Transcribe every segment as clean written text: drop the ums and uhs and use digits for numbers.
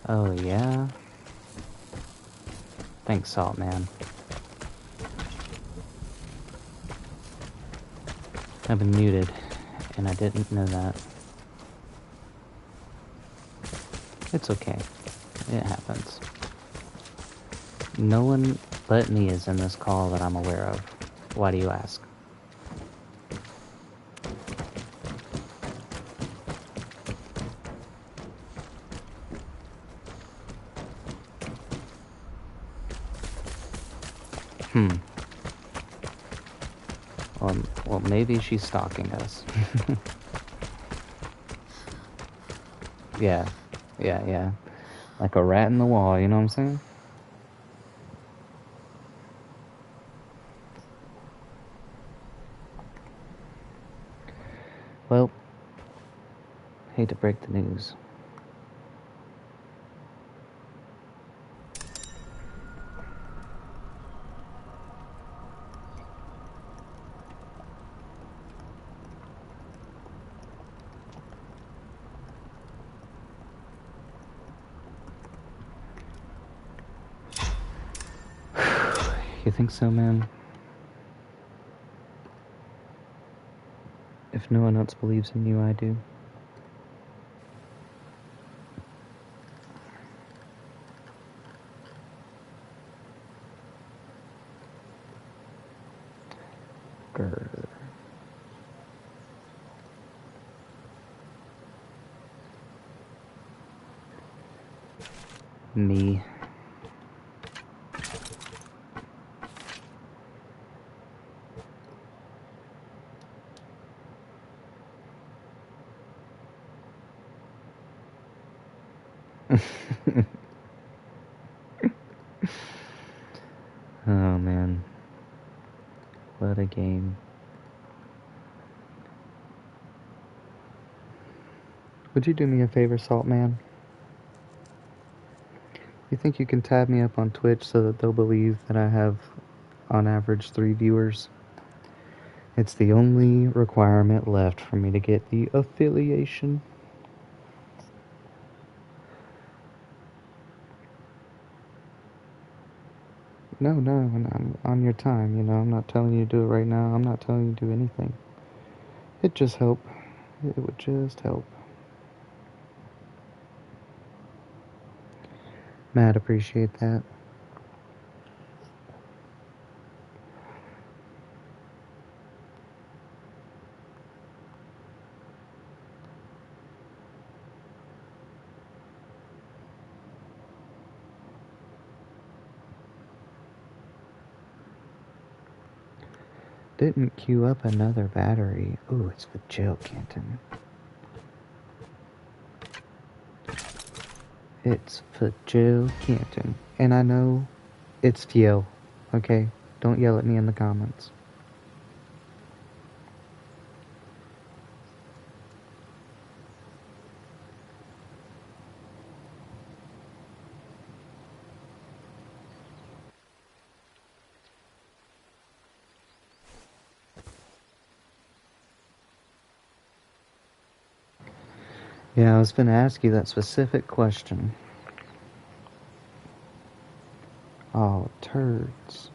Oh, yeah? Thanks, Salt Man. I've been muted, and I didn't know that. It's okay. It happens. No one but me is in this call that I'm aware of. Why do you ask? Well, maybe she's stalking us. Yeah. Like a rat in the wall, you know what I'm saying? Well, hate to break the news. You think so, man? If no one else believes in you, I do. Grr. Me. Oh, man. What a game. Would you do me a favor, Salt Man? You think you can tab me up on Twitch so that they'll believe that I have, on average, 3 viewers? It's the only requirement left for me to get the affiliation. No, I'm on your time, you know. I'm not telling you to do it right now. I'm not telling you to do anything. It just help. It would just help. Mad appreciate that. Didn't queue up another battery. Ooh, it's for Jill Canton. It's for Jill Canton. And I know it's Fiel. Okay? Don't yell at me in the comments. Yeah, I was gonna ask you that specific question. Oh, turds.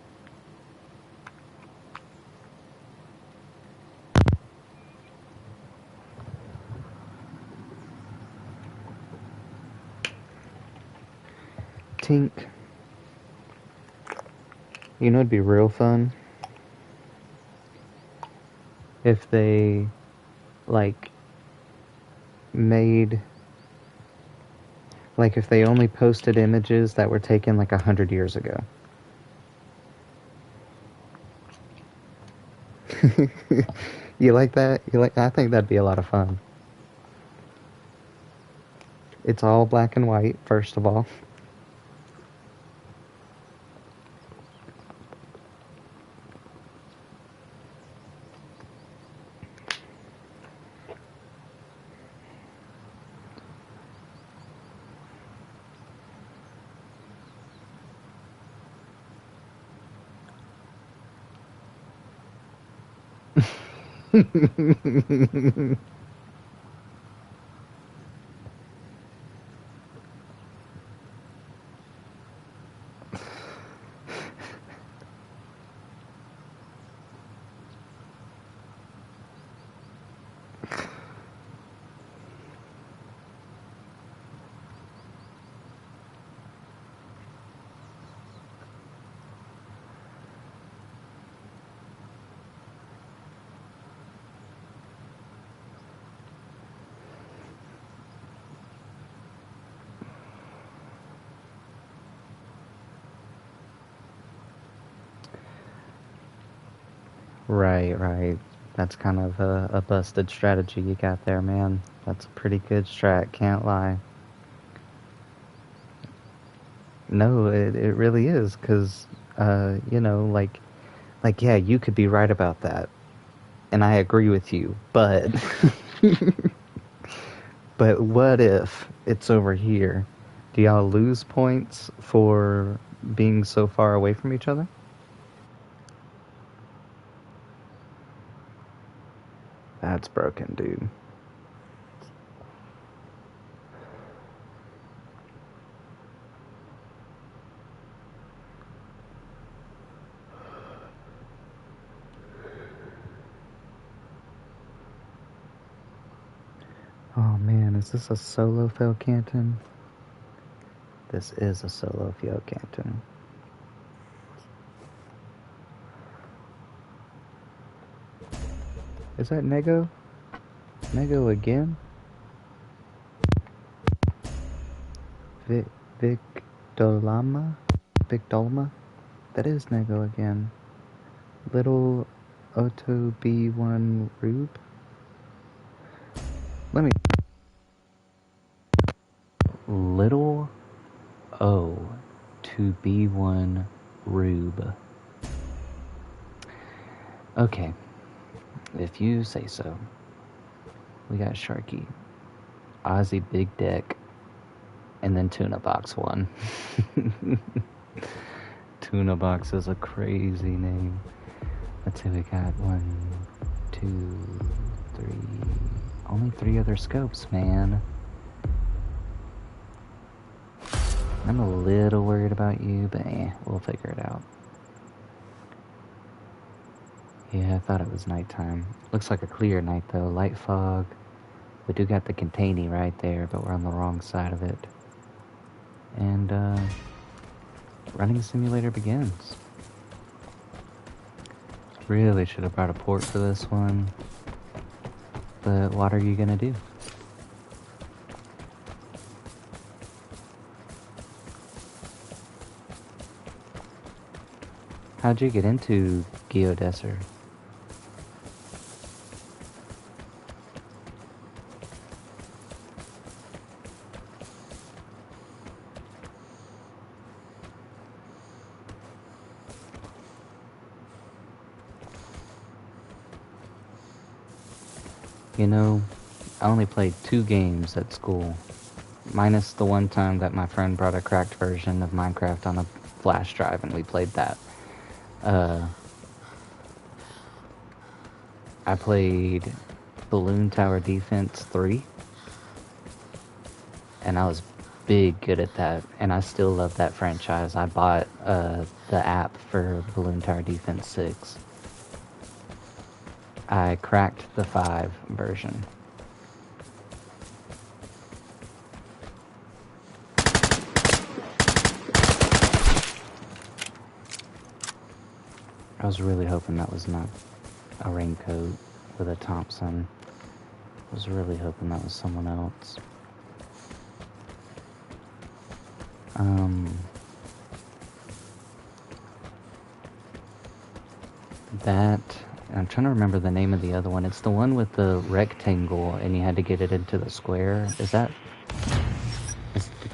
Tink. You know, it'd be real fun if they, like, made, like, if they only posted images that were taken, like, 100 years ago. You like that? I think that'd be a lot of fun. It's all black and white, first of all. Right. That's kind of a busted strategy you got there, man. That's a pretty good strat, can't lie. No, it really is, because, yeah, you could be right about that, and I agree with you, but, but what if it's over here? Do y'all lose points for being so far away from each other? That's broken, dude. Oh man, is this a solo fail Canton? This is a solo fail Canton. Is that Nego? Nego again? Victolama? Victolma? That is Nego again. Little Otto B1 Rube? Let me... Little O to B1 Rube. Okay, if you say so. We got Sharky, Ozzy Big Deck, and then Tuna Box 1. Tuna Box is a crazy name. Let's see, we got 1, 2, 3. Only 3 other scopes, man. I'm a little worried about you, but we'll figure it out. Yeah, I thought it was nighttime. Looks like a clear night, though. Light fog. We do got the containy right there, but we're on the wrong side of it. And, running simulator begins. Really should have brought a port for this one. But what are you gonna do? How'd you get into Geodesser? You know, I only played 2 games at school, minus the one time that my friend brought a cracked version of Minecraft on a flash drive and we played that. I played Balloon Tower Defense 3, and I was big good at that, and I still love that franchise. I bought the app for Balloon Tower Defense 6. I cracked the 5 version. I was really hoping that was not a raincoat with a Thompson. I was really hoping that was someone else. I'm trying to remember the name of the other one. It's the one with the rectangle and you had to get it into the square. Is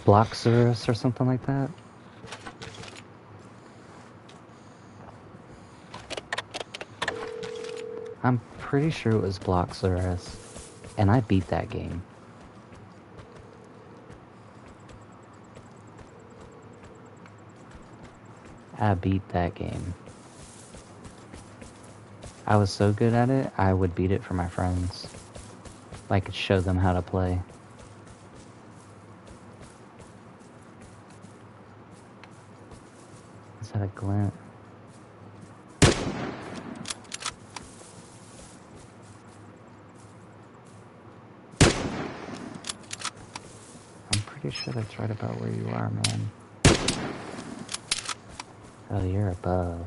Bloxurus or something like that? I'm pretty sure it was Bloxurus, and I beat that game. I beat that game. I was so good at it, I would beat it for my friends. Like, show them how to play. Is that a glint? I'm pretty sure that's right about where you are, man. Oh, you're above.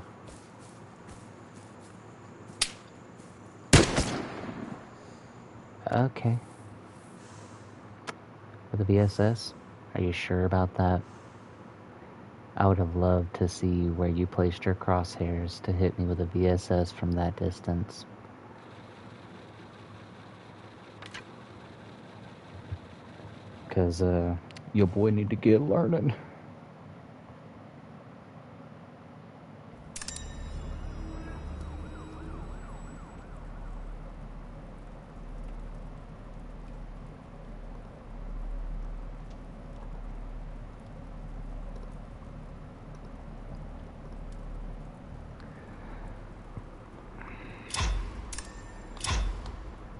Okay. With the VSS? Are you sure about that? I would have loved to see where you placed your crosshairs to hit me with a VSS from that distance. Because, your boy need to get learning.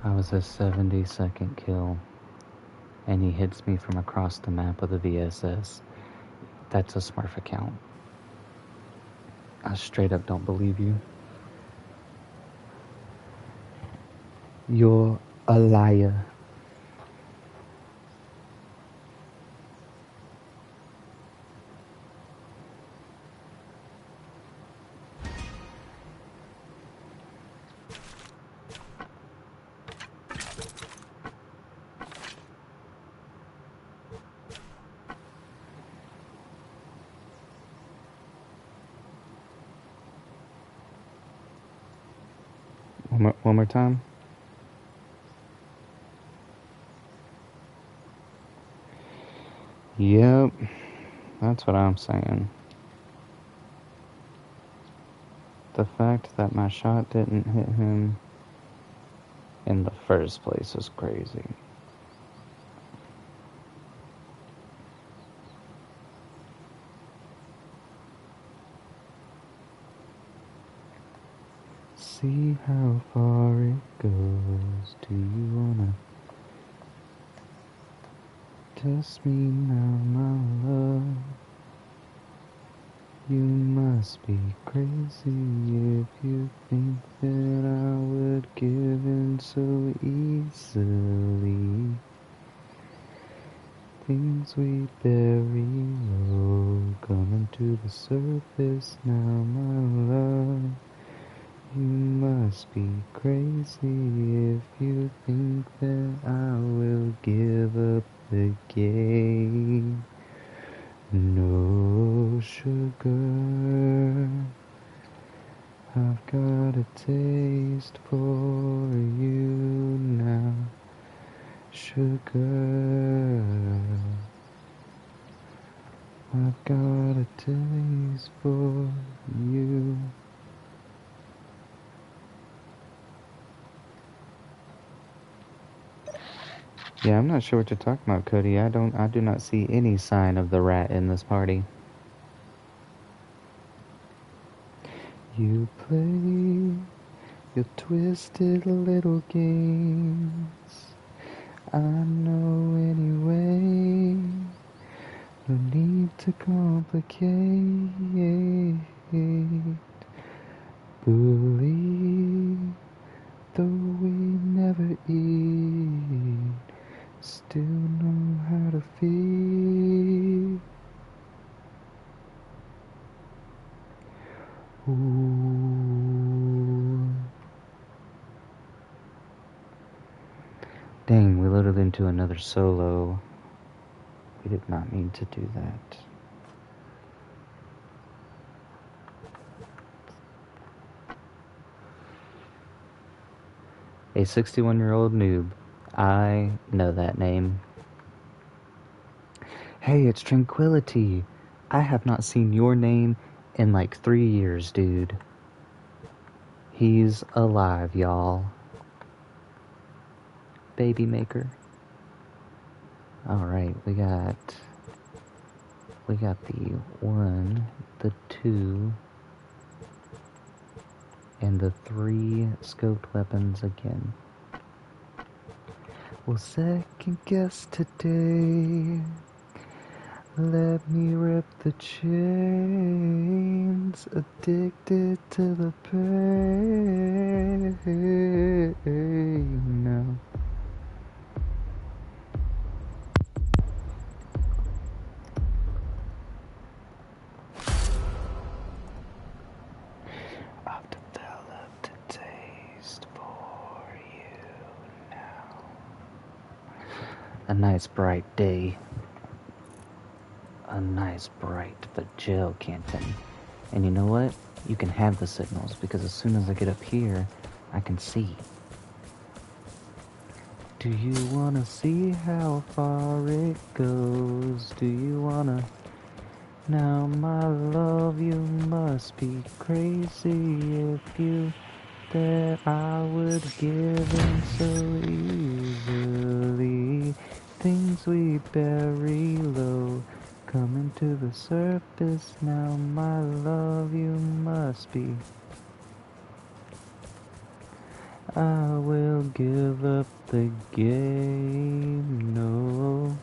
I was a 70-second kill, and he hits me from across the map with a VSS. That's a Smurf account. I straight up don't believe you. You're a liar. One more time. Yep, that's what I'm saying. The fact that my shot didn't hit him in the first place is crazy. See how far it goes. Do you wanna test me now, my love? You must be crazy if you think that I would give in so easily. Things we bury low, coming to the surface now, my love. You must be crazy if you think that I will give up the game. No, sugar, I've got a taste for you now, sugar. I've got a taste for you. Yeah, I'm not sure what you're talking about, Cody. I do not see any sign of the rat in this party. You play your twisted little games. I know anyway. No need to complicate. Believe, though we never eat, still know how to feel. Ooh. Dang, we loaded into another solo. We did not mean to do that. A 61-year-old noob. I know that name. Hey, it's Tranquility. I have not seen your name in like 3 years, dude. He's alive, y'all. Baby maker. Alright, we got the 1, the 2, and the 3 scoped weapons again. We'll second guess today. Let me rip the chains, addicted to the pain now. I've developed a taste for you now. A nice bright day. a nice bright Vajil canton. And you know what? You can have the signals, because as soon as I get up here, I can see. Do you wanna see how far it goes? Do you wanna... Now, my love, you must be crazy if you... That I would give in so easily. Things we bury low, coming to the surface now. My love, you must be. I will give up the game, no.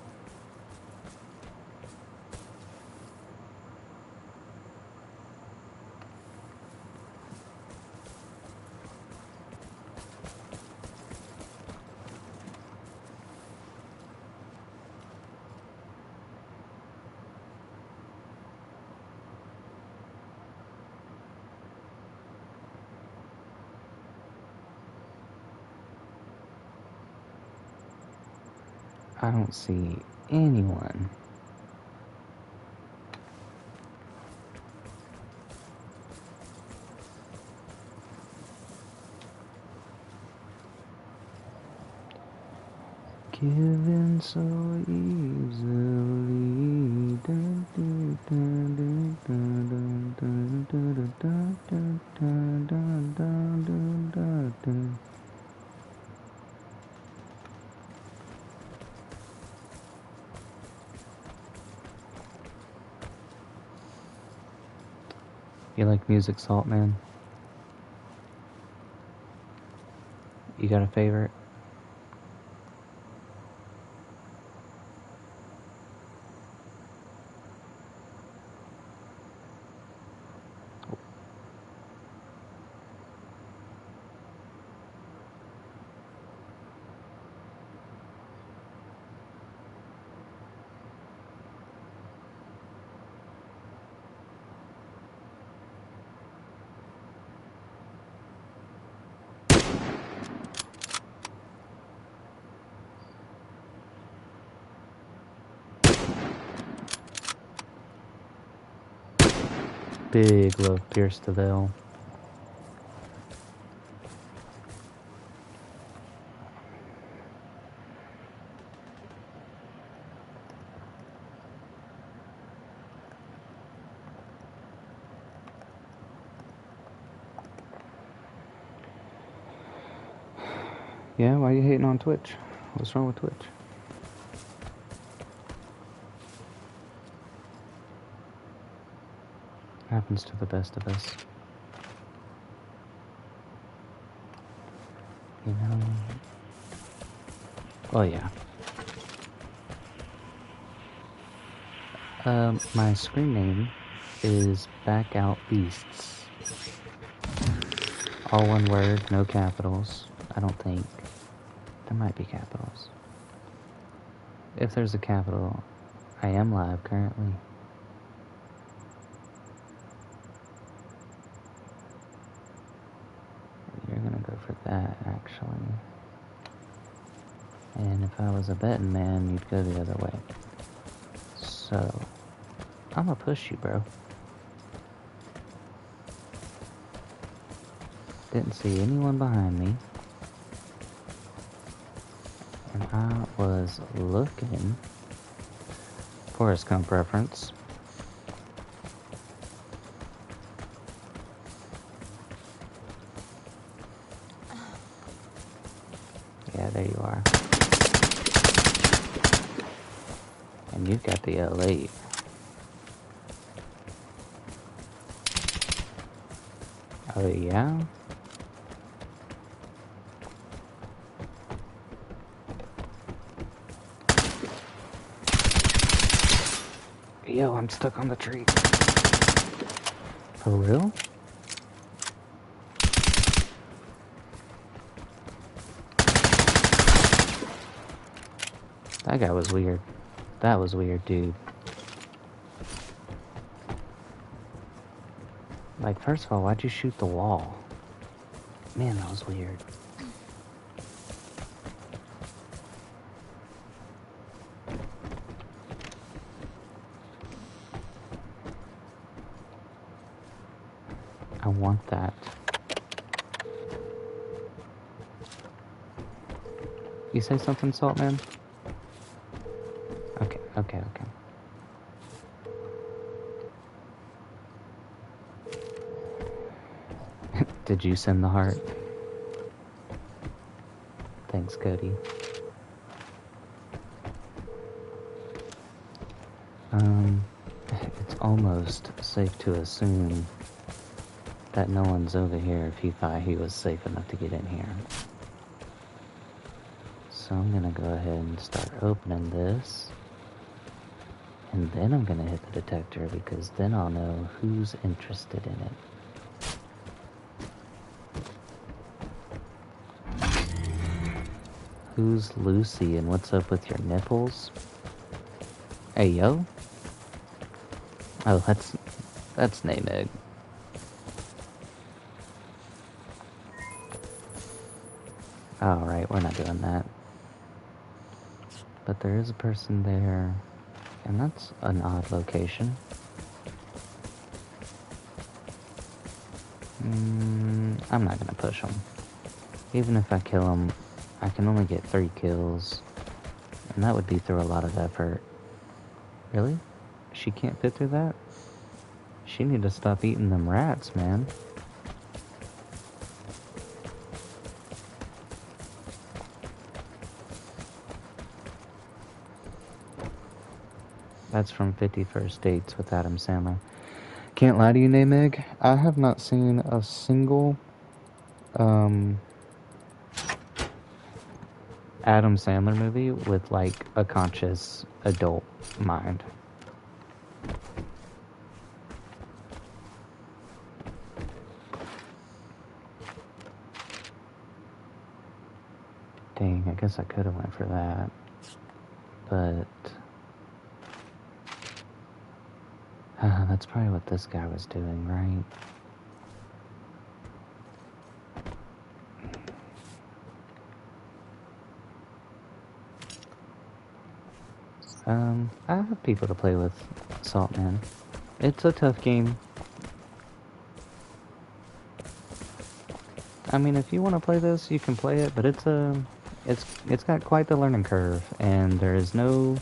I don't see anyone. Given so easily. You like music, Salt Man? You got a favorite? Big love, Pierce the Veil. Yeah, why are you hating on Twitch? What's wrong with Twitch? Happens to the best of us. You know... Oh, yeah. My screen name is Back1Outbeasts. All one word, no capitals. I don't think. There might be capitals. If there's a capital, I am live currently. You're gonna go for that, actually. And if I was a betting man, you'd go the other way. So, I'm gonna push you, bro. Didn't see anyone behind me. And I was looking... Forrest Gump reference. Yeah, there you are. And you've got the L8. Oh, yeah? Yo, I'm stuck on the tree. For real? That guy was weird. That was weird, dude. Like, first of all, why'd you shoot the wall? Man, that was weird. want that. You say something, Saltman? Okay. Did you send the heart? Thanks, Cody. It's almost safe to assume that no one's over here if he thought he was safe enough to get in here. So I'm gonna go ahead and start opening this. And then I'm gonna hit the detector because then I'll know who's interested in it. Who's Lucy and what's up with your nipples? Hey, yo. Oh, that's name egg. Alright, we're not doing that. But there is a person there, and that's an odd location. I'm not gonna push him. Even if I kill him, I can only get 3 kills, and that would be through a lot of effort. Really? She can't fit through that? She need to stop eating them rats, man. That's from 51st Dates with Adam Sandler. Can't lie to you, Namig. I have not seen a single Adam Sandler movie with like a conscious adult mind. Dang, I guess I could have went for that. But that's probably what this guy was doing, right? I have people to play with, Saltman. It's a tough game. I mean, if you want to play this, you can play it, but it's got quite the learning curve, and there is no,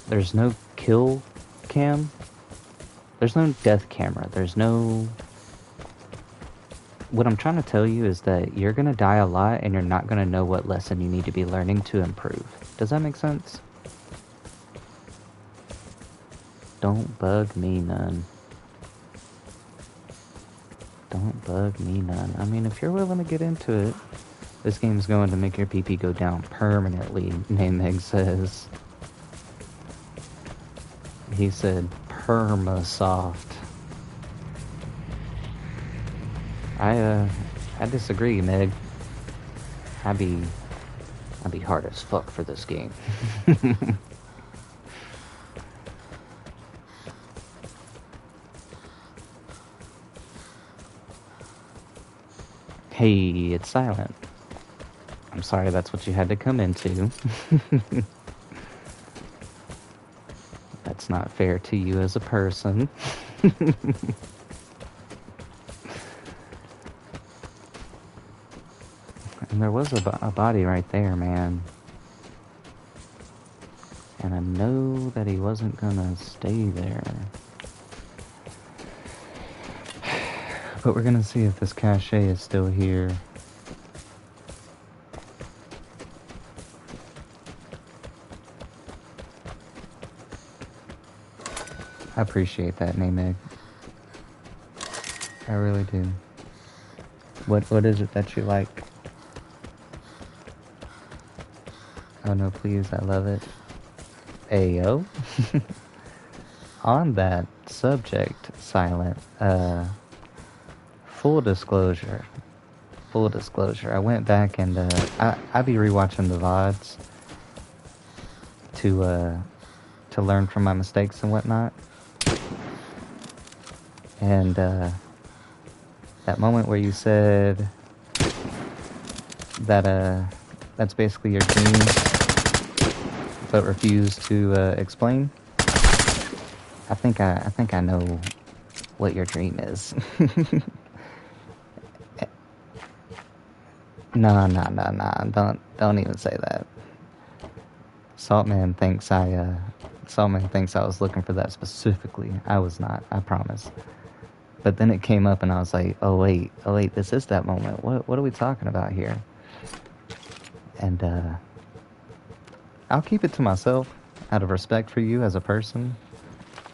there's no kill cam. There's no death camera. There's no... What I'm trying to tell you is that you're gonna die a lot, and you're not gonna know what lesson you need to be learning to improve. Does that make sense? Don't bug me none. Don't bug me none. I mean, if you're willing to get into it, this game's going to make your pee-pee go down permanently, Nameg says. He said perma-soft. I disagree, Meg. I'd be hard as fuck for this game. Hey, it's silent. I'm sorry that's what you had to come into. That's not fair to you as a person. And there was a body right there, man. And I know that he wasn't gonna stay there. But we're gonna see if this cache is still here. I appreciate that, Nameg. I really do. What is it that you like? Oh no, please, I love it. Ayo. On that subject, Silent, full disclosure, I went back and, I be rewatching the VODs to learn from my mistakes and whatnot. And, that moment where you said that, that's basically your dream, but refused to, explain. I think I know what your dream is. Nah, nah, nah, nah. Don't even say that. Saltman thinks I was looking for that specifically. I was not, I promise. But then it came up and I was like, oh wait, this is that moment. What are we talking about here? And I'll keep it to myself out of respect for you as a person.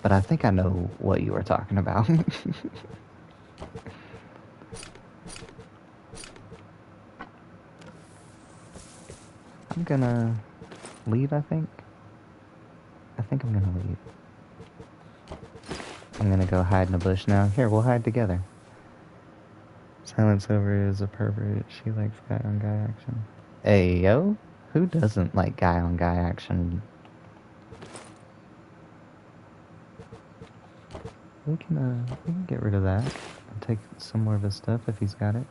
But I think I know what you were talking about. I'm gonna leave, I think. I'm gonna leave. I'm gonna go hide in a bush now. Here, we'll hide together. Silence over is a pervert. She likes guy on guy action. Hey, yo. Who doesn't like guy on guy action? We can get rid of that. And take some more of his stuff if he's got it.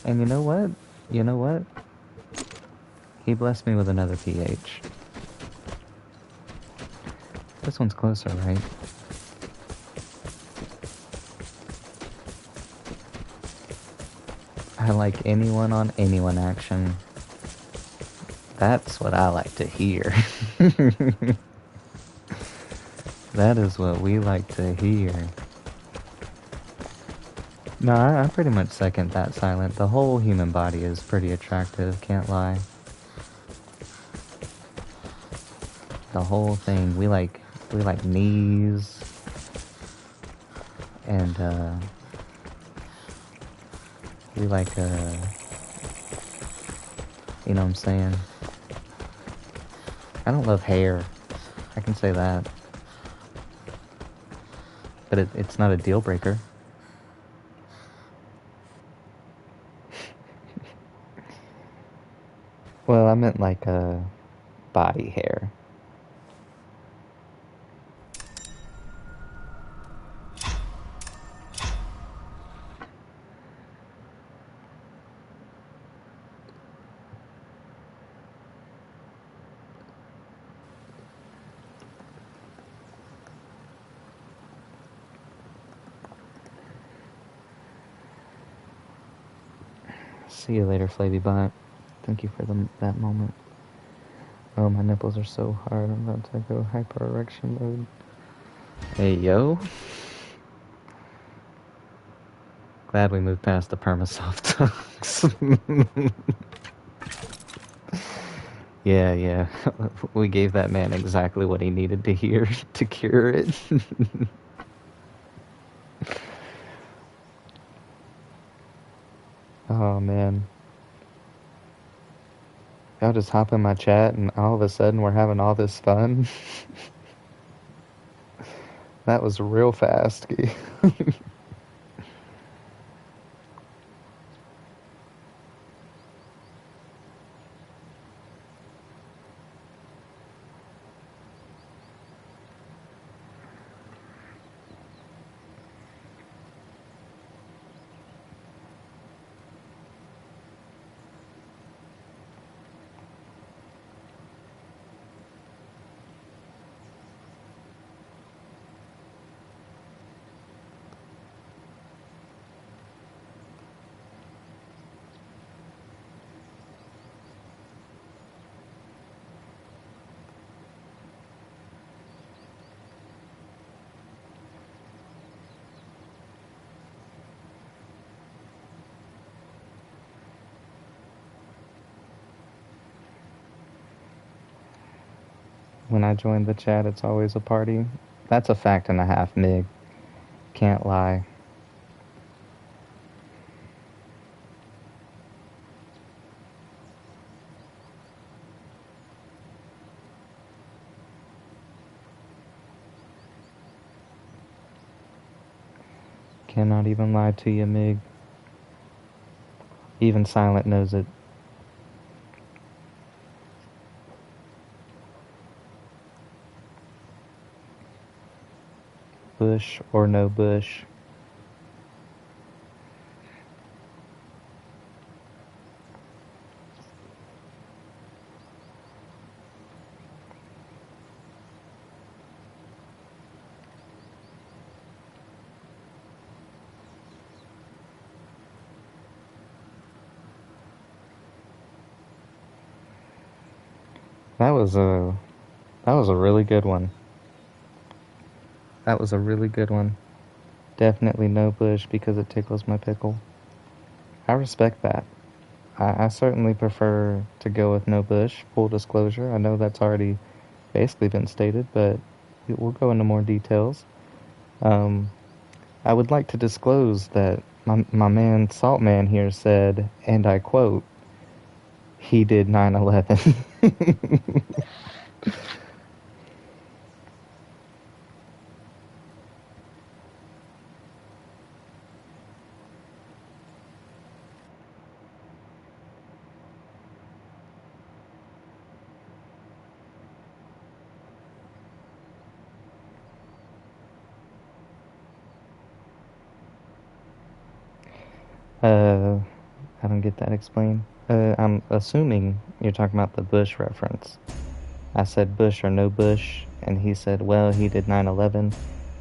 And you know what? He blessed me with another PH. This one's closer, right? I like anyone on anyone action. That's what I like to hear. That is what we like to hear. No, I pretty much second that, Silent. The whole human body is pretty attractive, can't lie. The whole thing. We like knees. And, we like, you know what I'm saying? I don't love hair. I can say that. But it's not a deal breaker. Well, I meant like body hair. See you later, Flavy Bot. Thank you for that moment. Oh, my nipples are so hard. I'm about to go hyper erection mode. Hey, yo. Glad we moved past the permasoft tongues. Yeah. We gave that man exactly what he needed to hear to cure it. Oh, man. Y'all just hop in my chat and all of a sudden we're having all this fun. That was real fast. When I join the chat, it's always a party. That's a fact and a half, Mig. Can't lie. Cannot even lie to you, Mig. Even Silent knows it. Bush or no bush. That was a that was a really good one. That was a really good one. Definitely no bush because it tickles my pickle. I respect that. I certainly prefer to go with no bush, full disclosure. I know that's already basically been stated, but we'll go into more details. Um, I would like to disclose that my man Saltman here said, and I quote, he did 9/11. uh, I don't get that explained. I'm assuming you're talking about the Bush reference. I said Bush or no Bush, and he said, well, he did 9/11.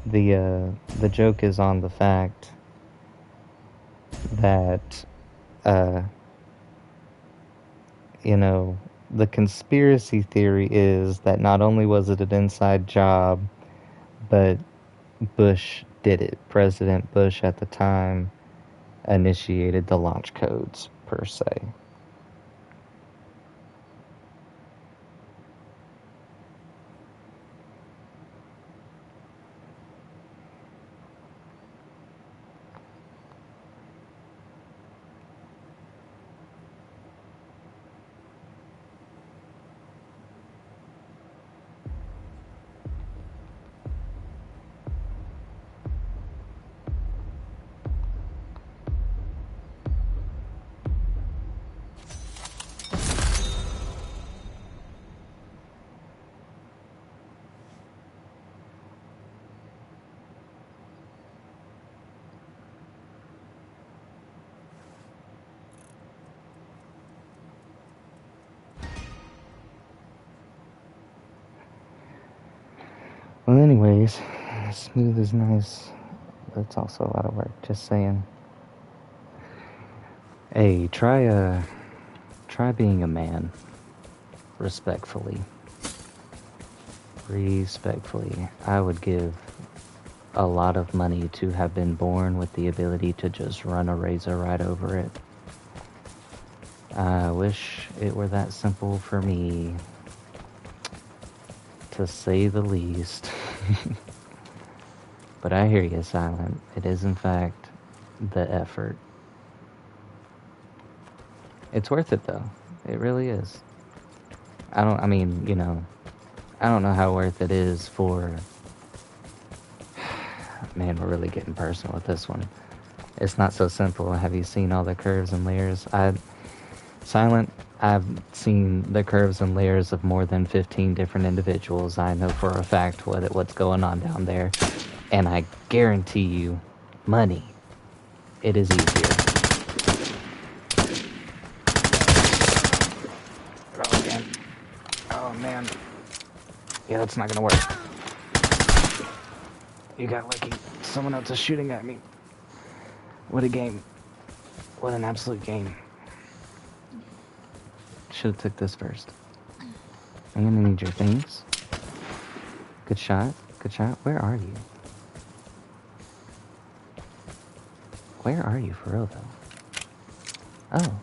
The joke is on the fact that, uh, you know, the conspiracy theory is that not only was it an inside job, but Bush did it. President Bush at the time initiated the launch codes, per se. Well, anyways, smooth is nice, but it's also a lot of work. Just saying. Hey, try being a man, respectfully. Respectfully, I would give a lot of money to have been born with the ability to just run a razor right over it. I wish it were that simple for me, to say the least. But I hear you, Silent. It is, in fact, the effort. It's worth it, though. It really is. I don't know how worth it is for... Man, we're really getting personal with this one. It's not so simple. Have you seen all the curves and layers? Silent, I've seen the curves and layers of more than 15 different individuals. I know for a fact what's going on down there. And I guarantee you, money, it is easier. Oh, man. Oh, man. Yeah, that's not gonna work. You got lucky. Someone else is shooting at me. What a game. What an absolute game. Should have took this first. I'm gonna need your things. Good shot. Good shot. Where are you? Where are you for real, though? Oh.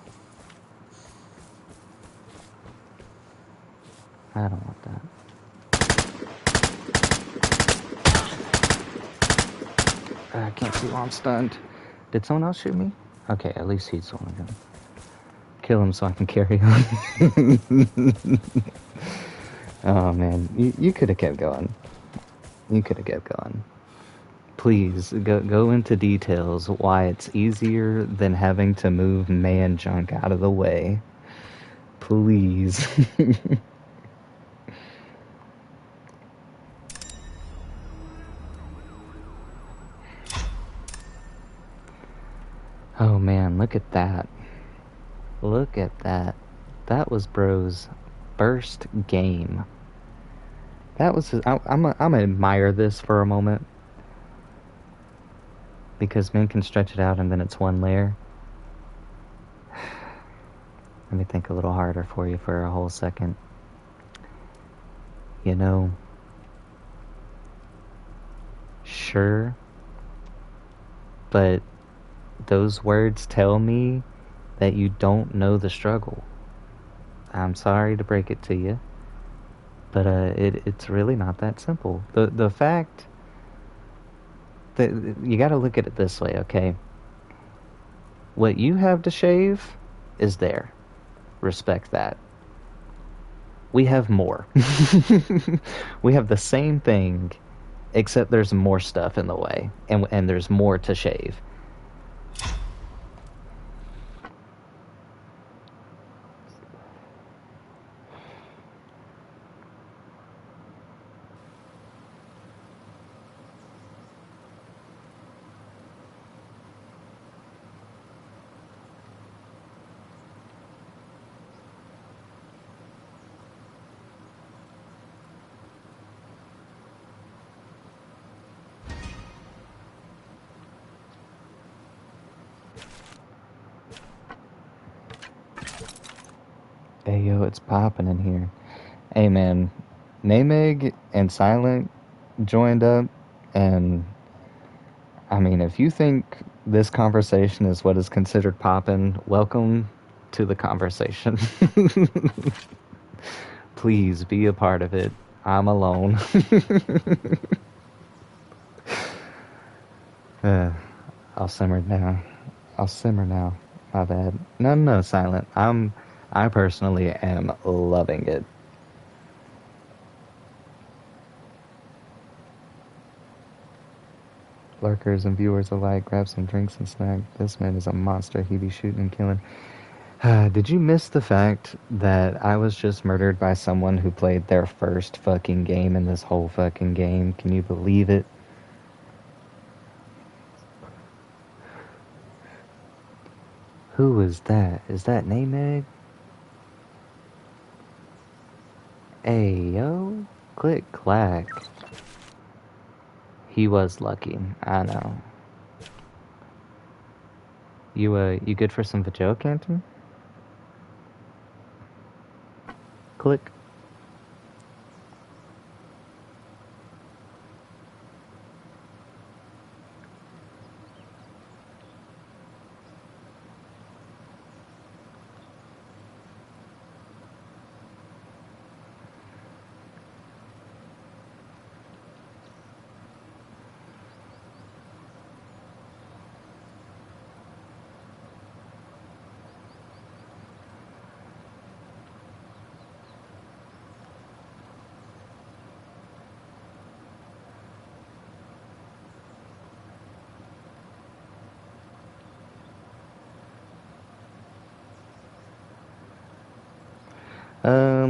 I don't want that. I can't see while I'm stunned. Did someone else shoot me? Okay, at least he's the one gonna kill him so I can carry on. Oh man, you could have kept going. You could have kept going. Please go into details why it's easier than having to move man junk out of the way. Please. Oh man, look at that. Look at that. That was bro's first game. That was I'm gonna admire this for a moment. Because men can stretch it out and then it's one layer. Let me think a little harder for you for a whole second. You know, sure, but those words tell me that you don't know the struggle. I'm sorry to break it to you, but it's really not that simple. The fact that you got to look at it this way, okay? What you have to shave is there. Respect that. We have more. We have the same thing, except there's more stuff in the way, and there's more to shave. Hey yo, it's popping in here. Hey man, Nameg and Silent joined up, and I mean, if you think this conversation is what is considered poppin', welcome to the conversation. Please be a part of it. I'm alone. uh, I'll simmer now. I'll simmer now. My bad. No, Silent. I personally am loving it. Lurkers and viewers alike, grab some drinks and snack. This man is a monster. He be shooting and killing. Did you miss the fact that I was just murdered by someone who played their first fucking game in this whole fucking game? Can you believe it? Who is that? Is that Nameg? Ayo, click clack. He was lucky. I know. You good for some Vajo Canton? Click.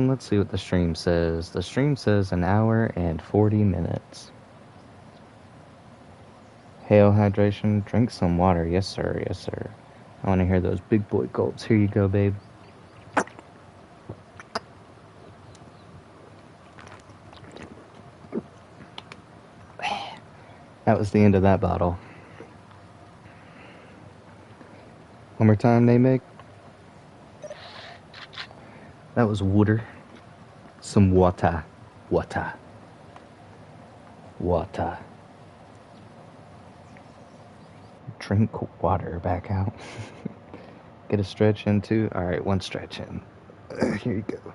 Let's see what the stream says. The stream says an hour and 40 minutes. Hail hydration, drink some water. Yes, sir, yes, sir. I want to hear those big boy gulps. Here you go, babe. That was the end of that bottle. One more time, Namek. That was water. Some water. Water. Water. Drink water back out. Get a stretch in too. Alright, one stretch in. Here you go.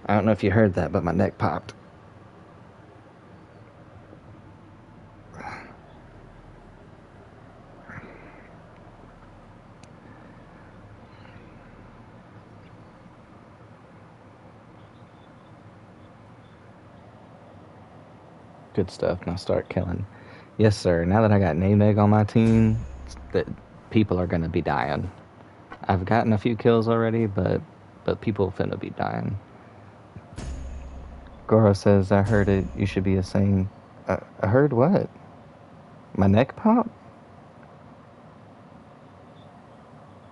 I don't know if you heard that, but my neck popped. Good stuff. Now start killing. Yes, sir. Now that I got Nameg on my team, that people are gonna be dying. I've gotten a few kills already, but people finna be dying. Goro says, I heard it. You should be a saying. I heard what? My neck pop?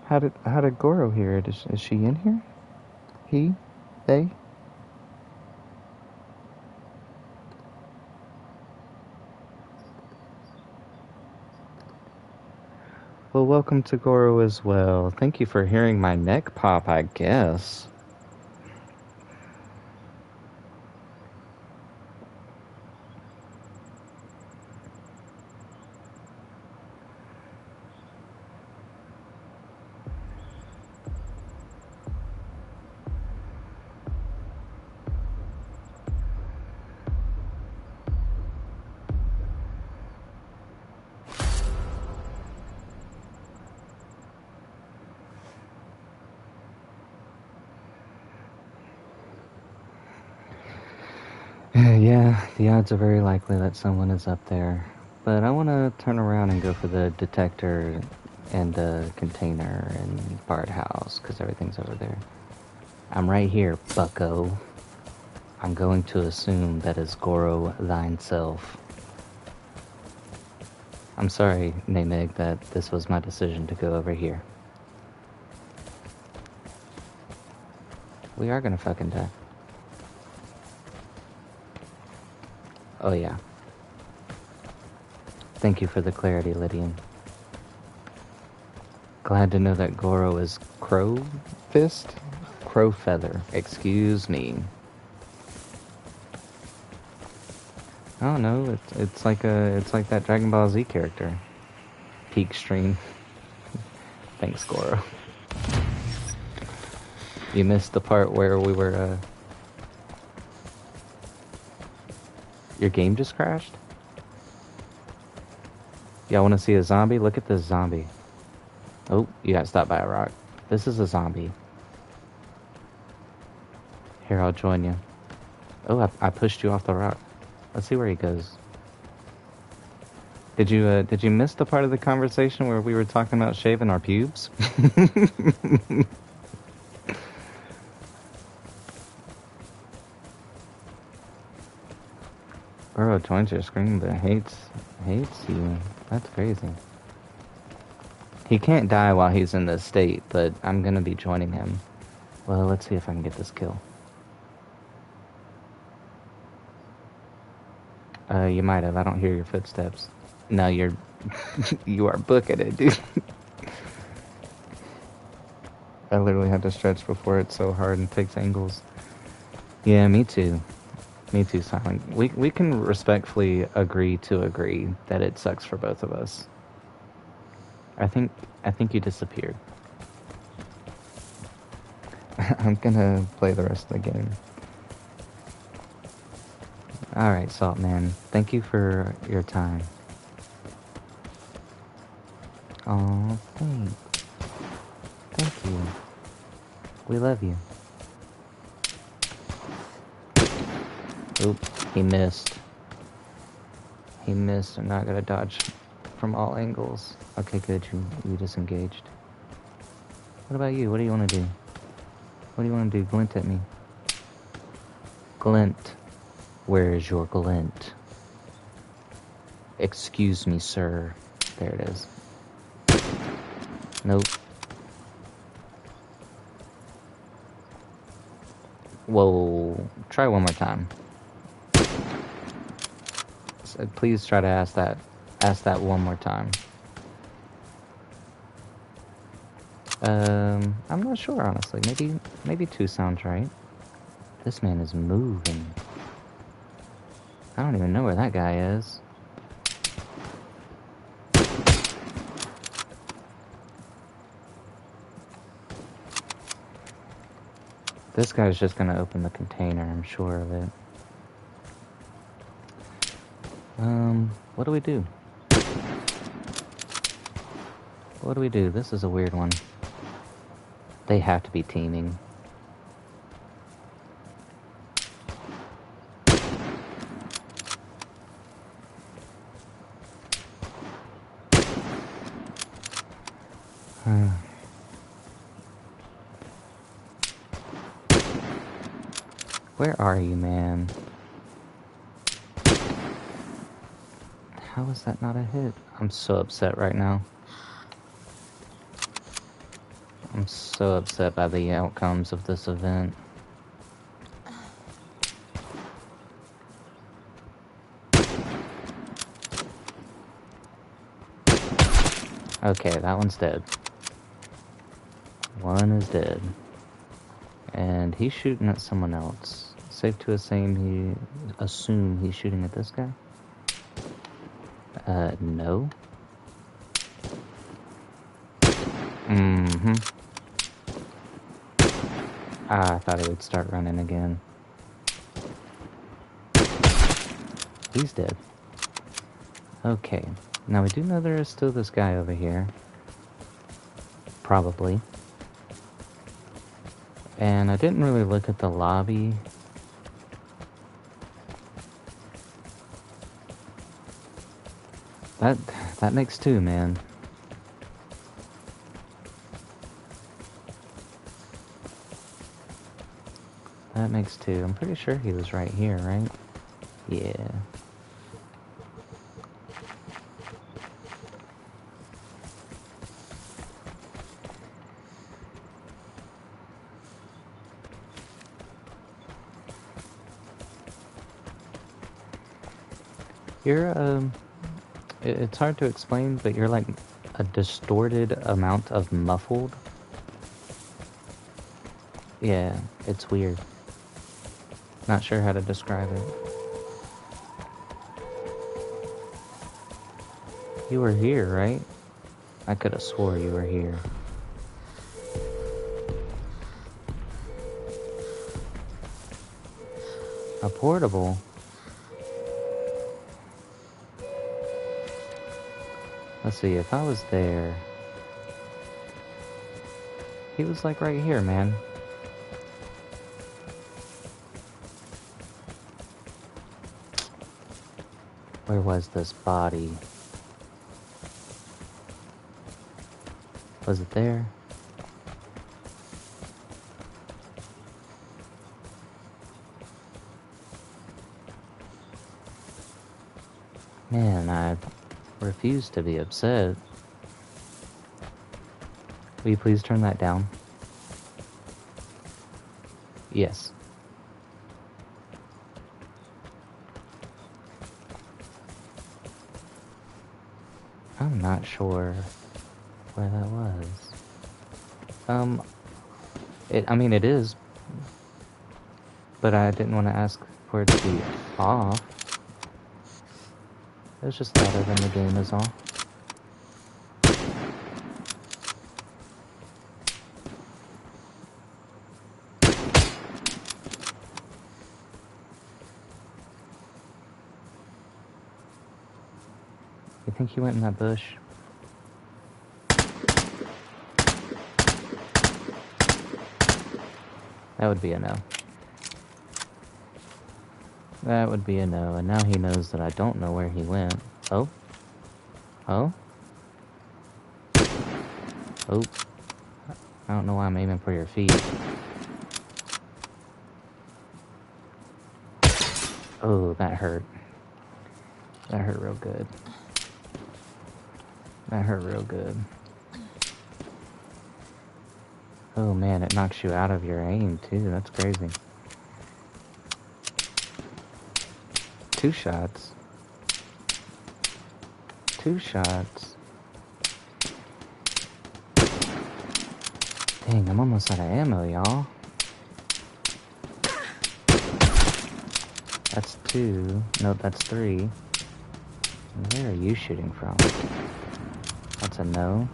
How did Goro hear it? Is she in here? He? They? Well, welcome to Goro as well. Thank you for hearing my neck pop, I guess. Yeah, the odds are very likely that someone is up there. But I want to turn around and go for the detector and the container and Bard House, because everything's over there. I'm right here, bucko. I'm going to assume that is Goro thine self. I'm sorry, Nameg, that this was my decision to go over here. We are gonna fucking die. Oh yeah. Thank you for the clarity, Lydian. Glad to know that Goro is Crow Fist? Crow Feather. Excuse me. Oh no, it's like that Dragon Ball Z character. Peak stream. Thanks, Goro. You missed the part where we were, Your game just crashed? Y'all wanna see a zombie? Look at this zombie. Oh, you got stopped by a rock. This is a zombie. Here, I'll join you. Oh, I pushed you off the rock. Let's see where he goes. Did you miss the part of the conversation where we were talking about shaving our pubes? Bro joins your screen but hates you. That's crazy. He can't die while he's in this state, but I'm gonna be joining him. Well, let's see if I can get this kill. You might have. I don't hear your footsteps. No, you're... you are booking it, dude. I literally had to stretch before it's so hard and takes angles. Yeah, me too. Me too, Silent. We can respectfully agree to agree that it sucks for both of us. I think you disappeared. I'm gonna play the rest of the game. Alright, Saltman. Thank you for your time. Oh, thanks. Thank you. We love you. Oop, he missed. He missed. I'm not gonna dodge from all angles. Okay, good. You disengaged. What about you? What do you want to do? What do you want to do? Glint at me. Glint. Where is your glint? Excuse me, sir. There it is. Nope. Whoa. Try one more time. So please try to ask that one more time. I'm not sure, honestly. Maybe two sounds right. This man is moving. I don't even know where that guy is. This guy's just gonna open the container, I'm sure of it. What do we do? What do we do? This is a weird one. They have to be teaming. Where are you, man? How is that not a hit? I'm so upset right now. I'm so upset by the outcomes of this event. Okay, that one's dead. One is dead. And he's shooting at someone else. Safe to assume he's shooting at this guy? No. Mm-hmm. I thought he would start running again. He's dead. Okay. Now we do know there is still this guy over here. Probably. And I didn't really look at the lobby. That makes two, man. That makes two. I'm pretty sure he was right here, right? Yeah. You're, it's hard to explain, but you're like a distorted amount of muffled. Yeah, it's weird. Not sure how to describe it. You were here, right? I could have swore you were here. A portable? Let's see, if I was there... He was like right here, man. Where was this body? Was it there? Man, I refuse to be upset. Will you please turn that down? Yes. I'm not sure where that was. I mean, it is, but I didn't want to ask for it to be off. It was just louder than the game is all. You think he went in that bush? That would be a no. That would be a no, and now he knows that I don't know where he went. Oh? Oh? Oh. I don't know why I'm aiming for your feet. Oh, that hurt. That hurt real good. That hurt real good. Oh man, it knocks you out of your aim too. That's crazy. 2 shots. 2 shots. Dang, I'm almost out of ammo, y'all. That's 2. No, that's 3. Where are you shooting from? That's a no.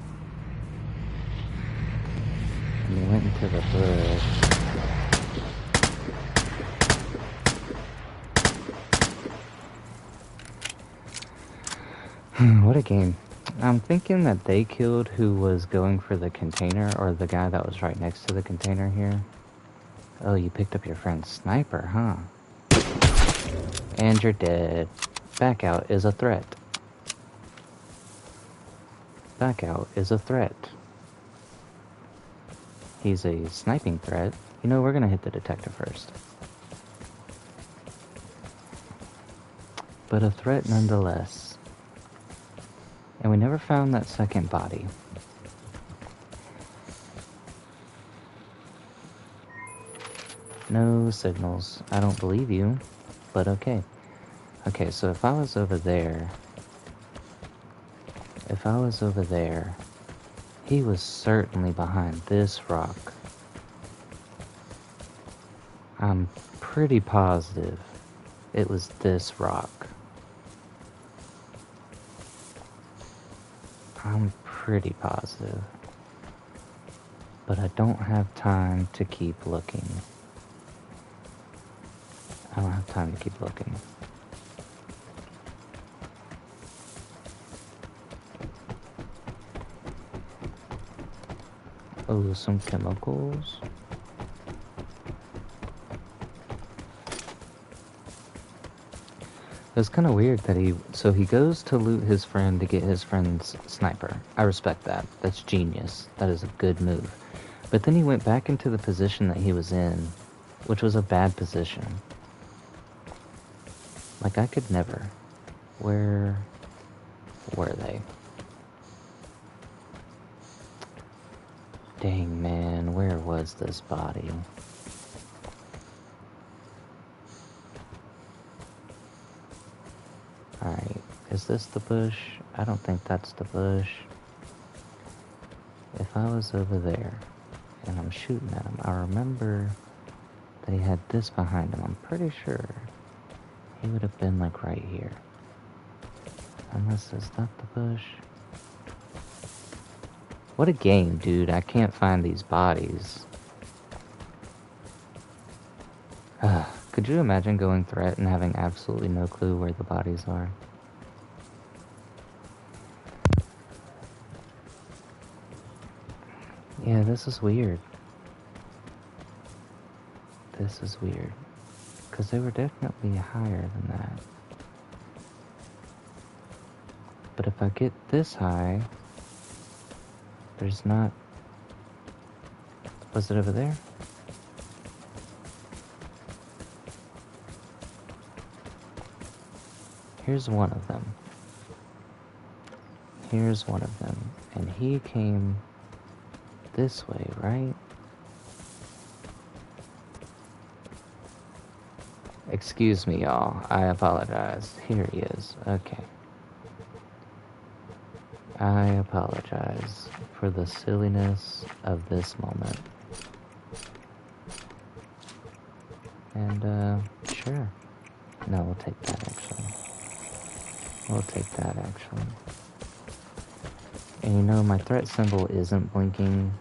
And you went into the bush. What a game. I'm thinking that they killed who was going for the container, or the guy that was right next to the container here. Oh, you picked up your friend's sniper, huh? And you're dead. Back out is a threat. Back out is a threat. He's a sniping threat. You know, we're gonna hit the detective first. But a threat nonetheless. And we never found that second body. No signals. I don't believe you, but okay. Okay, so if I was over there... If I was over there... He was certainly behind this rock. I'm pretty positive it was this rock. I'm pretty positive. But I don't have time to keep looking. I don't have time to keep looking. Oh, some chemicals. it's kind of weird that he goes to loot his friend to get his friend's sniper. I respect that. That's genius. That is a good move. But then he went back into the position that he was in, which was a bad position. Like, I could never. Where were they? Dang, man, where was this body? Alright, is this the bush? I don't think that's the bush. If I was over there, and I'm shooting at him, I remember that he had this behind him. I'm pretty sure he would have been, like, right here. Unless, is that the bush? What a game, dude. I can't find these bodies. Could you imagine going threat and having absolutely no clue where the bodies are? Yeah, this is weird. This is weird. Because they were definitely higher than that. But if I get this high, there's not... Was it over there? Here's one of them. Here's one of them. And he came this way, right? Excuse me, y'all. I apologize. Here he is. Okay. I apologize for the silliness of this moment. And, sure. No, we'll take that, actually. We'll take that, actually. And you know, my threat symbol isn't blinking,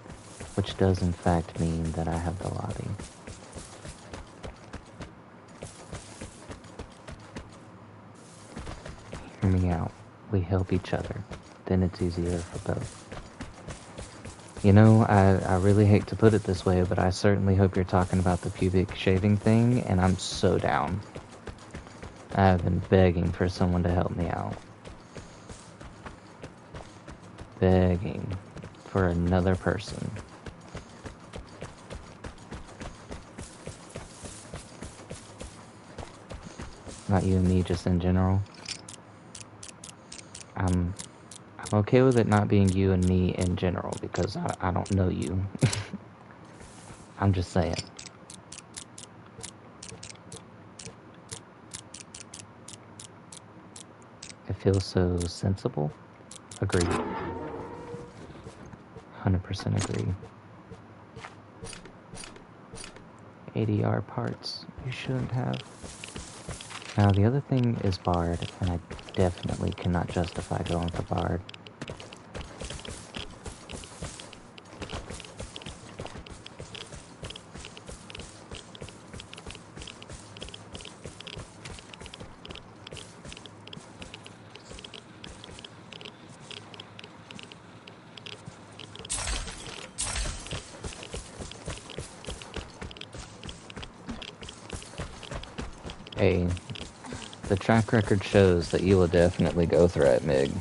which does in fact mean that I have the lobby. Hear me out. We help each other. Then it's easier for both. You know, I really hate to put it this way, but I certainly hope you're talking about the pubic shaving thing, and I'm so down. I have been begging for someone to help me out. Begging for another person. Not you and me, just in general. I'm okay with it not being you and me in general, because I don't know you. I'm just saying. It feels so sensible. Agreed. 100% agree. ADR parts you shouldn't have. Now the other thing is Bard, and I definitely cannot justify going for Bard. Hey, the track record shows that you will definitely go threat, Mig.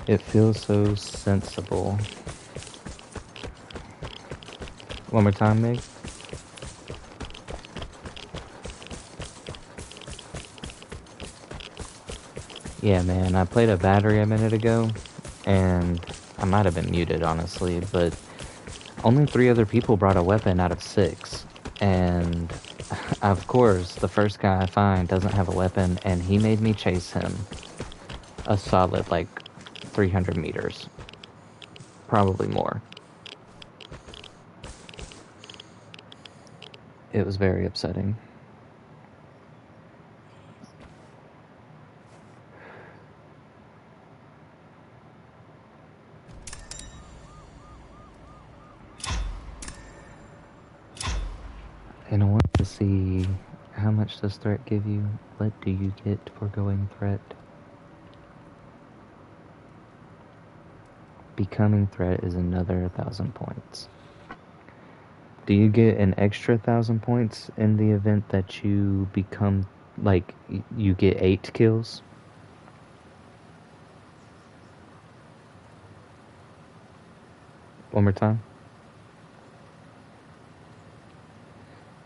It feels so sensible. One more time, Mig. Yeah, man, I played a battery a minute ago, and I might have been muted, honestly, but only 3 other people brought a weapon out of 6. And, of course, the first guy I find doesn't have a weapon, and he made me chase him a solid, like, 300 meters. Probably more. It was very upsetting. And I want to see how much does threat give you? What do you get for going threat? Becoming threat is another 1,000 points. Do you get an extra 1,000 points in the event that you become, like, you get 8 kills? One more time?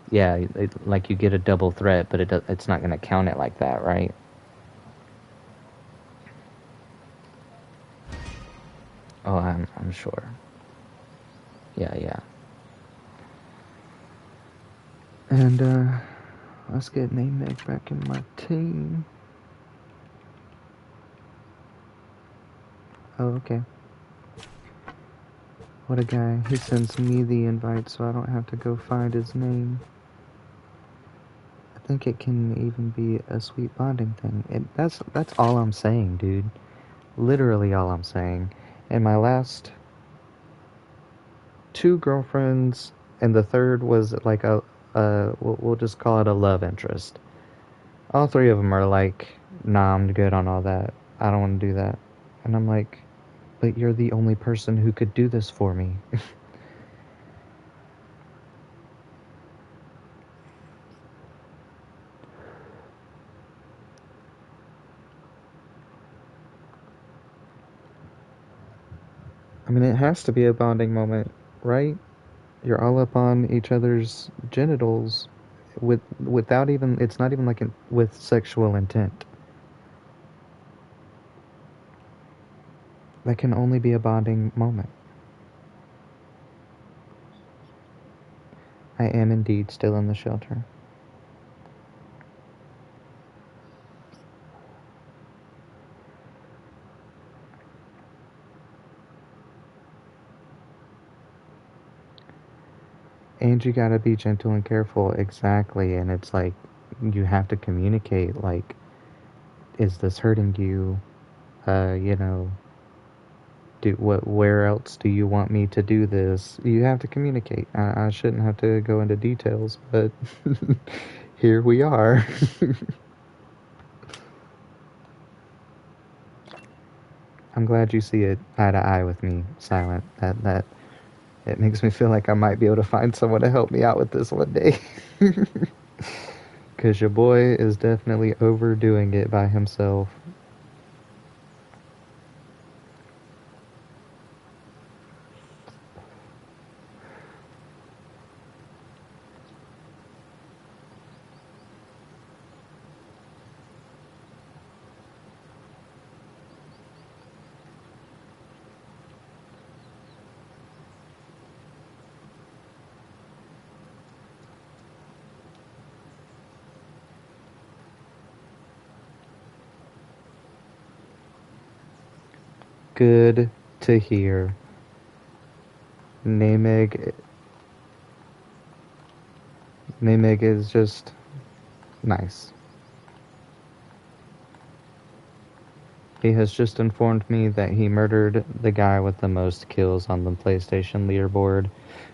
Yeah, like you get a double threat, but it's not going to count it like that, right? Oh, I'm sure. Yeah, yeah. And, let's get Namek back in my team. Oh, okay. What a guy. He sends me the invite so I don't have to go find his name. I think it can even be a sweet bonding thing. That's all I'm saying, dude. Literally all I'm saying. And my last 2 girlfriends, and the third was like we'll just call it a love interest. All 3 of them are like, nah, I'm good on all that. I don't want to do that. And I'm like, but you're the only person who could do this for me. I mean, it has to be a bonding moment, right? You're all up on each other's genitals without even, it's not even like with sexual intent. That can only be a bonding moment. I am indeed still in the shelter. And you gotta be gentle and careful, exactly. And it's like, you have to communicate, like, is this hurting you? You know, where else do you want me to do this? You have to communicate. I shouldn't have to go into details, but here we are. I'm glad you see it eye to eye with me, Silent. That it makes me feel like I might be able to find someone to help me out with this one day. Because your boy is definitely overdoing it by himself. Good to hear. Nameg is just nice. He has just informed me that he murdered the guy with the most kills on the PlayStation leaderboard,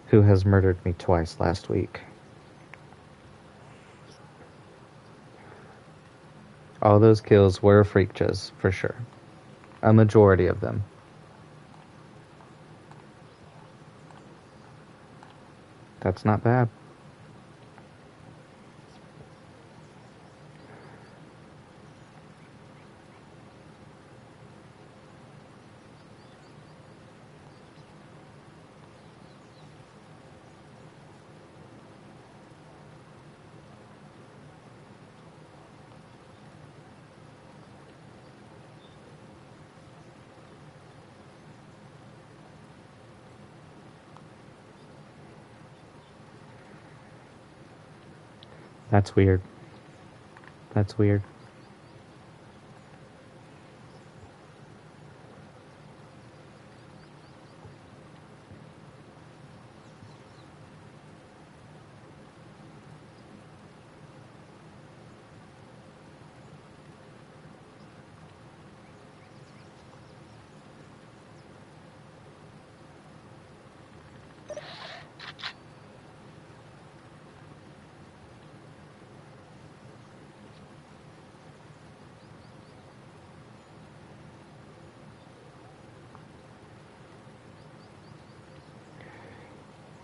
who has murdered me twice last week. All those kills were freakjas, for sure. A majority of them. That's not bad. That's weird. That's weird.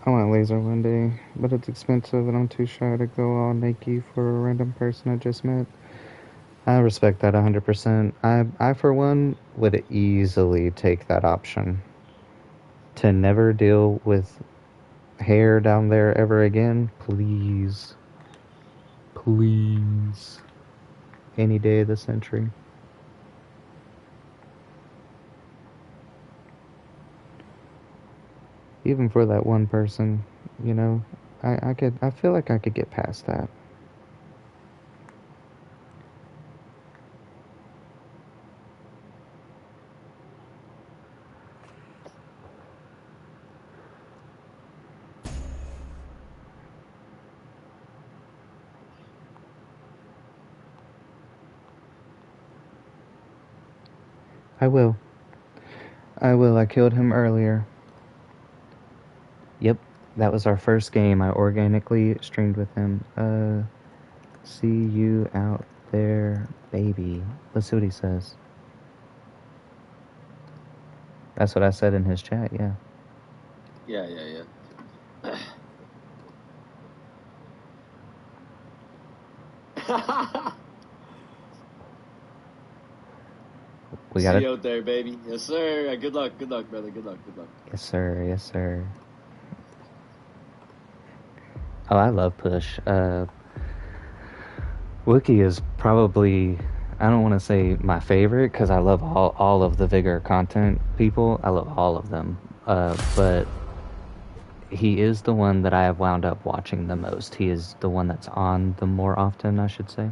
I want laser one day, but it's expensive and I'm too shy to go all naked for a random person I just met. I respect that 100%. I for one, would easily take that option. To never deal with hair down there ever again, please. Please. Any day of the century. Even for that one person, you know, I feel like I could get past that. I will. I will. I killed him earlier. Yep, that was our first game. I organically streamed with him. See you out there, baby. Let's see what he says. That's what I said in his chat, yeah. Yeah. We See got you out there, baby. Yes, sir. Good luck, brother. Good luck. Yes, sir. Oh, I love Push. Wookie is probably, I don't want to say my favorite, because I love all of the Vigor content people. I love all of them. But he is the one that I have wound up watching the most. He is the one that's on the more often, I should say.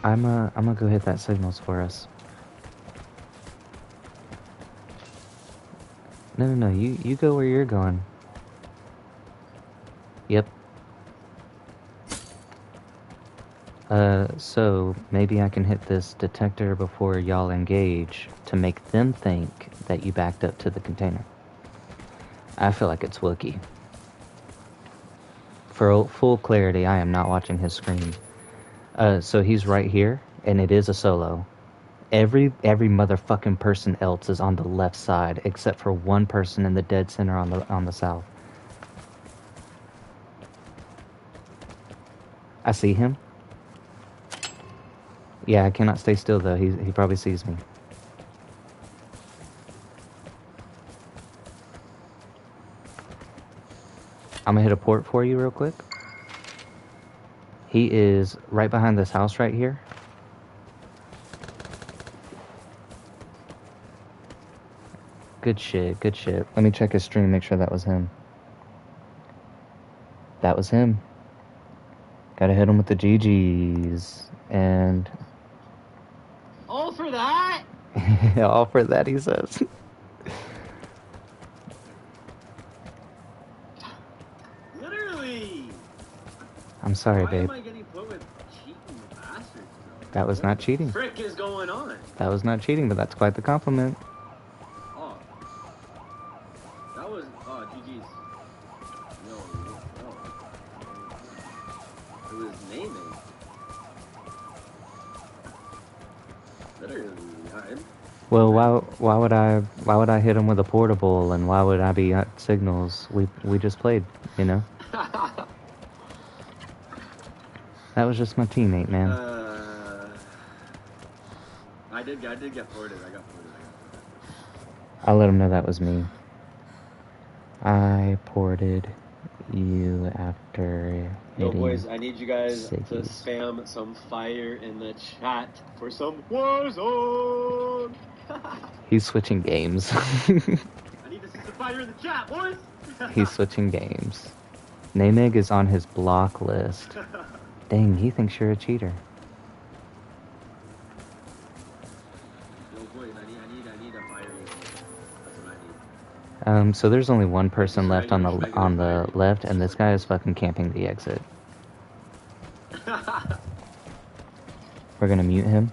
I'm gonna go hit that signals for us. No, you go where you're going. Yep. So maybe I can hit this detector before y'all engage to make them think that you backed up to the container. I feel like it's Wookie. For full clarity, I am not watching his screen. So he's right here, and it is a solo. Every motherfucking person else is on the left side, except for one person in the dead center on the south. I see him. Yeah, I cannot stay still though. He probably sees me. I'm gonna hit a port for you real quick. He is right behind this house right here. Good shit. Let me check his stream, make sure that was him. That was him. Gotta hit him with the GGs. And... all for that? all for that, he says. Literally. I'm sorry, Why babe. am I getting put with cheating bastards, though? That was not cheating. What the frick is going on? That was not cheating, but that's quite the compliment. Oh. That was... oh, GG's. No. It was naming. Literally, well, why would I hit him with a portable, and why would I be at signals? We just played, you know. That was just my teammate, man. I did get ported. I got ported. I'll let him know that was me. I ported you after Yo, boys, I need you guys Siggies. to spam some fire in the chat for some Warzone. He's switching games. I need to see some fire in the chat, boys. He's switching games. Namig is on his block list. Dang, he thinks you're a cheater. Yo, boys, I need a fire. That's what I need. So there's only one person left on the left, and this guy is fucking camping the exit. We're gonna mute him.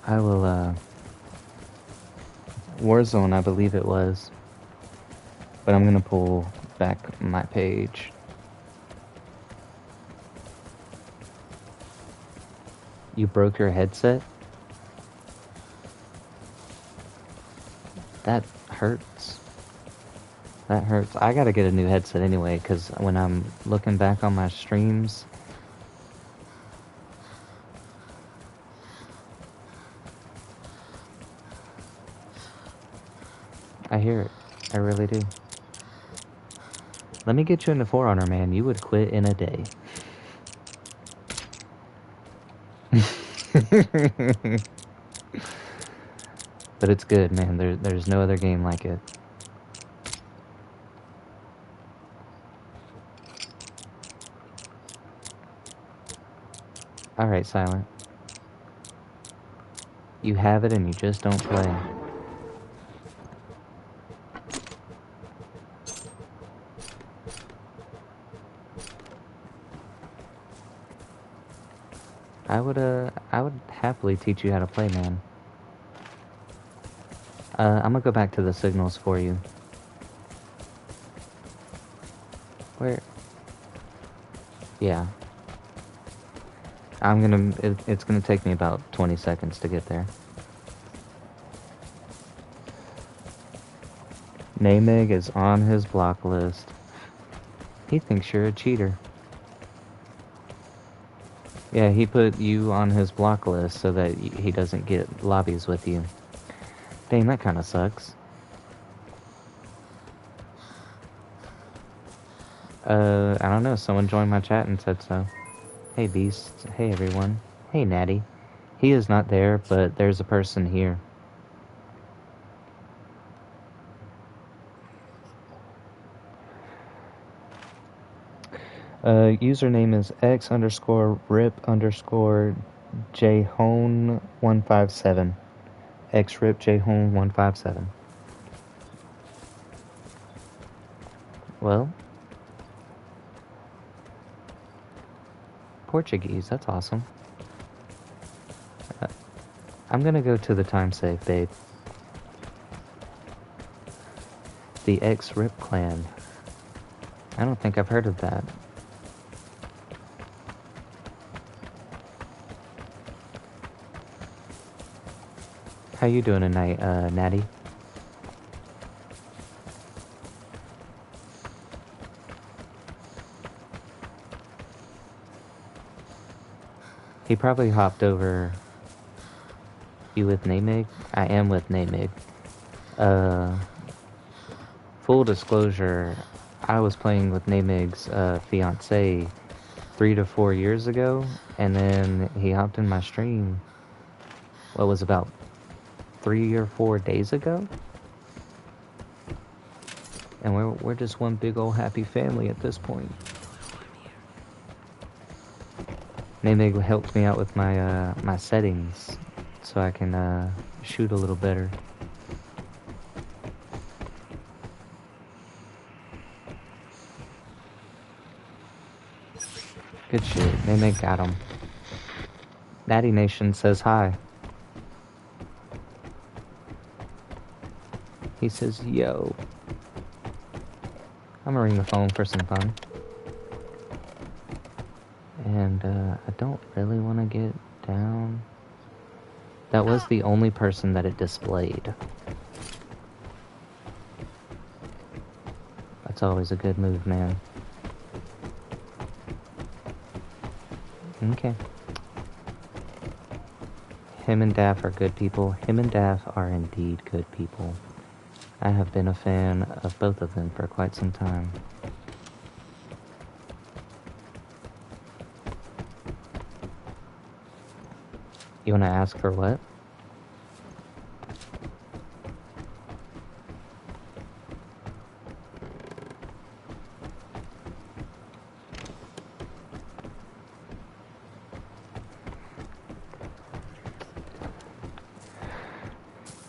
I will, Warzone, I believe it was. But I'm gonna pull back my page. You broke your headset? That hurts. That hurts. I gotta get a new headset anyway, because when I'm looking back on my streams... I hear it. I really do. Let me get you into For Honor, man. You would quit in a day. But it's good, man. There's no other game like it. Alright, Silent. You have it and you just don't play. I would happily teach you how to play, man. I'm gonna go back to the signals for you. Where? Yeah. It's gonna take me about 20 seconds to get there. Namig is on his block list. He thinks you're a cheater. Yeah, he put you on his block list so that he doesn't get lobbies with you. Dang, that kinda sucks. I don't know, someone joined my chat and said so. Hey Beast, hey everyone. Hey Natty. He is not there, but there's a person here. Username is x_rip_jhone157. xripjhone157. Well, Portuguese, that's awesome. I'm gonna go to the time save, babe. The X-Rip clan. I don't think I've heard of that. How you doing tonight, Natty? He probably hopped over. You with Namig? I am with Namig. Full disclosure, I was playing with Namig's fiance 3 to 4 years ago, and then he hopped in my stream, what was about 3 or 4 days ago? And we're just one big old happy family at this point. Namig helped me out with my my settings so I can shoot a little better. Good shit. Namig got him. Natty Nation says hi. He says, yo. I'm gonna ring the phone for some fun. And I don't really want to get down. That was the only person that it displayed. That's always a good move, man. Okay. Him and Daff are good people. Him and Daff are indeed good people. I have been a fan of both of them for quite some time. You want to ask for what?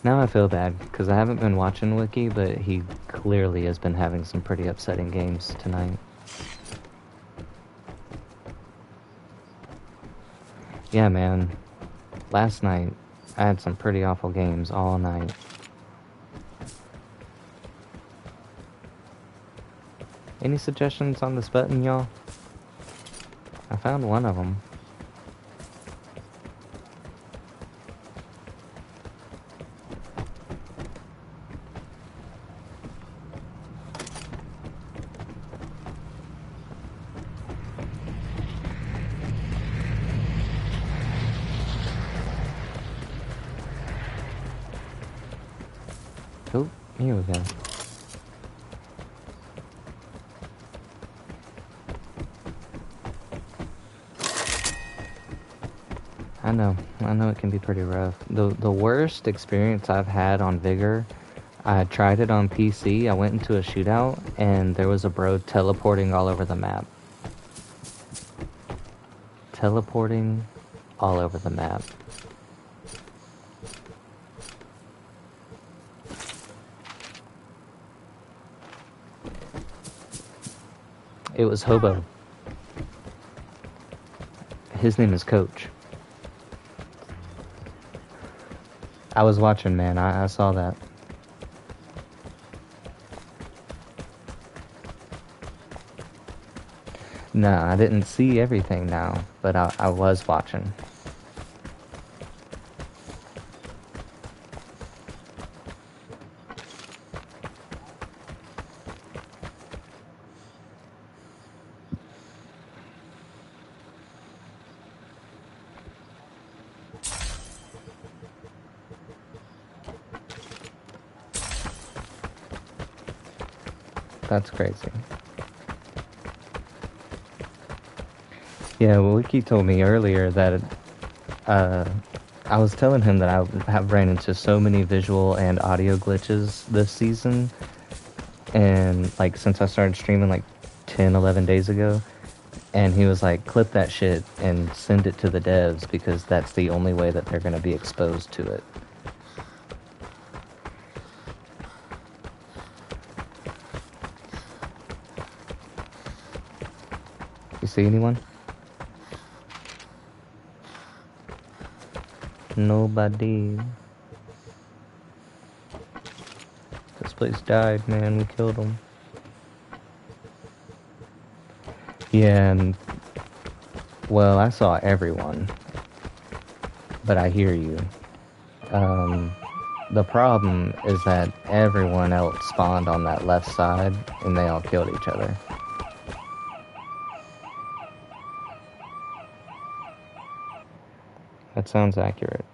Now I feel bad, because I haven't been watching Wiki, but he clearly has been having some pretty upsetting games tonight. Yeah, man. Last night, I had some pretty awful games all night. Any suggestions on this button, y'all? I found one of them. Here we go. I know it can be pretty rough. The worst experience I've had on Vigor, I tried it on PC. I went into a shootout and there was a bro teleporting all over the map. Teleporting all over the map. It was Hobo. His name is Coach. I was watching, man. I saw that. No, I didn't see everything now, but I was watching. That's crazy. Yeah, well, Wiki told me earlier that I was telling him that I have ran into so many visual and audio glitches this season, and like since I started streaming like 10, 11 days ago, and he was like, clip that shit and send it to the devs because that's the only way that they're going to be exposed to it. You see anyone? Nobody. This place died, man. We killed them. Yeah, and well, I saw everyone, but I hear you. The problem is that everyone else spawned on that left side, and they all killed each other. That sounds accurate.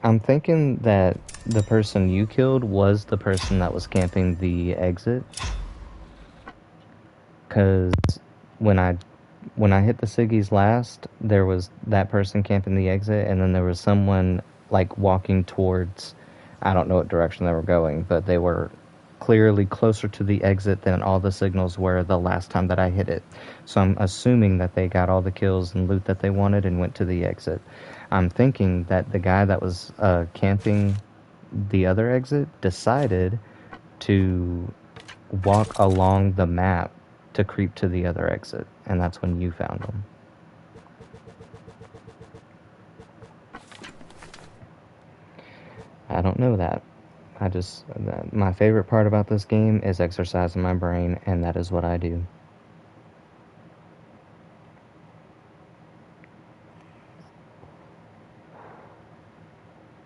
I'm thinking that the person you killed was the person that was camping the exit. Because when I hit the Siggies last, there was that person camping the exit, and then there was someone like walking towards, I don't know what direction they were going, but they were clearly closer to the exit than all the signals were the last time that I hit it. So I'm assuming that they got all the kills and loot that they wanted and went to the exit. I'm thinking that the guy that was camping the other exit decided to walk along the map to creep to the other exit, and that's when you found them. I don't know that. My favorite part about this game is exercising my brain, and that is what I do.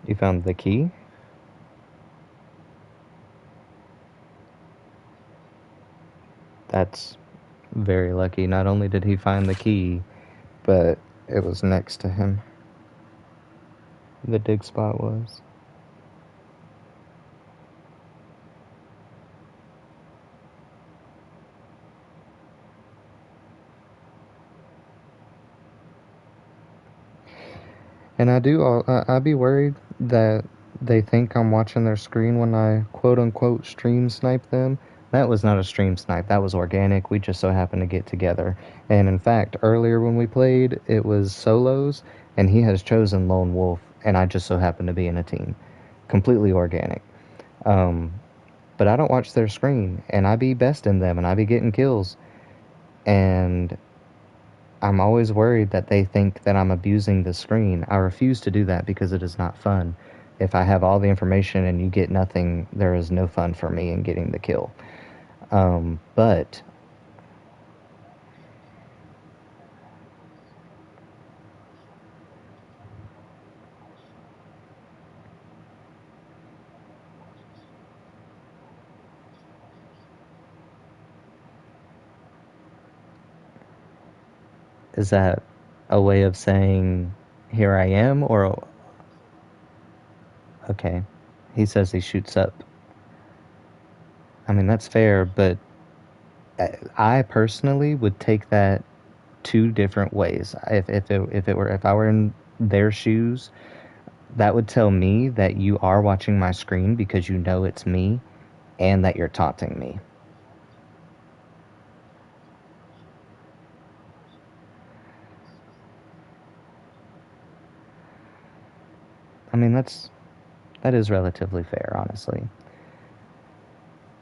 You found the key? That's very lucky. Not only did he find the key, but it was next to him. The dig spot was. And I'd be worried that they think I'm watching their screen when I quote unquote stream snipe them. That was not a stream snipe. That was organic. We just so happened to get together. And in fact, earlier when we played, it was solos, and he has chosen Lone Wolf, and I just so happened to be in a team. Completely organic. But I don't watch their screen, and I be besting them, and I be getting kills. And I'm always worried that they think that I'm abusing the screen. I refuse to do that because it is not fun. If I have all the information and you get nothing, there is no fun for me in getting the kill. But is that a way of saying, here I am, or Okay. He says he shoots up. I mean, that's fair, but I personally would take that two different ways. If I were in their shoes, that would tell me that you are watching my screen because you know it's me and that you're taunting me. I mean, that is relatively fair, honestly.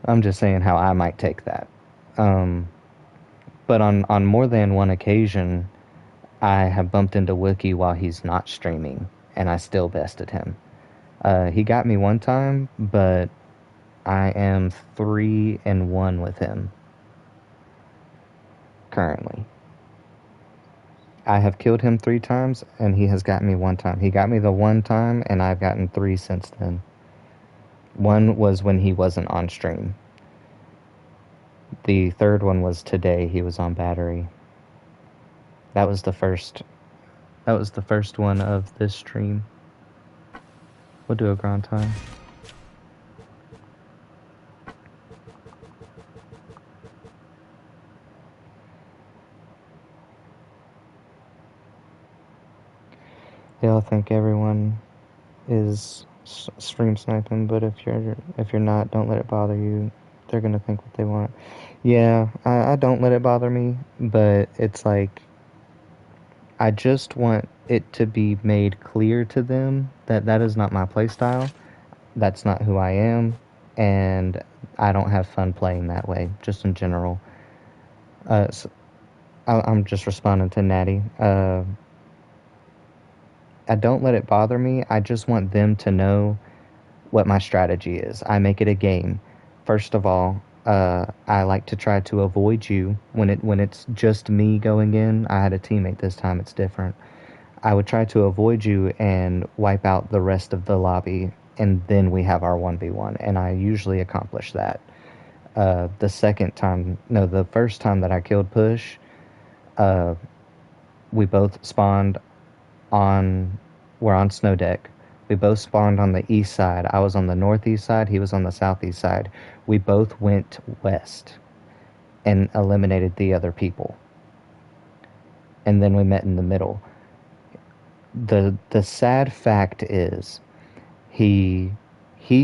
I'm just saying how I might take that. Um, but on more than one occasion, I have bumped into Wookie while he's not streaming, and I still bested him. He got me one time, but I am 3-1 with him currently. I have killed him 3 times, and he has gotten me one time. He got me the one time, and I've gotten 3 since then. One was when he wasn't on stream. The third one was today. He was on battery. That was the first. That was the first one of this stream. We'll do a grand time. Yeah, I think everyone is stream sniping, but if you're not, don't let it bother you. They're gonna think what they want. Yeah, I don't let it bother me, but it's like I just want it to be made clear to them that that is not my playstyle. That's not who I am, and I don't have fun playing that way, just in general. So I'm just responding to Natty. I don't let it bother me. I just want them to know what my strategy is. I make it a game. First of all, I like to try to avoid you when it's just me going in. I had a teammate this time. It's different. I would try to avoid you and wipe out the rest of the lobby, and then we have our 1v1, and I usually accomplish that. The second time, no, the first time that I killed Push, uh, we both spawned on, we're on Snow Deck. We both spawned on the east side. I was on the northeast side, he was on the southeast side. We both went west and eliminated the other people. And then we met in the middle. The sad fact is he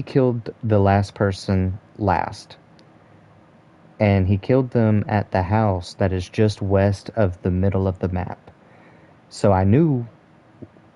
killed the last person last. And he killed them at the house that is just west of the middle of the map. So I knew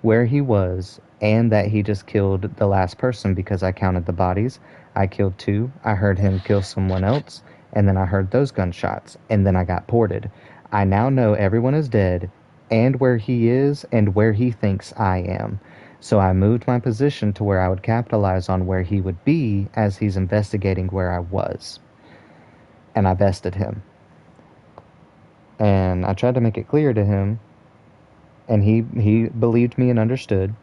where he was and that he just killed the last person because I counted the bodies. I killed 2. I heard him kill someone else, and then I heard those gunshots, and then I got ported. I now know everyone is dead and where he is and where he thinks I am. So I moved my position to where I would capitalize on where he would be as he's investigating where I was. And I bested him. And I tried to make it clear to him, and he believed me and understood.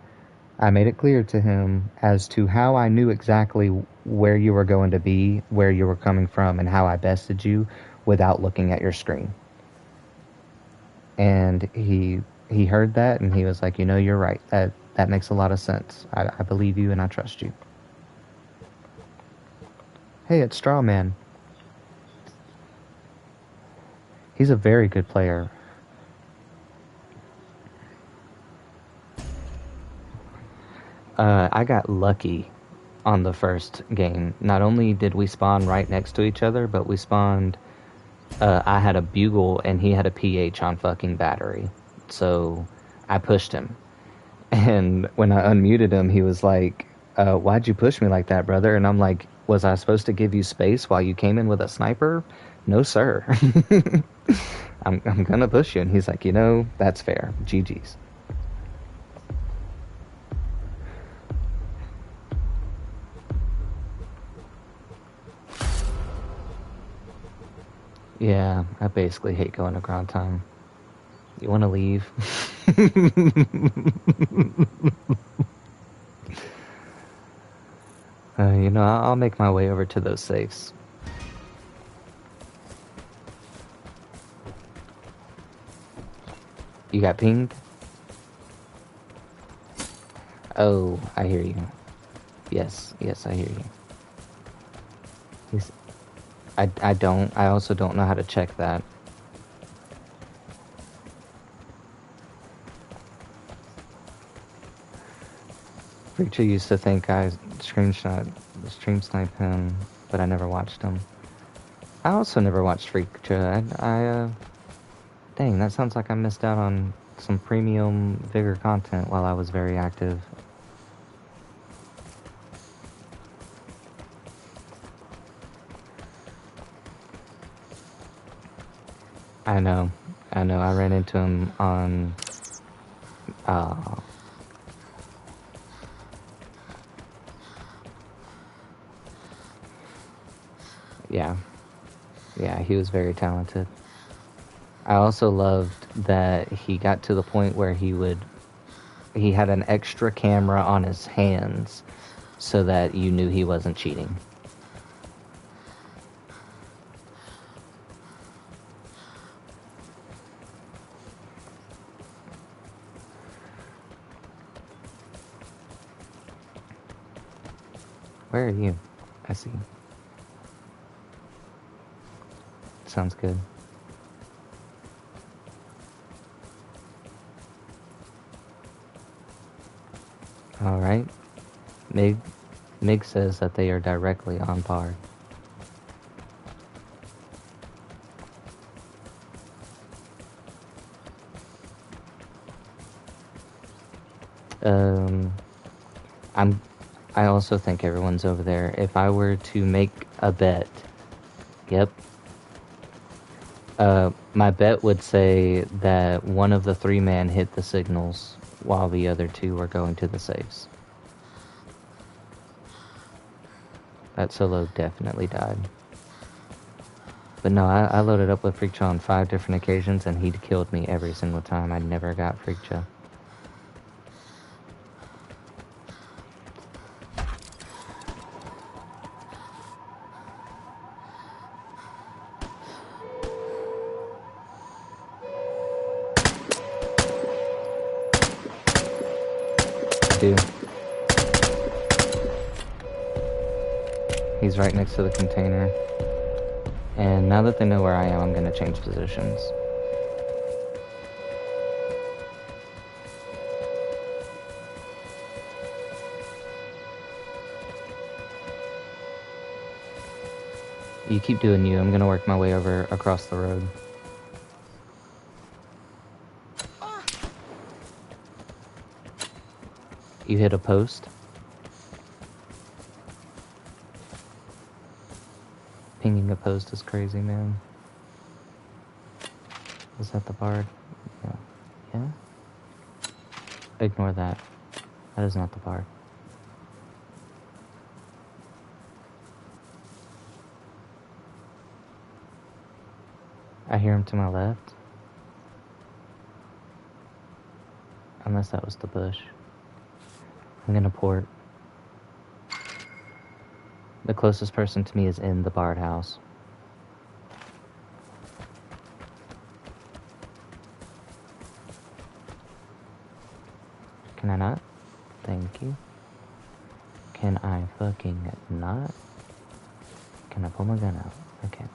I made it clear to him as to how I knew exactly where you were going to be, where you were coming from, and how I bested you without looking at your screen. And he heard that, and he was like, you know, you're right. That makes a lot of sense. I believe you, and I trust you. Hey, it's Strawman. He's a very good player. I got lucky on the first game. Not only did we spawn right next to each other, but we spawned. I had a bugle and he had a PH on fucking battery. So I pushed him. And when I unmuted him, he was like, why'd you push me like that, brother? And I'm like, was I supposed to give you space while you came in with a sniper? No, sir. I'm gonna push you. And he's like, you know, that's fair. GG's. Yeah, I basically hate going to ground time. You want to leave? You know, I'll make my way over to those safes. You got pinged? Oh, I hear you. Yes, I hear you. He's, I also don't know how to check that. Preacher used to think I stream snipe him, but I never watched him. I also never watched Preacher. Dang, that sounds like I missed out on some premium Vigor content while I was very active. I know. I ran into him on, yeah. Yeah, he was very talented. I also loved that he got to the point where he had an extra camera on his hands so that you knew he wasn't cheating. Where are you? I see. Sounds good. Alright. Mig says that they are directly on par. I also think everyone's over there. If I were to make a bet, yep. My bet would say that one of the 3-man hit the signals while the other 2 were going to the safes. That solo definitely died. But no, I loaded up with Freakcha on 5 different occasions, and he'd killed me every single time. I never got Freakcha. Dude. He's right next to the container. And now that they know where I am, I'm going to change positions. You keep doing you. I'm going to work my way over across the road. You hit a post. Pinging a post is crazy, man. Was that the bard? Yeah. Yeah? Ignore that. That is not the bard. I hear him to my left. Unless that was the bush. I'm gonna port. The closest person to me is in the bard house. Can I not? Thank you. Can I fucking not? Can I pull my gun out? Okay.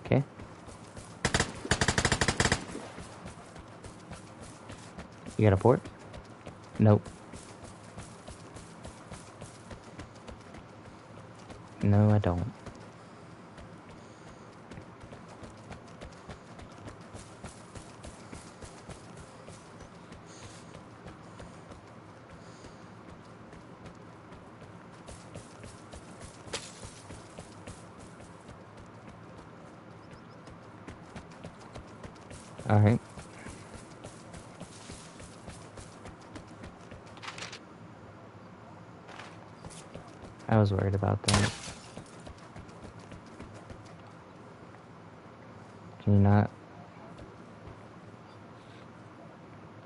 Okay. You got a port? Nope. No, I don't. Alright. I was worried about that. Can you not?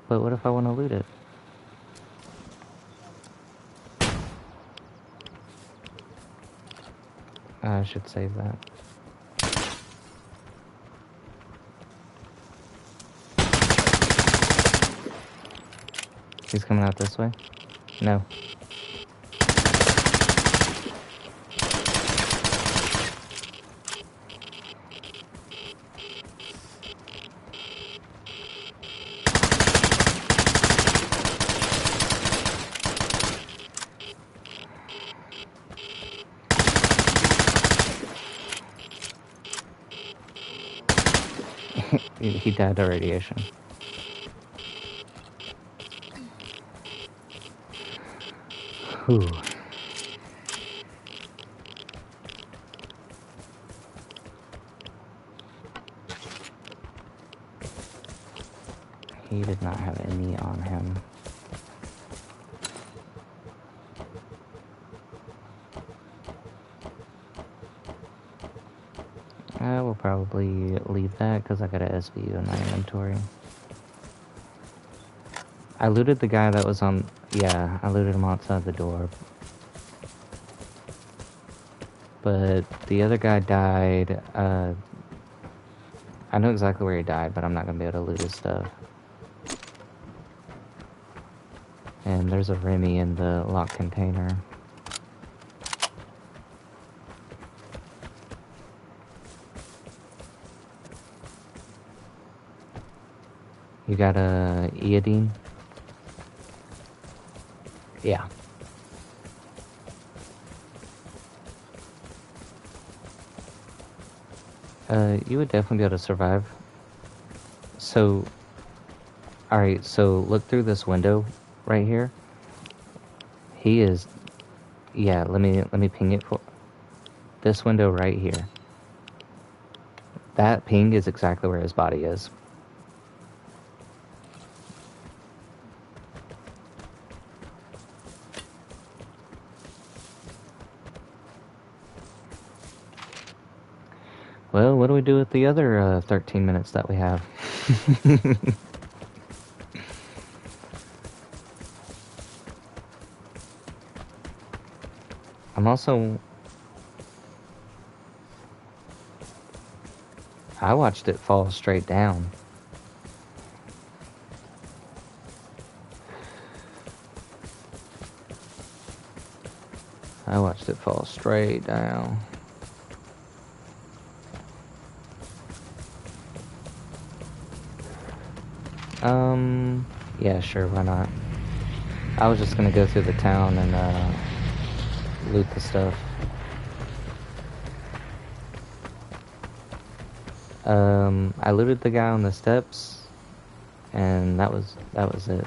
But what if I want to loot it? I should save that. He's coming out this way? No. He died to radiation. Whew. He did not have any on him. I will probably leave that because I got a SVU in my inventory. I looted the guy that was on... Yeah, I looted him outside the door. But the other guy died. I know exactly where he died, but I'm not going to be able to loot his stuff. And there's a Remy in the locked container. You got a iodine? Yeah. You would definitely be able to survive. So, alright, so look through this window right here. He is... Yeah, let me ping it for... This window right here. That ping is exactly where his body is. Well, what do we do with the other 13 minutes that we have? I'm also... I watched it fall straight down. I watched it fall straight down. Yeah, sure, why not? I was just gonna go through the town and, loot the stuff. I looted the guy on the steps, and that was it.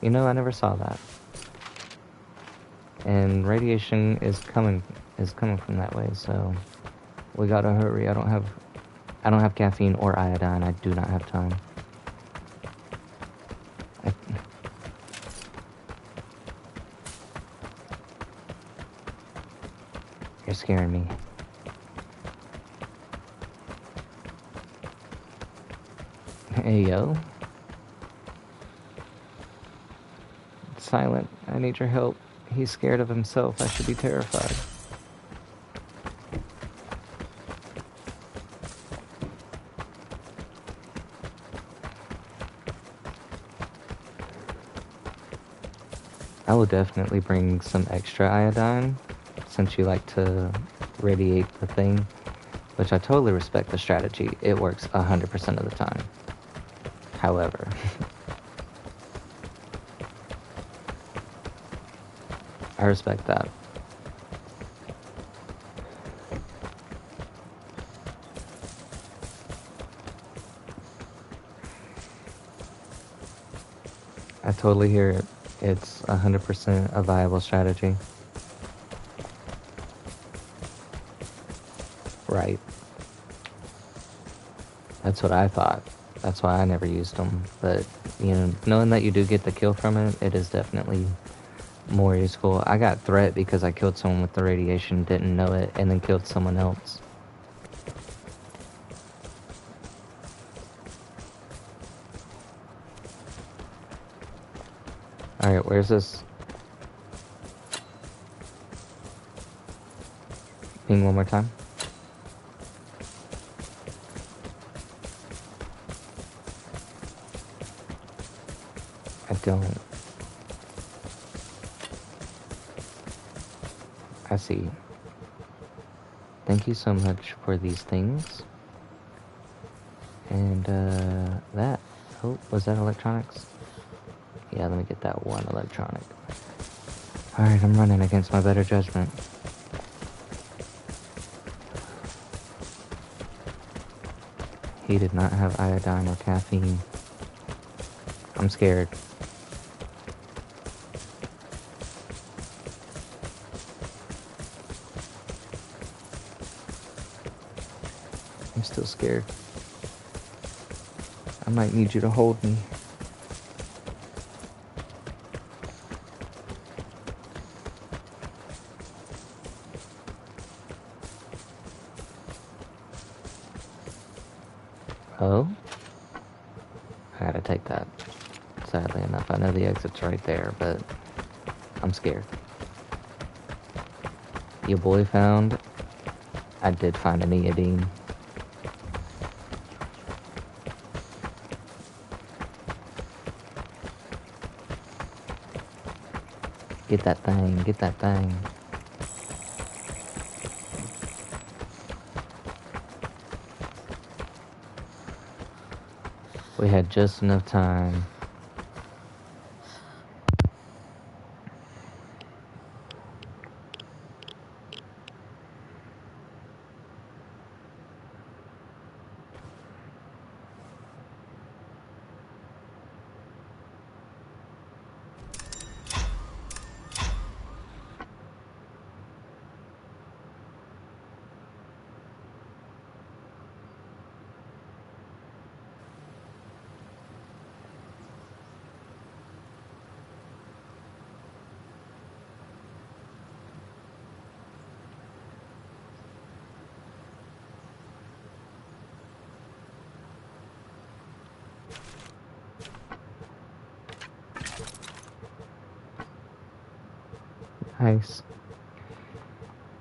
You know, I never saw that. And radiation is coming from that way, so we gotta hurry. I don't have caffeine or iodine. I do not have time. You're scaring me. Hey, yo. Silent, I need your help. He's scared of himself. I should be terrified. I will definitely bring some extra iodine, since you like to radiate the thing, which I totally respect the strategy. It works 100% of the time. However... I respect that. I totally hear it. It's 100% a viable strategy. Right. That's what I thought. That's why I never used them. But, you know, knowing that you do get the kill from it, it is definitely more useful. I got threat because I killed someone with the radiation, didn't know it, and then killed someone else. Alright, where's this? Ping one more time. I don't. I see. Thank you so much for these things. And, that. Oh, was that electronics? Yeah, let me get that one electronic. Alright, I'm running against my better judgment. He did not have iodine or caffeine. I'm scared. I'm still scared. I might need you to hold me. Oh? I gotta take that. Sadly enough, I know the exit's right there, but I'm scared. Your boy found... I did find an iodine. Get that thing, get that thing. We had just enough time. Nice.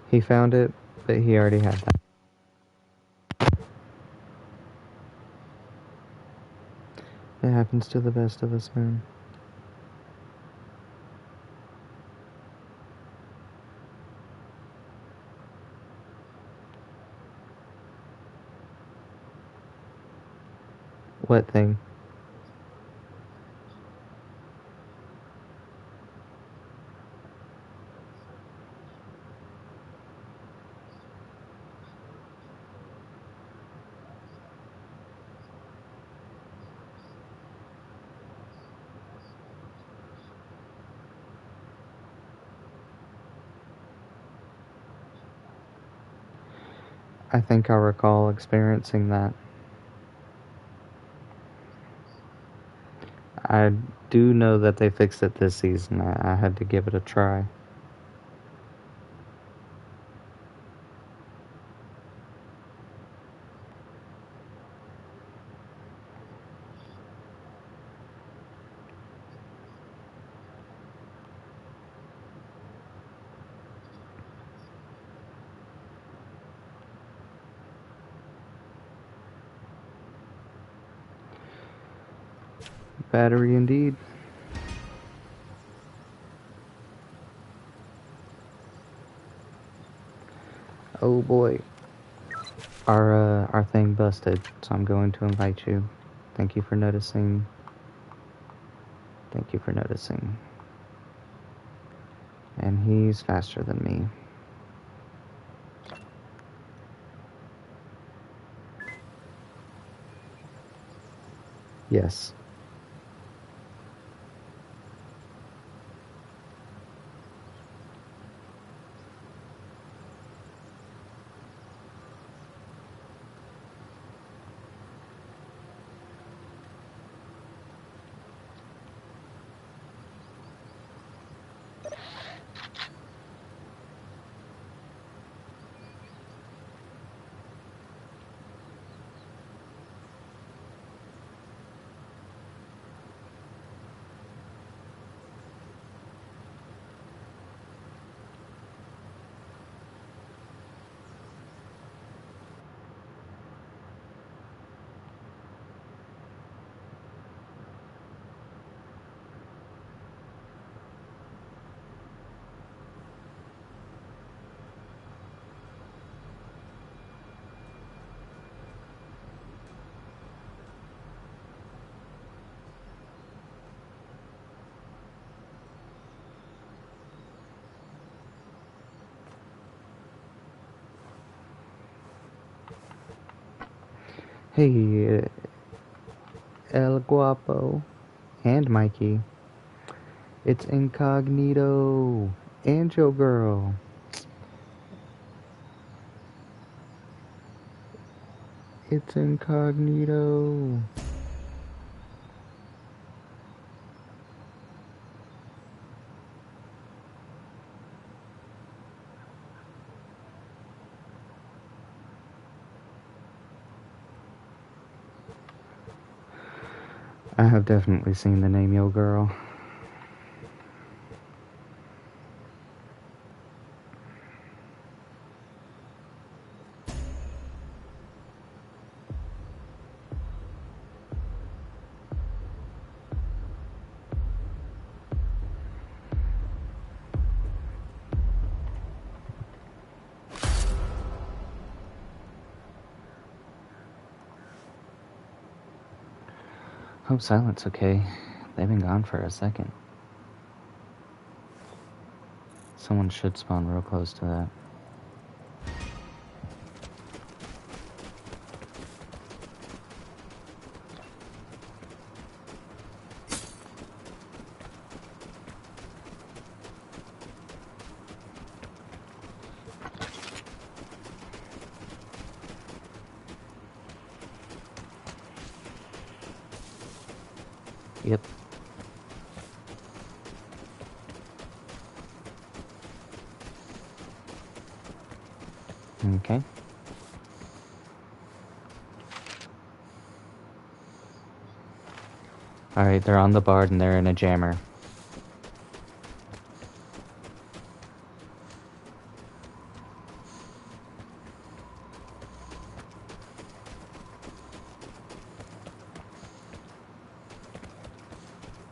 He found it, but he already had that. It happens to the best of us, man. What thing? I think I recall experiencing that. I do know that they fixed it this season. I had to give it a try. Battery indeed. Oh boy. Our thing busted, so I'm going to invite you. Thank you for noticing. Thank you for noticing. And he's faster than me. Yes. Hey, El Guapo and Mikey. It's Incognito and Joe Girl. It's Incognito. I have definitely seen the name Yo Girl. Hope Silent's okay. They've been gone for a second. Someone should spawn real close to that. Yep. Okay. Alright, they're on the bar and they're in a jammer.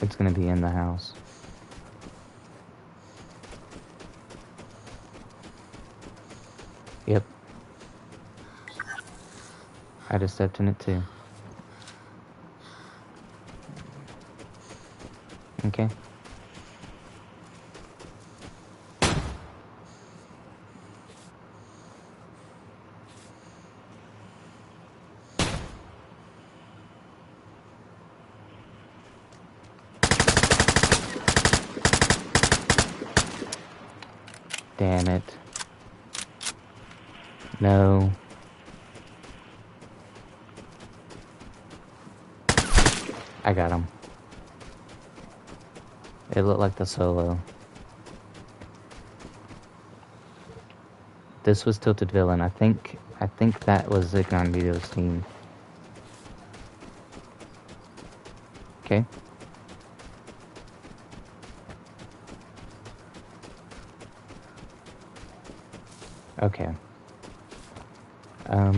It's gonna be in the house. Yep. I just stepped in it too. Okay. Damn it. No. I got him. It looked like the solo. This was Tilted Villain. I think that was Ignandito's team. Okay. Okay.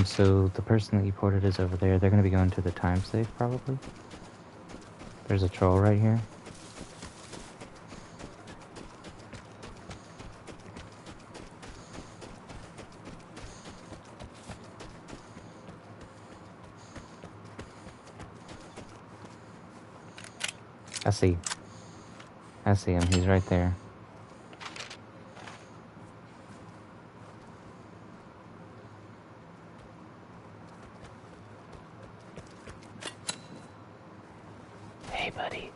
So the person that you ported is over there. They're gonna be going to the time safe, probably. There's a troll right here. I see him. He's right there. Hey, buddy.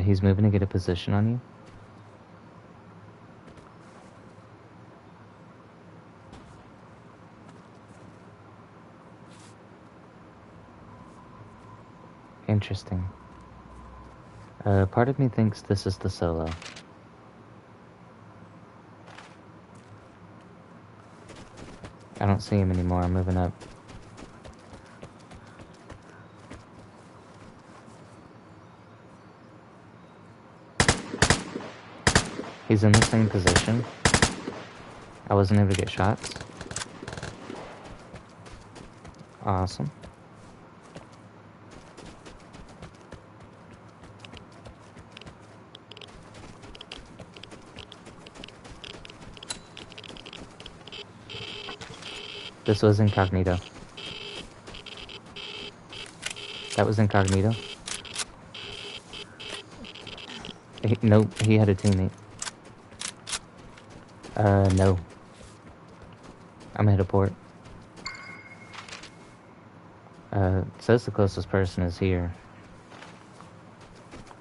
He's moving to get a position on you. Interesting. Part of me thinks this is the solo. I don't see him anymore. I'm moving up. He's in the same position. I wasn't able to get shots. Awesome. This was Incognito. That was Incognito. Nope, he had a teammate. No. I'm gonna hit a port. It says the closest person is here.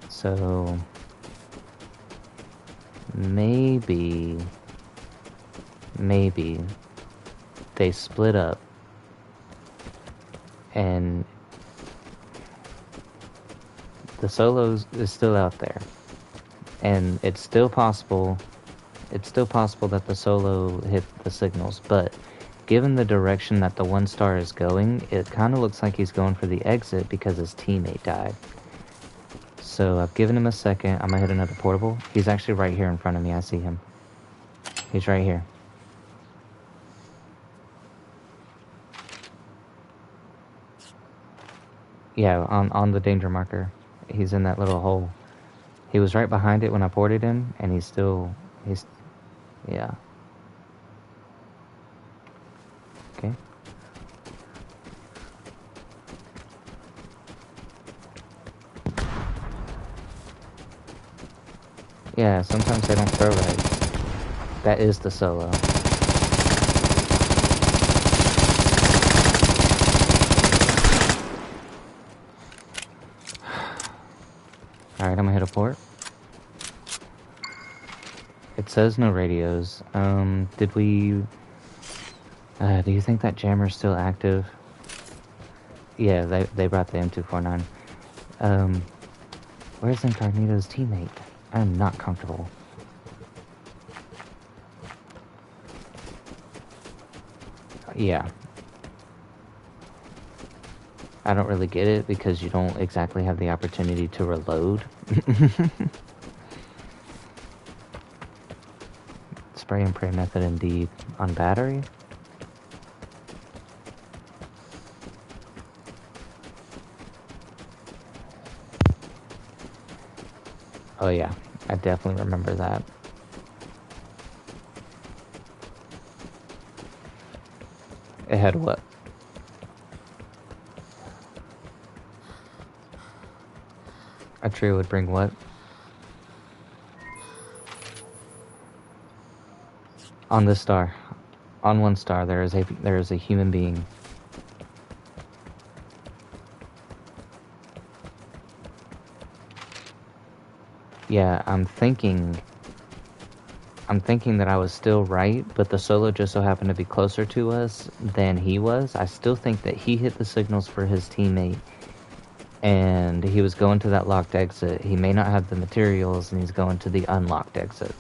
So... Maybe they split up and the solo is still out there, and it's still possible that the solo hit the signals, but given the direction that the 1-star is going, it kind of looks like he's going for the exit because his teammate died. So I've given him a second. I'm gonna hit another portable. He's actually right here in front of me. I see him. He's right here. Yeah, on the danger marker. He's in that little hole. He was right behind it when I ported him, and he's yeah. Okay. Yeah, sometimes they don't throw right. That is the solo. Alright, I'm gonna hit a port. It says no radios. Did we... do you think that jammer's still active? Yeah, they brought the M249. Where's Incognito's teammate? I'm not comfortable. Yeah. I don't really get it because you don't exactly have the opportunity to reload. Spray and pray method indeed. On battery? Oh yeah, I definitely remember that. It had what? A tree would bring what? On this star. On 1-star there is a human being. Yeah, I'm thinking that I was still right, but the solo just so happened to be closer to us than he was. I still think that he hit the signals for his teammate, and he was going to that locked exit. He may not have the materials, and he's going to the unlocked exit.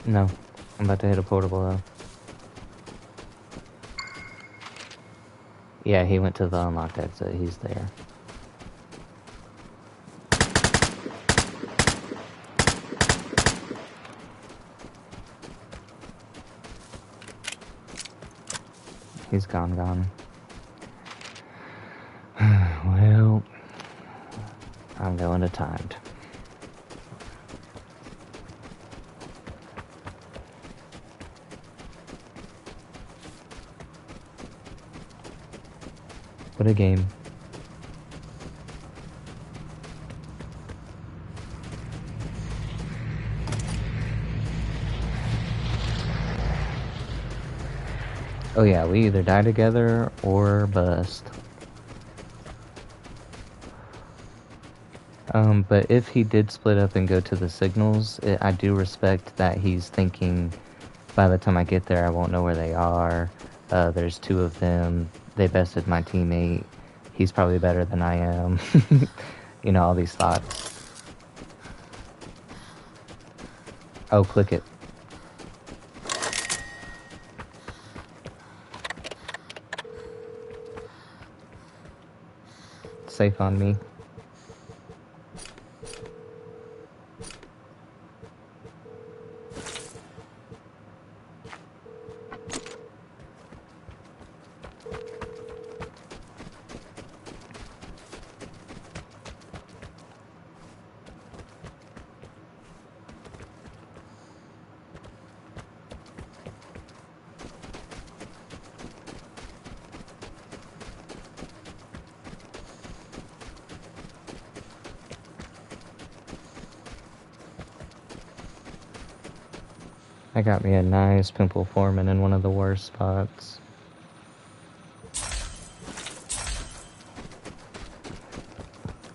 No, I'm about to hit a portable though. Yeah, he went to the unlocked exit. He's there. He's gone. Well, I'm going to timed. What a game. Oh yeah, we either die together or bust. But if he did split up and go to the signals, I do respect that he's thinking, by the time I get there, I won't know where they are. There's 2 of them. They bested my teammate. He's probably better than I am. You know, all these thoughts. Oh, click it. safe on me. I got me a nice pimple forming in one of the worst spots.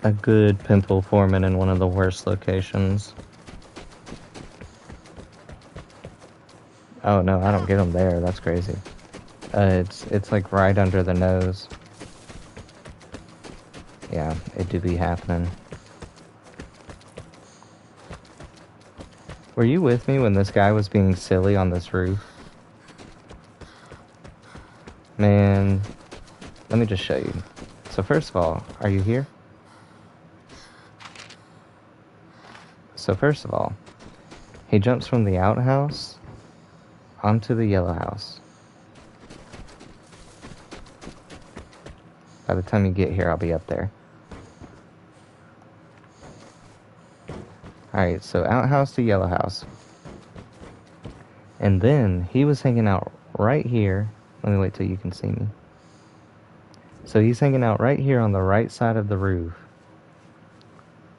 A good pimple forming in one of the worst locations. Oh no, I don't get them there. That's crazy. It's like right under the nose. Yeah, it do be happening. Were you with me when this guy was being silly on this roof? Man, let me just show you. So first of all, are you here? So first of all, he jumps from the outhouse onto the yellow house. By the time you get here, I'll be up there. Alright, so outhouse to yellow house. And then he was hanging out right here. Let me wait till you can see me. So he's hanging out right here on the right side of the roof.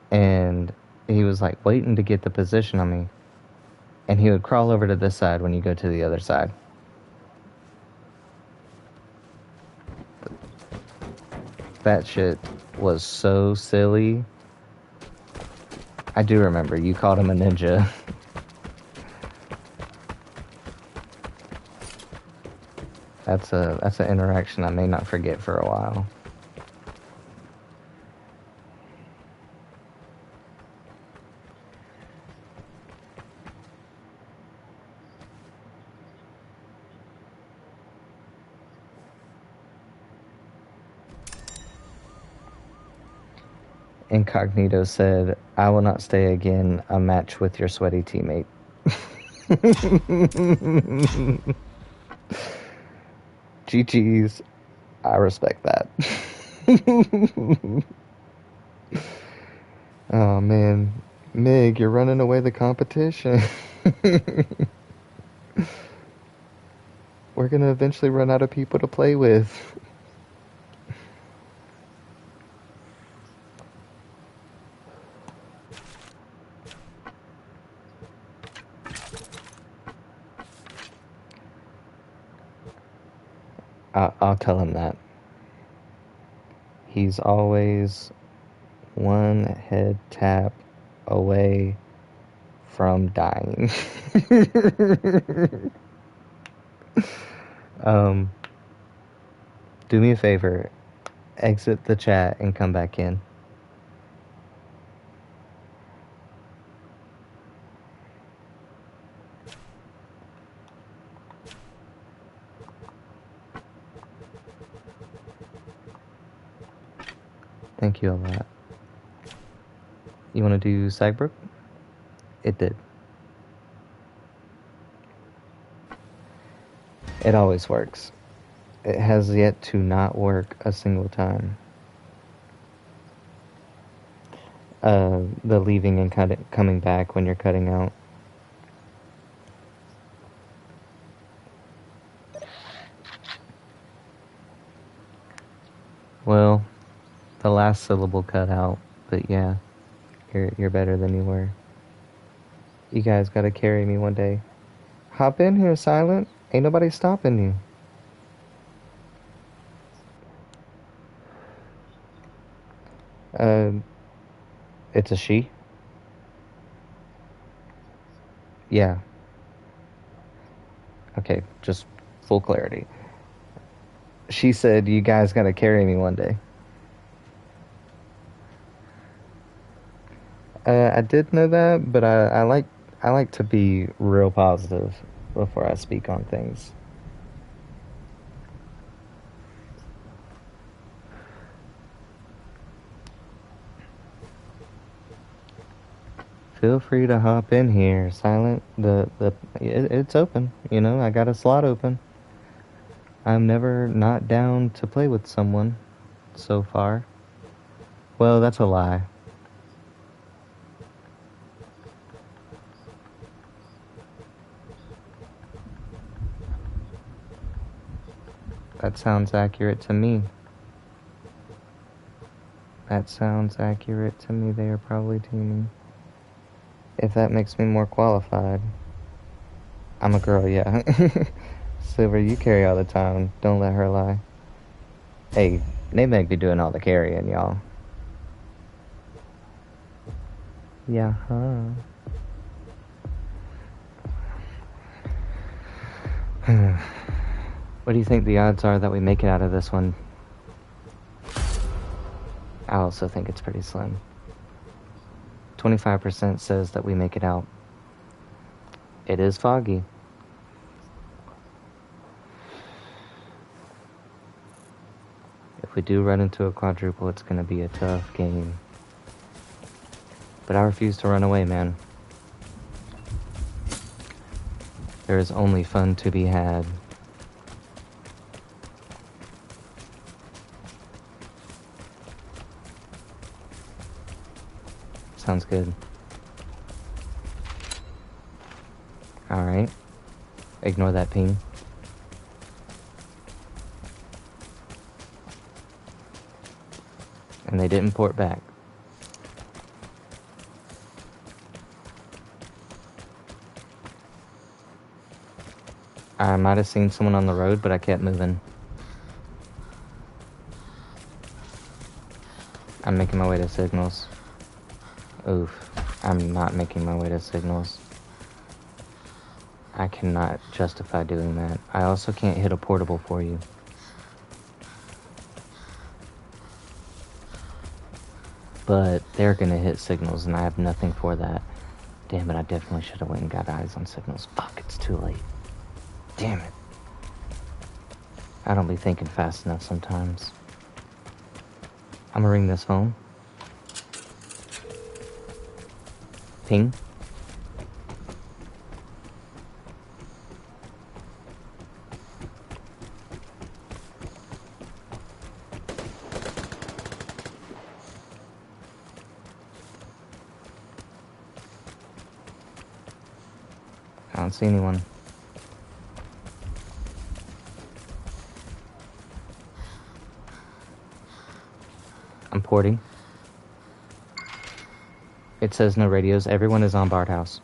And he was like waiting to get the position on me. And he would crawl over to this side when you go to the other side. That shit was so silly. I do remember you called him a ninja. That's an interaction I may not forget for a while. Incognito said, "I will not stay again. A match with your sweaty teammate." GG's. I respect that. Oh man, Mig, you're running away the competition. We're gonna eventually run out of people to play with. I'll tell him that. He's always one head tap away from dying. Do me a favor, exit the chat and come back in. Thank you a lot. You want to do Sagbrook? It did. It always works. It has yet to not work a single time. The leaving and coming back when you're cutting out. Well, the last syllable cut out, but yeah, you're better than you were. You guys gotta carry me one day. Hop in here, Silent. Ain't nobody stopping you. It's a she? Yeah. Okay, just full clarity. She said, you guys gotta carry me one day. I did know that, but I like to be real positive before I speak on things. feel free to hop in here. Silent, it's open. You know, I got a slot open. I'm never not down to play with someone so far. Well, that's a lie. That sounds accurate to me. That sounds accurate to me. They are probably teaming. If that makes me more qualified. I'm a girl, yeah. Silver, you carry all the time. Don't let her lie. Hey, they make me doing all the carrying, y'all. Yeah, huh? What do you think the odds are that we make it out of this one? I also think it's pretty slim. 25% says that we make it out. It is foggy. If we do run into a quadruple, it's going to be a tough game. But I refuse to run away, man. There is only fun to be had. Sounds good. Alright. Ignore that ping. And they didn't port back. I might have seen someone on the road, but I kept moving. I'm making my way to signals. Oof. I'm not making my way to signals. I cannot justify doing that. I also can't hit a portable for you. But they're gonna hit signals, and I have nothing for that. Damn it, I definitely should have went and got eyes on signals. Fuck, it's too late. Damn it. I don't be thinking fast enough sometimes. I'm gonna ring this phone. Ping. I don't see anyone. I'm porting. It says no radios. Everyone is on Bard House.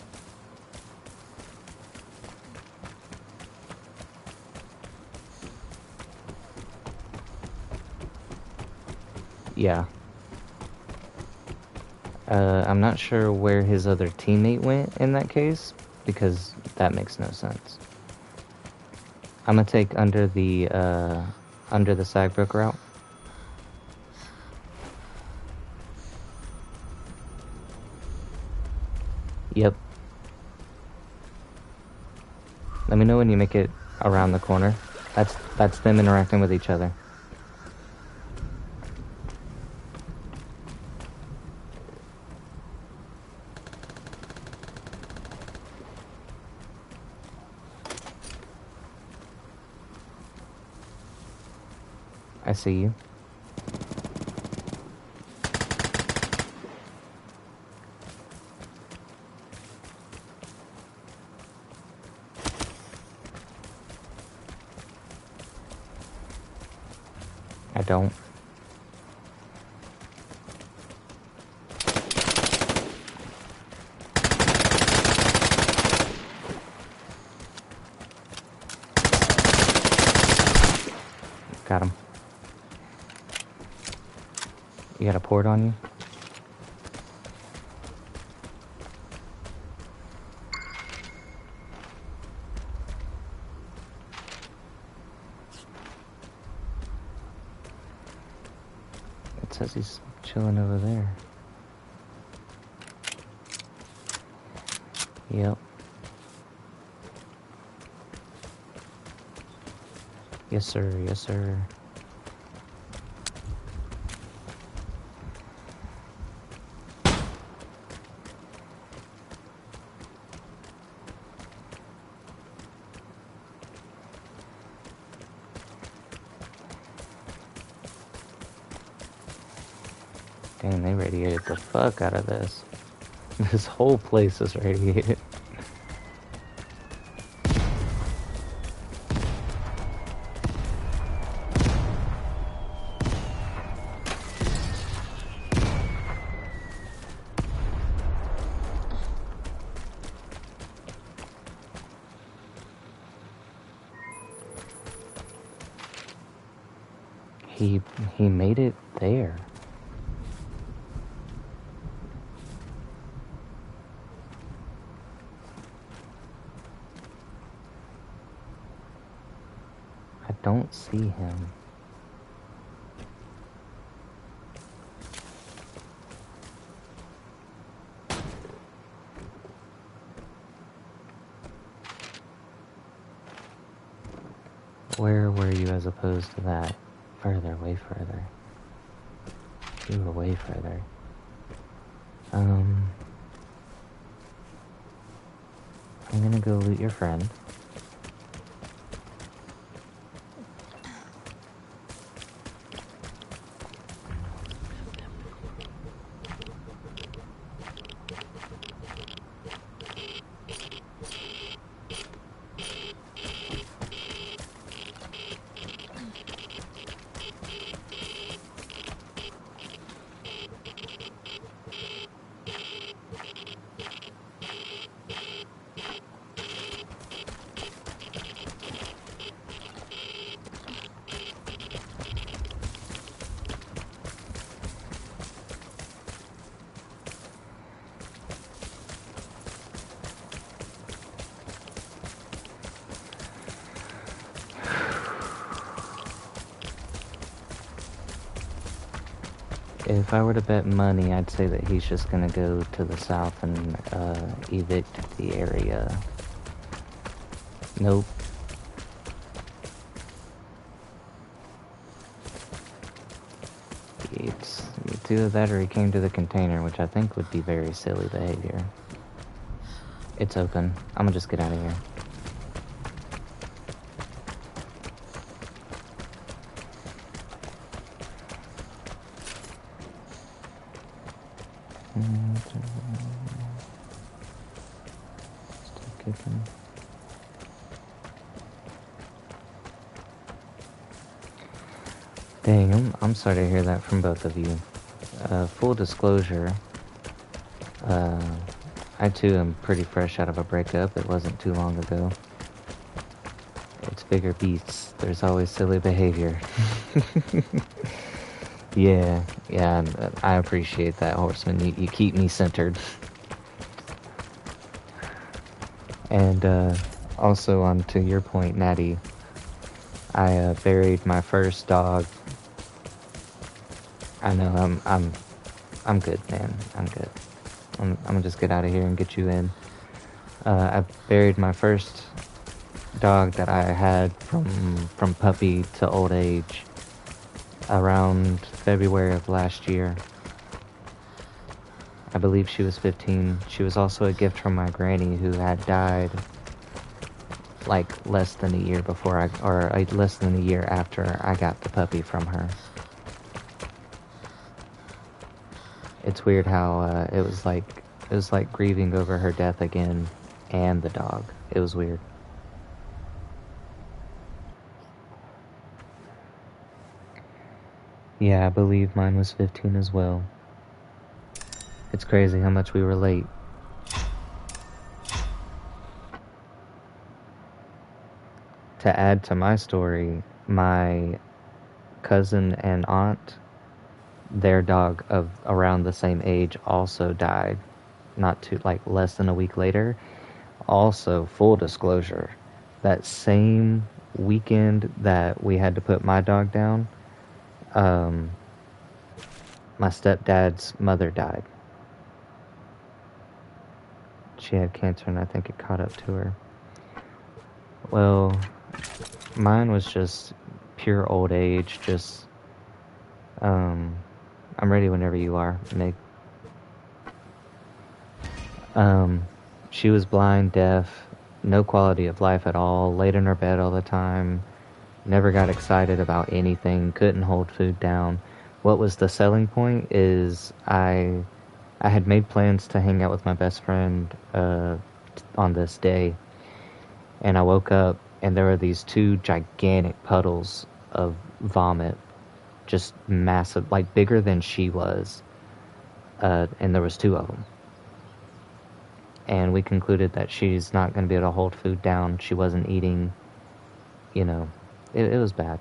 Yeah. I'm not sure where his other teammate went in that case, because that makes no sense. I'm gonna take under the Sagbrook route. Yep. Let me know when you make it around the corner. That's them interacting with each other. I see you. I don't. Got him. You got a port on you? It says he's chilling over there. Yep. Yes, sir. Yes, sir. Dang, they radiated the fuck out of this. This whole place is radiated. He made it there. I don't see him. Where were you as opposed to that? Further, way further. You were way further. I'm gonna go loot your friend. If I were to bet money, I'd say that he's just gonna go to the south and evict the area. Nope. It's either that or he came to the container, which I think would be very silly behavior. It's open. I'm gonna just get out of here. Still kicking. Dang, I'm sorry to hear that from both of you. Full disclosure, I too am pretty fresh out of a breakup. It wasn't too long ago. It's bigger beasts. There's always silly behavior. Yeah, I appreciate that, Horseman. You keep me centered. And also on to your point, Natty, I buried my first dog. I know I'm good, man. I'm good. I'm gonna just get out of here and get you in. I buried my first dog that I had from puppy to old age around February of last year. I believe she was 15. She was also a gift from my granny who had died like less than a year before less than a year after I got the puppy from her. It's weird how it was like grieving over her death again and the dog. It was weird. Yeah, I believe mine was 15 as well. It's crazy how much we relate. To add to my story, my cousin and aunt, their dog of around the same age also died. Less than a week later. Also, full disclosure, that same weekend that we had to put my dog down, my stepdad's mother died. She had cancer and I think it caught up to her. Well, mine was just pure old age, just, I'm ready whenever you are, Meg. She was blind, deaf, no quality of life at all, laid in her bed all the time, never got excited about anything, couldn't hold food down. what was the selling point is I had made plans to hang out with my best friend on this day, and I woke up and there were these two gigantic puddles of vomit, just massive, like bigger than she was, and there was two of them. And we concluded that she's not going to be able to hold food down. She wasn't eating, you know, it was bad.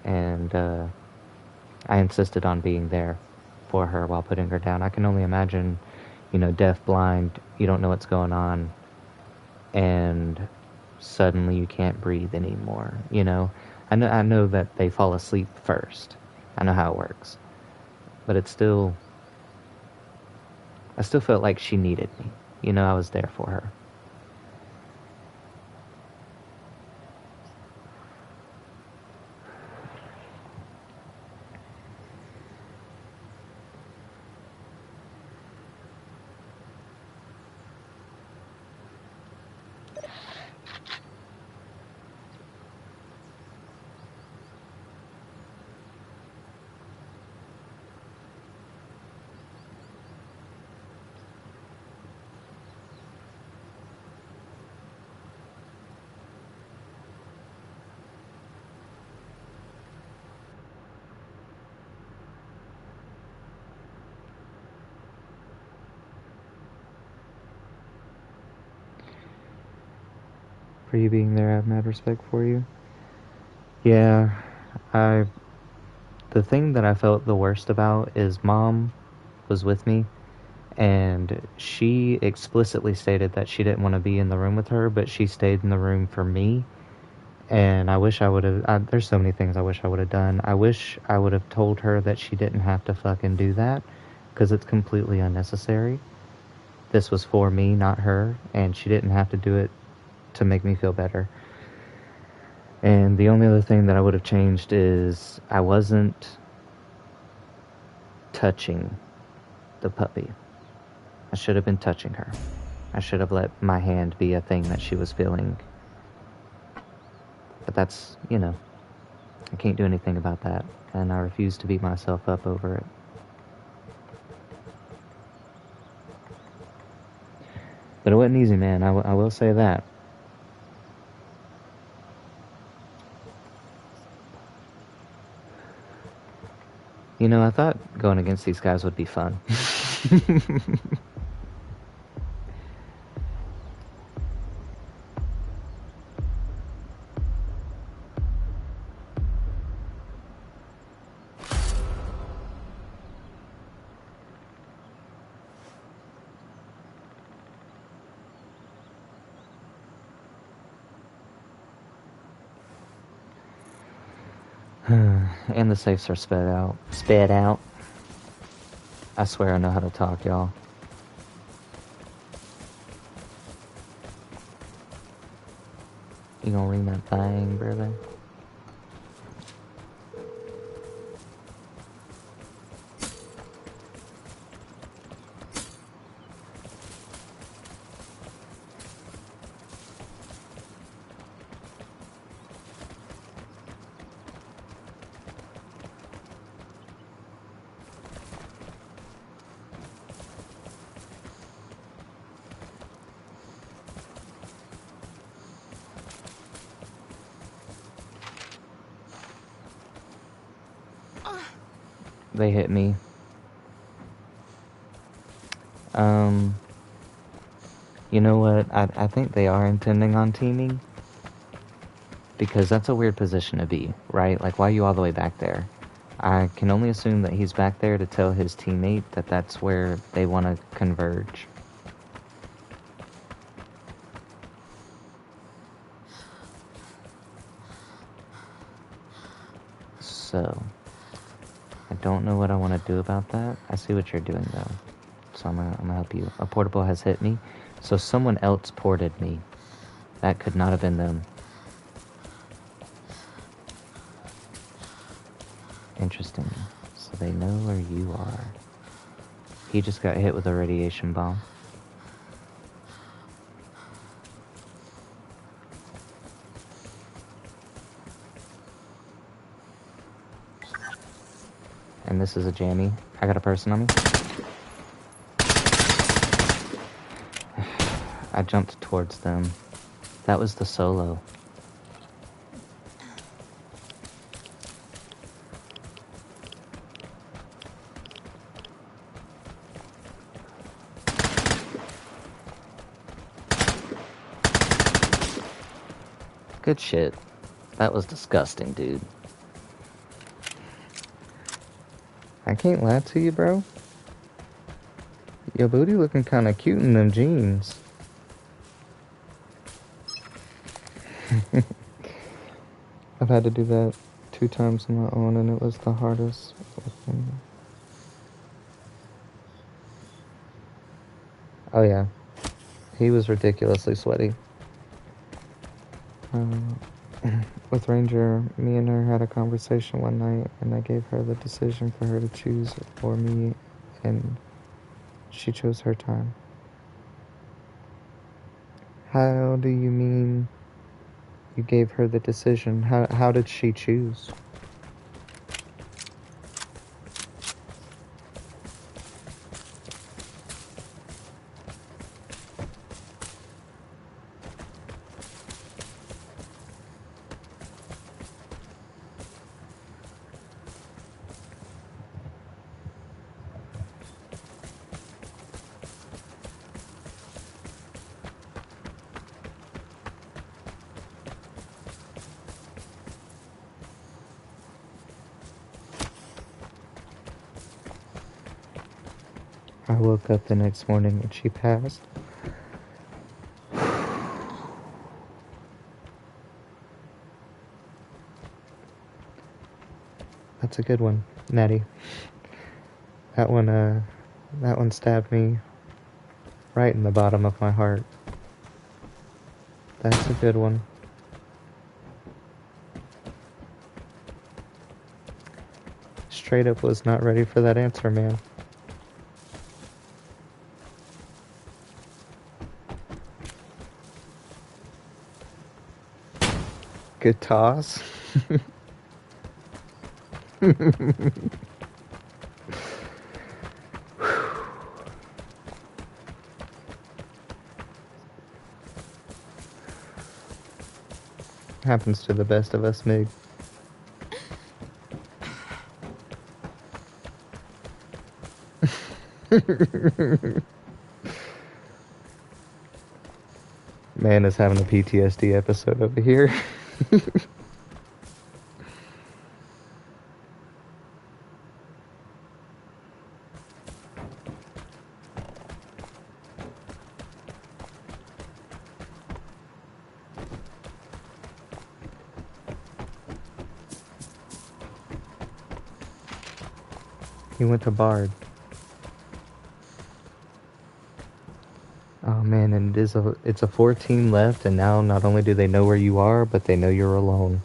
And I insisted on being there for her while putting her down. I can only imagine, deaf, blind, you don't know what's going on, and suddenly you can't breathe anymore. I know that they fall asleep first. I know how it works, but I still felt like she needed me. I was there for her. For you being there, I have mad respect for you. Yeah, I. The thing that I felt the worst about is Mom was with me, and she explicitly stated that she didn't want to be in the room with her, but she stayed in the room for me. And I wish I would have. There's so many things I wish I would have done. I wish I would have told her that she didn't have to fucking do that, because it's completely unnecessary. This was for me, not her, and she didn't have to do it to make me feel better. And the only other thing that I would have changed is I wasn't touching the puppy. I should have been touching her. I should have let my hand be a thing that she was feeling. But that's, I can't do anything about that. And I refuse to beat myself up over it. But it wasn't easy, man. I will say that. I thought going against these guys would be fun. And the safes are sped out. Sped out. I swear I know how to talk, y'all. You gonna ring that thing, brother? They hit me. You know what? I think they are intending on teaming. Because that's a weird position to be, right? Like, why are you all the way back there? I can only assume that he's back there to tell his teammate that that's where they want to converge. So, I don't know what I want to do about that. I see what you're doing, though. So I'm gonna help you. A portable has hit me. So someone else ported me. That could not have been them. Interesting. So they know where you are. He just got hit with a radiation bomb. And this is a jammy. I got a person on me. I jumped towards them. That was the solo. Good shit. That was disgusting, dude. I can't lie to you, bro. Your booty looking kinda cute in them jeans. I've had to do that 2 times on my own, and it was the hardest. Oh yeah, he was ridiculously sweaty. With Ranger, me and her had a conversation one night, and I gave her the decision for her to choose or me, and she chose her time. How do you mean you gave her the decision? How did she choose? I woke up the next morning and she passed. That's a good one, Natty. That one stabbed me right in the bottom of my heart. That's a good one. Straight up was not ready for that answer, man. Good toss. Happens to the best of us, Mig. Man is having a PTSD episode over here. He went to Bard. Oh man, and it's a 14 left, and now not only do they know where you are, but they know you're alone.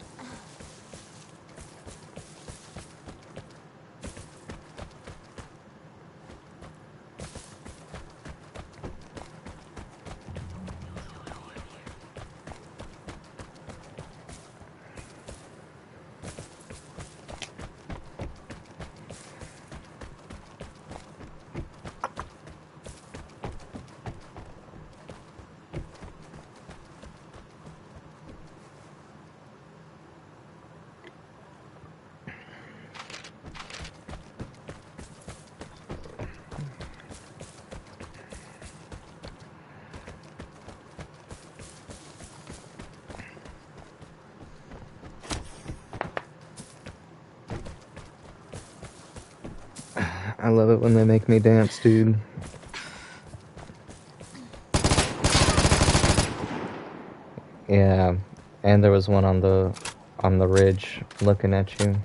I love it when they make me dance, dude. Yeah, and there was one on the ridge looking at you.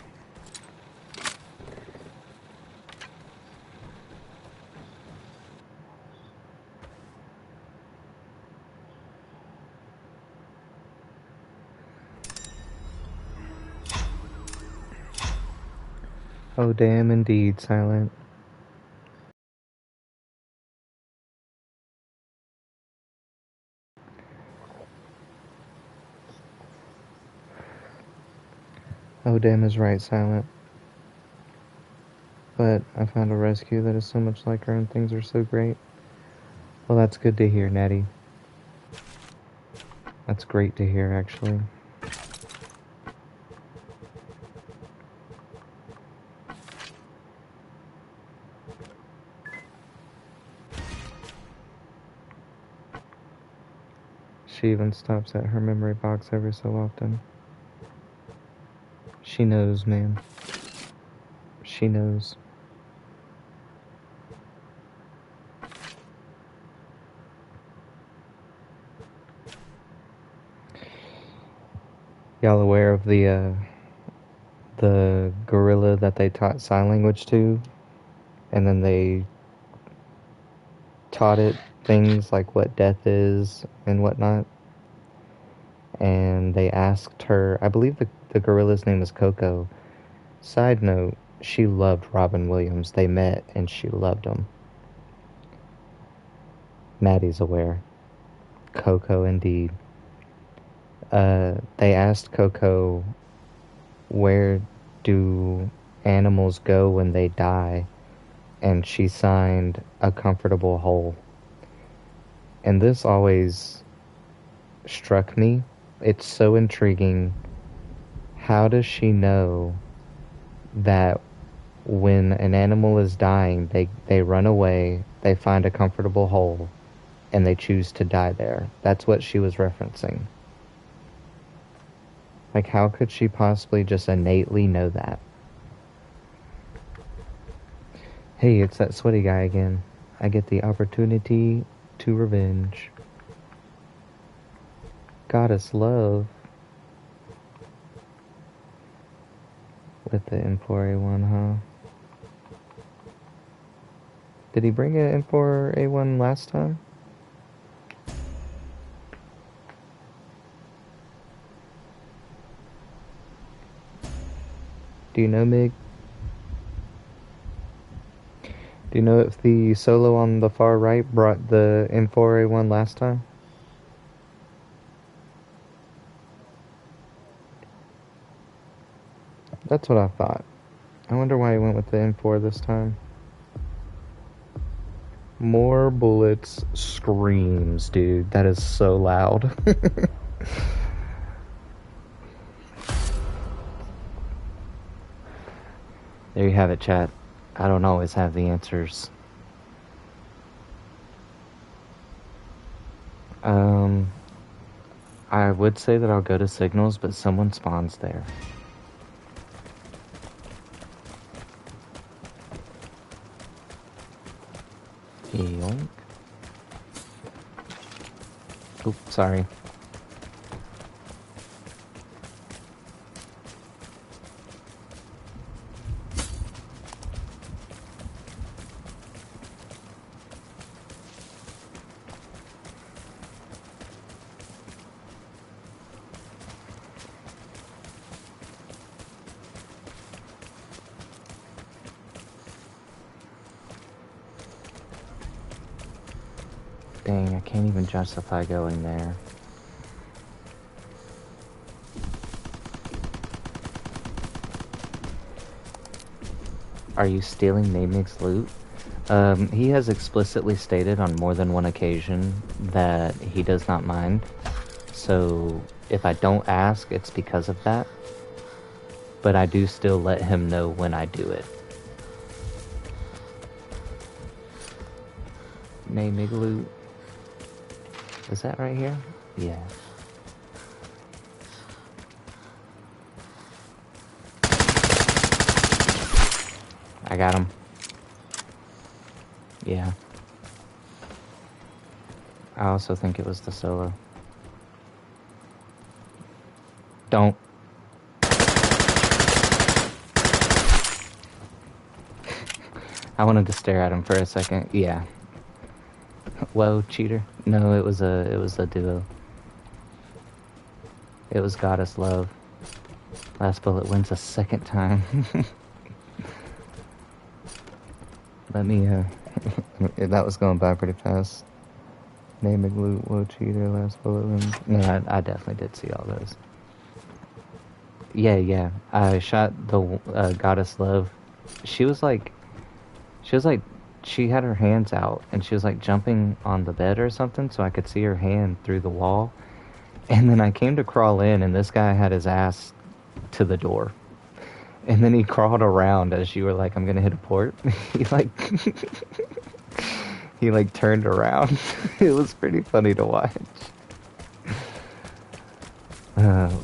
Oh damn, indeed, Silent. Oh damn is right, Silent. but I found a rescue that is so much like her and things are so great. Well, that's good to hear, Natty. That's great to hear, actually. She even stops at her memory box every so often. She knows, man. She knows. Y'all aware of the gorilla that they taught sign language to? And then they taught it things like what death is and whatnot. And they asked her, I believe the gorilla's name was Coco. Side note, she loved Robin Williams. They met and she loved him. Maddie's aware. Coco indeed. They asked Coco, where do animals go when they die? And she signed a comfortable hole. And this always struck me. It's so intriguing. How does she know that when an animal is dying, they run away, they find a comfortable hole, and they choose to die there? That's what she was referencing. Like, how could she possibly just innately know that? Hey, it's that sweaty guy again. I get the opportunity to revenge. Goddess love. With the M4A1, huh? Did he bring an M4A1 last time? Do you know, Mig? Do you know if the solo on the far right brought the M4A1 last time? That's what I thought. I wonder why he went with the M4 this time. More bullets screams, dude. That is so loud. There you have it, chat. I don't always have the answers. I would say that I'll go to signals, but someone spawns there. Yoink. Oop, sorry. Dang, I can't even justify going there. Are you stealing Namig's loot? He has explicitly stated on more than one occasion that he does not mind. So if I don't ask, it's because of that. But I do still let him know when I do it. Namig loot. Is that right here? Yeah. I got him. Yeah. I also think it was the solo. Don't. I wanted to stare at him for a second. Yeah. Whoa, cheater. No, it was a duo. It was Goddess Love. Last bullet wins a second time. Let me, that was going by pretty fast. Naming loot, whoa, cheater, last bullet wins. No, I definitely did see all those. Yeah, I shot the Goddess Love. She was like, She was like, she had her hands out and she was like jumping on the bed or something, so I could see her hand through the wall. And then I came to crawl in, and this guy had his ass to the door. And then he crawled around as you were like, I'm gonna hit a port. he like he like turned around. It was pretty funny to watch.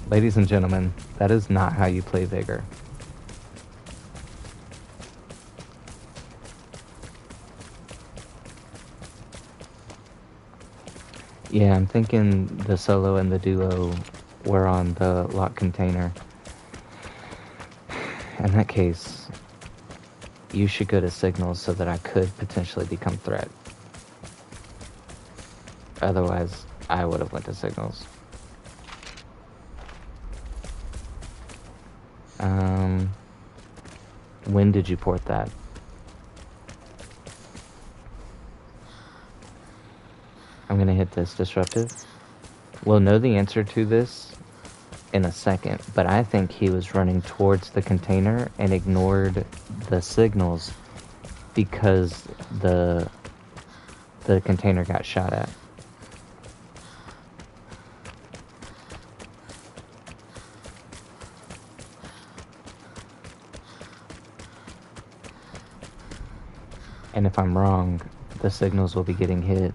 Ladies and gentlemen, that is not how you play Vigor. Yeah, I'm thinking the solo and the duo were on the lock container. In that case, you should go to signals so that I could potentially become threat. Otherwise, I would have went to signals. When did you port that? I'm gonna hit this disruptive. We'll know the answer to this in a second, but I think he was running towards the container and ignored the signals because the container got shot at. And if I'm wrong, the signals will be getting hit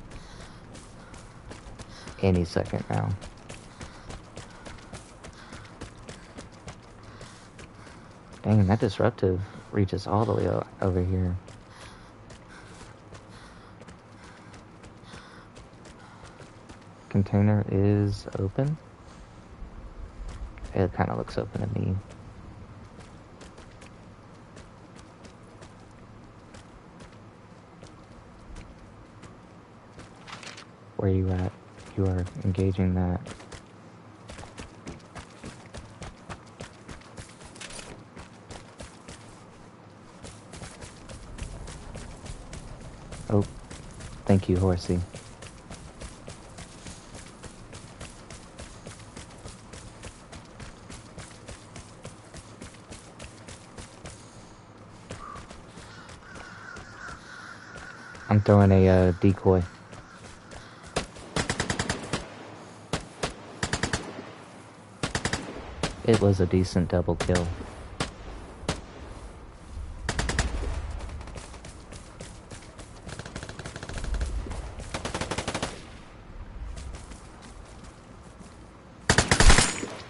any second now. Dang, that disruptive reaches all the way over here. Container is open. It kind of looks open to me. Where are you at? You are engaging that. Oh, thank you, horsey. I'm throwing a decoy. It was a decent double kill.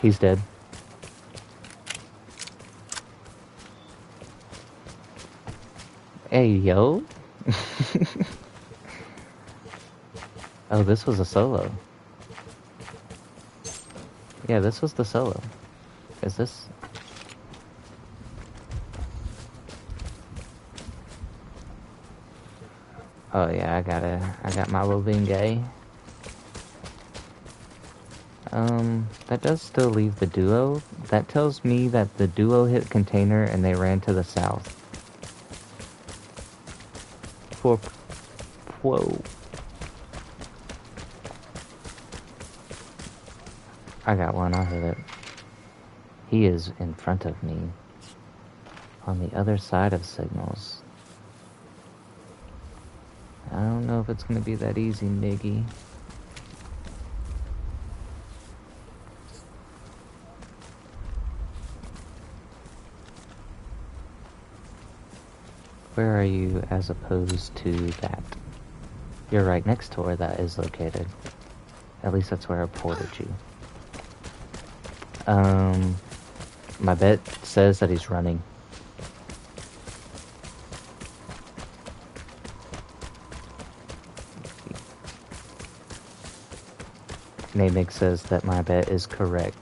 He's dead. Hey, yo. Oh, this was a solo. Yeah, this was the solo. Is this? Oh yeah, I got my Lobingay. That does still leave the duo. That tells me that the duo hit container and they ran to the south. Whoa. I got one, I'll hit it. He is in front of me. On the other side of signals. I don't know if it's gonna be that easy, Miggy. Where are you as opposed to that? You're right next to where that is located. At least that's where I ported you. My bet says that he's running. Namig says that my bet is correct.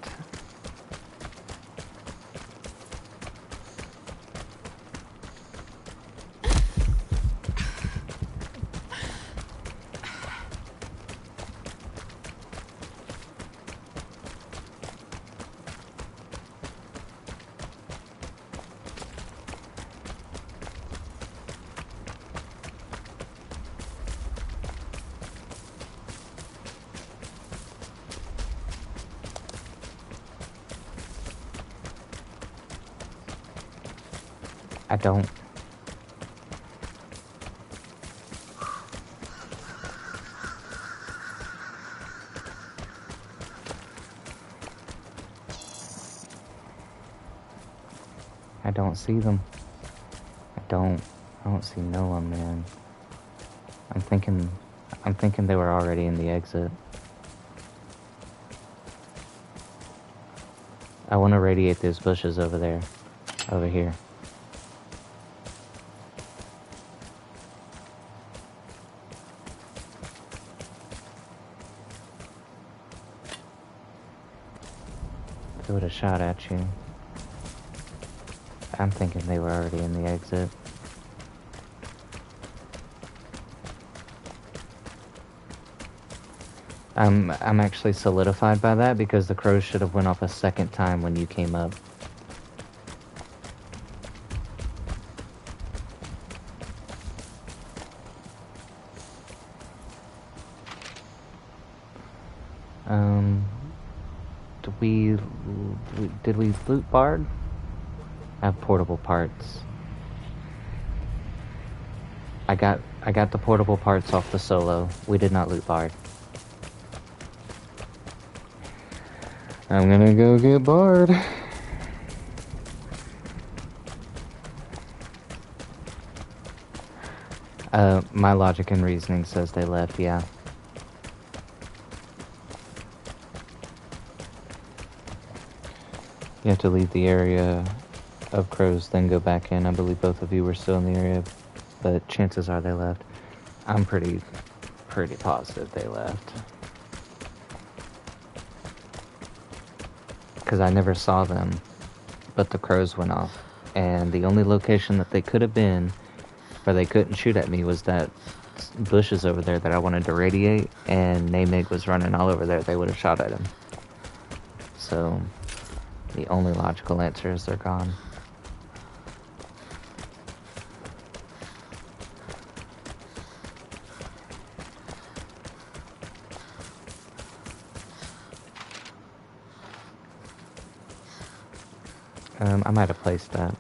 I don't. I don't see them. I don't see no one, man. I'm thinking they were already in the exit. I want to radiate those bushes over there. Over here. They would have shot at you. I'm thinking they were already in the exit. I'm actually solidified by that because the crows should have went off a second time when you came up. Did we loot Bard? I have portable parts. I got the portable parts off the solo. We did not loot Bard. I'm gonna go get Bard. My logic and reasoning says they left, yeah. You have to leave the area of crows, then go back in. I believe both of you were still in the area, but chances are they left. I'm pretty positive they left. Because I never saw them, but the crows went off. And the only location that they could have been where they couldn't shoot at me was that bushes over there that I wanted to radiate, and Namig was running all over there. They would have shot at him. So the only logical answer is they're gone. I might have placed that.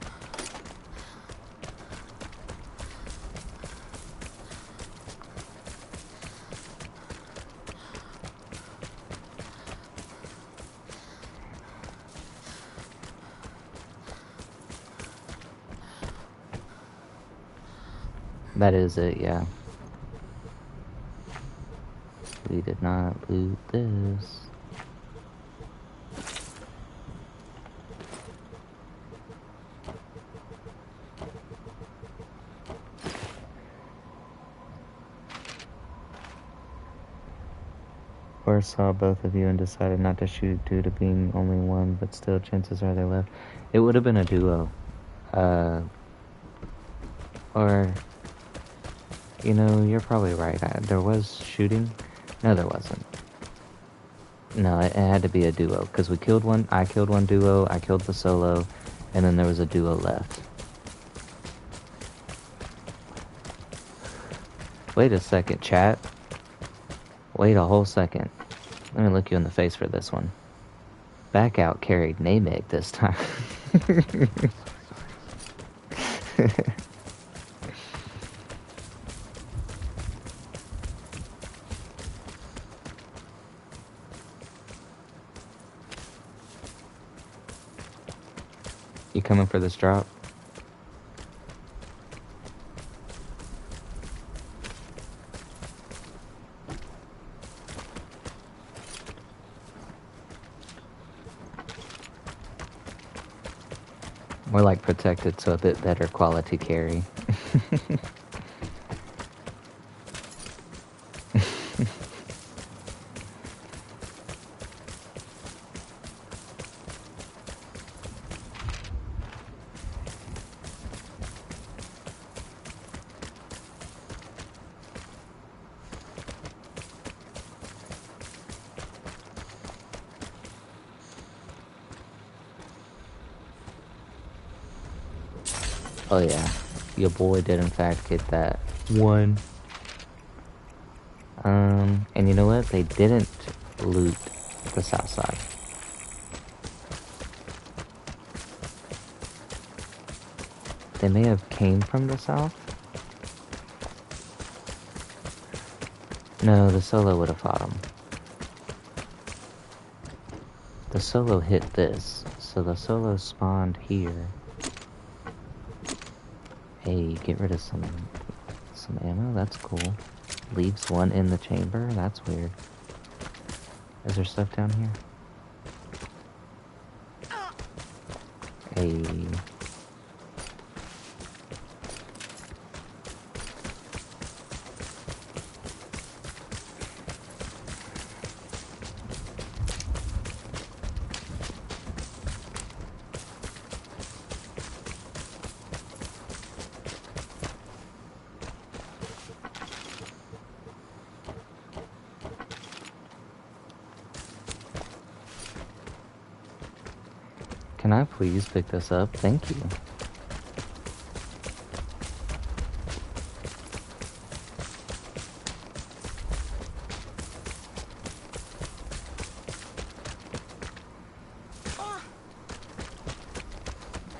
That is it, yeah. We did not loot this. Or saw both of you and decided not to shoot due to being only one, but still chances are they left. It would have been a duo. Or, you know, you're probably right. There was shooting. No, there wasn't. No, it had to be a duo, because we killed one, I killed one duo, I killed the solo, and then there was a duo left. Wait a second, chat. Wait a whole second. Let me look you in the face for this one. Back Out carried Namig this time. You coming for this drop? More like protected, so a bit better quality carry. Oh yeah, your boy did in fact get that one. And you know what? They didn't loot the south side. They may have came from the south. No, the solo would have fought them. The solo hit this, so the solo spawned here. Hey, get rid of some ammo. That's cool. Leaves one in the chamber. That's weird. Is there stuff down here? Hey. Can I please pick this up? Thank you.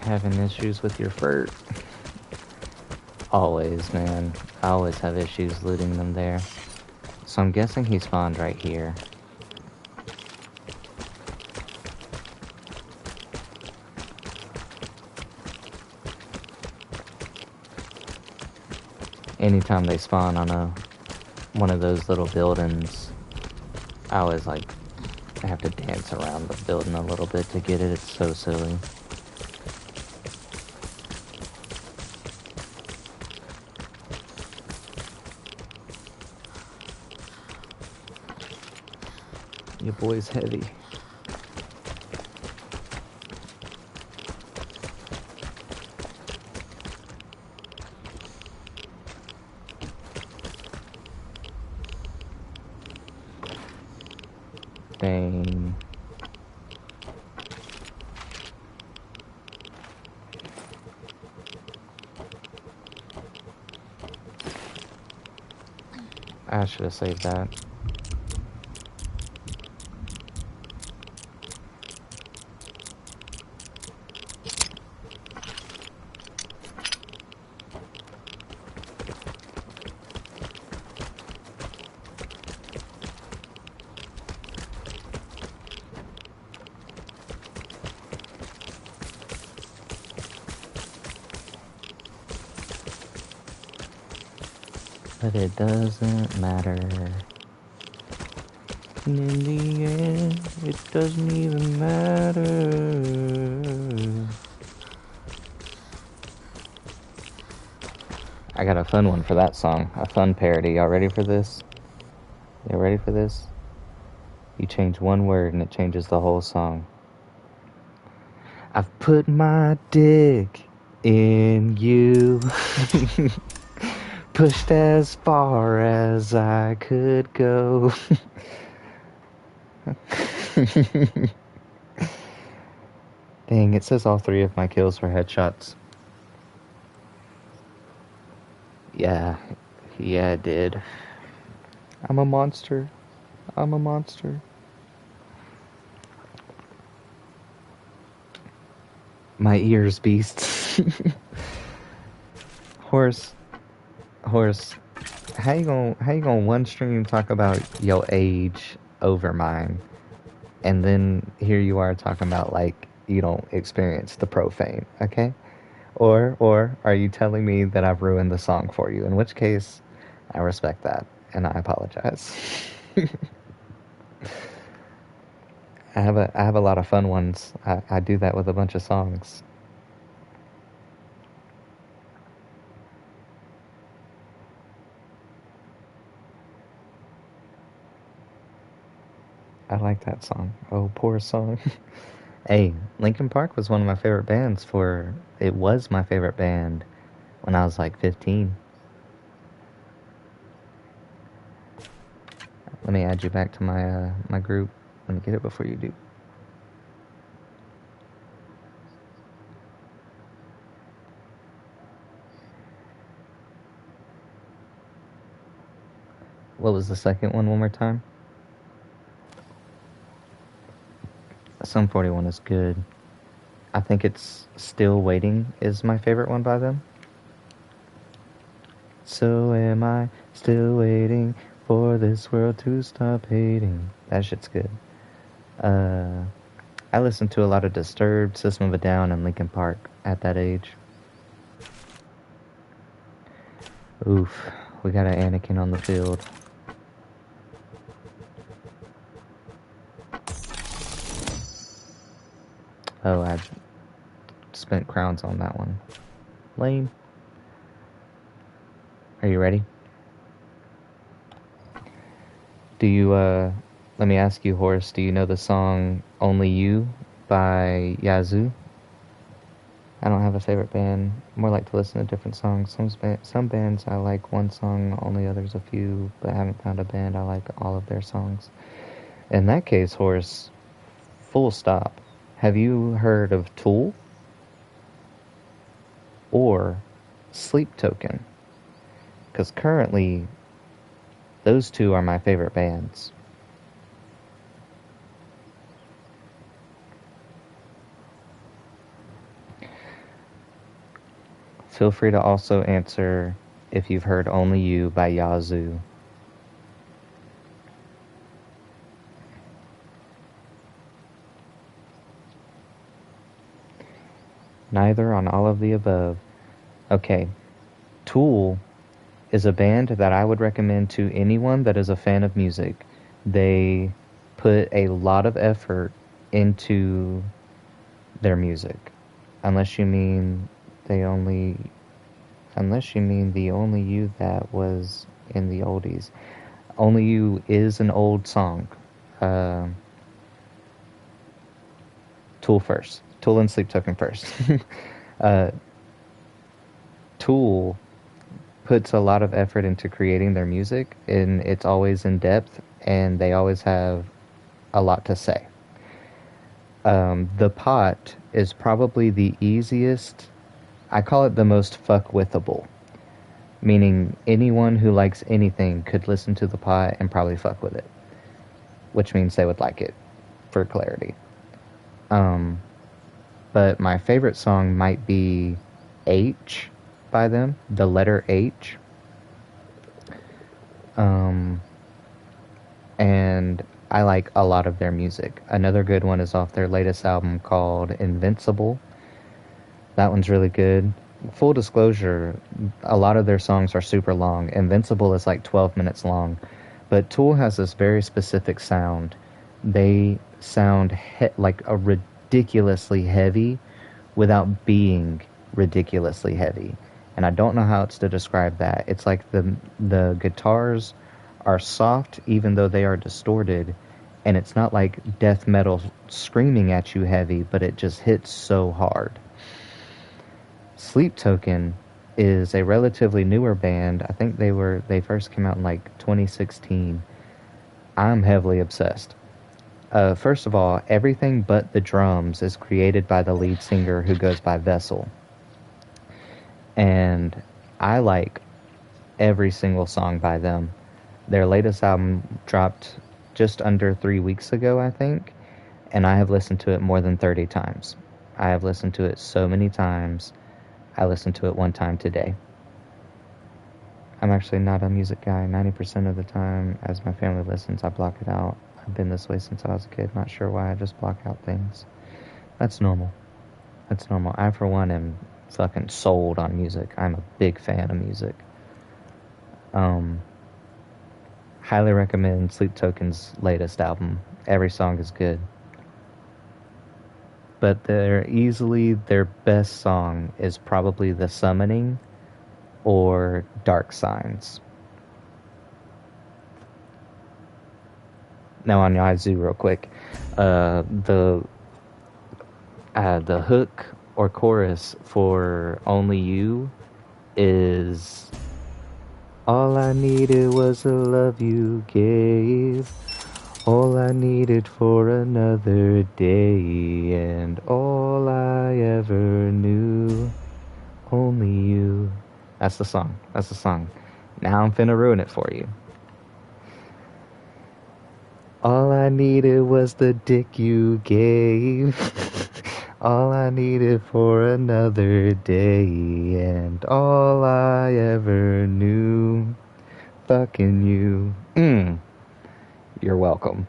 Having issues with your furt? Always, man. I always have issues looting them there. So I'm guessing he spawned right here. Anytime they spawn on one of those little buildings, I always I have to dance around the building a little bit to get it. It's so silly. Your boy's heavy. Dang. I should have saved that. But it doesn't matter. And in the end, it doesn't even matter. I got a fun one for that song. A fun parody. Y'all ready for this? You ready for this? You change one word and it changes the whole song. I've put my dick in you. Pushed as far as I could go. Dang, it says all 3 of my kills were headshots. Yeah, it did. I'm a monster. I'm a monster. My ears, beasts. Horse, how you gonna one stream talk about your age over mine, and then here you are talking about you don't experience the profane, okay? Or are you telling me that I've ruined the song for you? In which case, I respect that, and I apologize. I have a lot of fun ones. I do that with a bunch of songs. I like that song. Oh, poor song. Hey, Linkin Park was one of my favorite bands it was my favorite band when I was 15. Let me add you back to my group. Let me get it before you do. What was the second one more time? Sum 41 is good. I think it's Still Waiting is my favorite one by them. So am I still waiting for this world to stop hating. That shit's good. I listened to a lot of Disturbed, System of a Down, and Linkin Park at that age. Oof. We got an Anakin on the field. Oh, I spent crowns on that one. Lame. Are you ready? Do you, let me ask you, Horace, do you know the song Only You by Yazoo? I don't have a favorite band. I more like to listen to different songs. Some bands I like one song, only others a few, but I haven't found a band I like all of their songs. In that case, Horace, full stop. Have you heard of Tool or Sleep Token? Because currently, those two are my favorite bands. Feel free to also answer if you've heard Only You by Yazoo. Neither on all of the above. Okay. Tool is a band that I would recommend to anyone that is a fan of music. They put a lot of effort into their music. Unless you mean the Only You that was in the oldies. Only You is an old song. Tool first. Tool and Sleep Token first. uh, Tool puts a lot of effort into creating their music, and it's always in depth, and they always have a lot to say. The Pot is probably the easiest. I call it the most fuck-withable, meaning anyone who likes anything could listen to The Pot and probably fuck with it, which means they would like it, for clarity. But my favorite song might be H by them, the letter H. And I like a lot of their music. Another good one is off their latest album called Invincible. That one's really good. Full disclosure, a lot of their songs are super long. Invincible is like 12 minutes long. But Tool has this very specific sound. They sound like a ridiculously heavy without being ridiculously heavy. And I don't know how else to describe that. It's like the guitars are soft even though they are distorted, and it's not like death metal screaming at you heavy, but it just hits so hard. Sleep Token is a relatively newer band. I think they first came out in like 2016. I'm heavily obsessed. First of all, everything but the drums is created by the lead singer who goes by Vessel. And I like every single song by them. Their latest album dropped just under 3 weeks ago, I think, and I have listened to it more than 30 times. I have listened to it so many times. I listened to it one time today. I'm actually not a music guy. 90% of the time, as my family listens, I block it out. I've been this way since I was a kid. Not sure why. I just block out things. That's normal. That's normal. I, for one, am fucking sold on music. I'm a big fan of music. Highly recommend Sleep Token's latest album. Every song is good. But their best song is probably The Summoning or Dark Signs. Now on Yazoo real quick. The hook or chorus for Only You is all I needed was the love you gave. All I needed for another day. And all I ever knew. Only you. That's the song. That's the song. Now I'm finna ruin it for you. All I needed was the dick you gave. All I needed for another day, and all I ever knew, fucking you. You're welcome.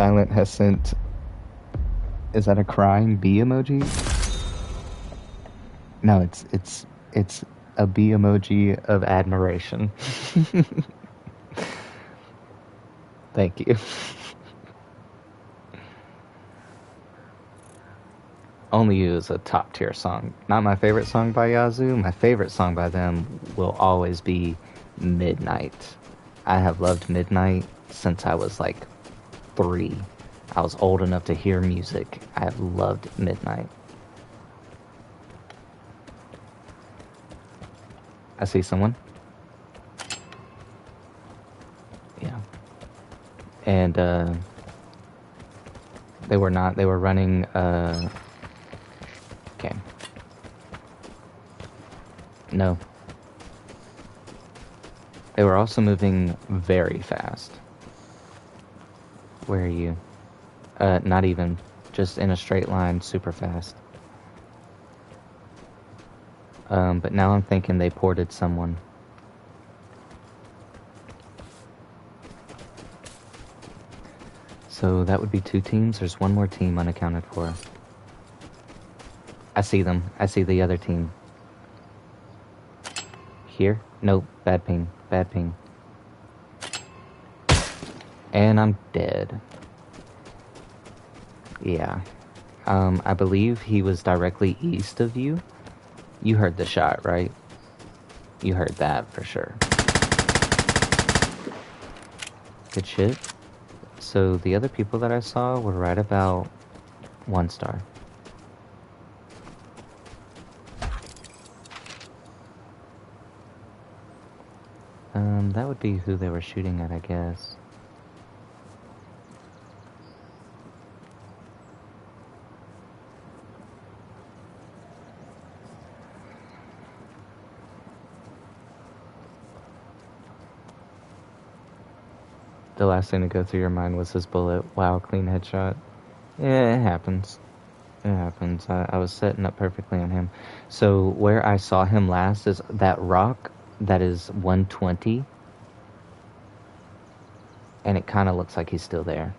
Silent has sent... Is that a crying bee emoji? No, it's a bee emoji of admiration. Thank you. Only You is a top tier song. Not my favorite song by Yazoo. My favorite song by them will always be Midnight. I have loved Midnight since I was like 3. I was old enough to hear music. I have loved Midnight. I see someone. Yeah. And they were running okay. No. They were also moving very fast. Where are you? Not even. Just in a straight line, super fast. But now I'm thinking they ported someone. So that would be 2 teams. There's one more team unaccounted for. I see them. I see the other team. Here? Nope. Bad ping. Bad ping. And I'm dead. Yeah. I believe he was directly east of you. You heard the shot, right? You heard that for sure. Good shit. So the other people that I saw were right about 1 star. That would be who they were shooting at, I guess. The last thing to go through your mind was his bullet. Wow, clean headshot. Yeah, it happens. It happens. I was setting up perfectly on him. So where I saw him last is that rock that is 120. And it kind of looks like he's still there.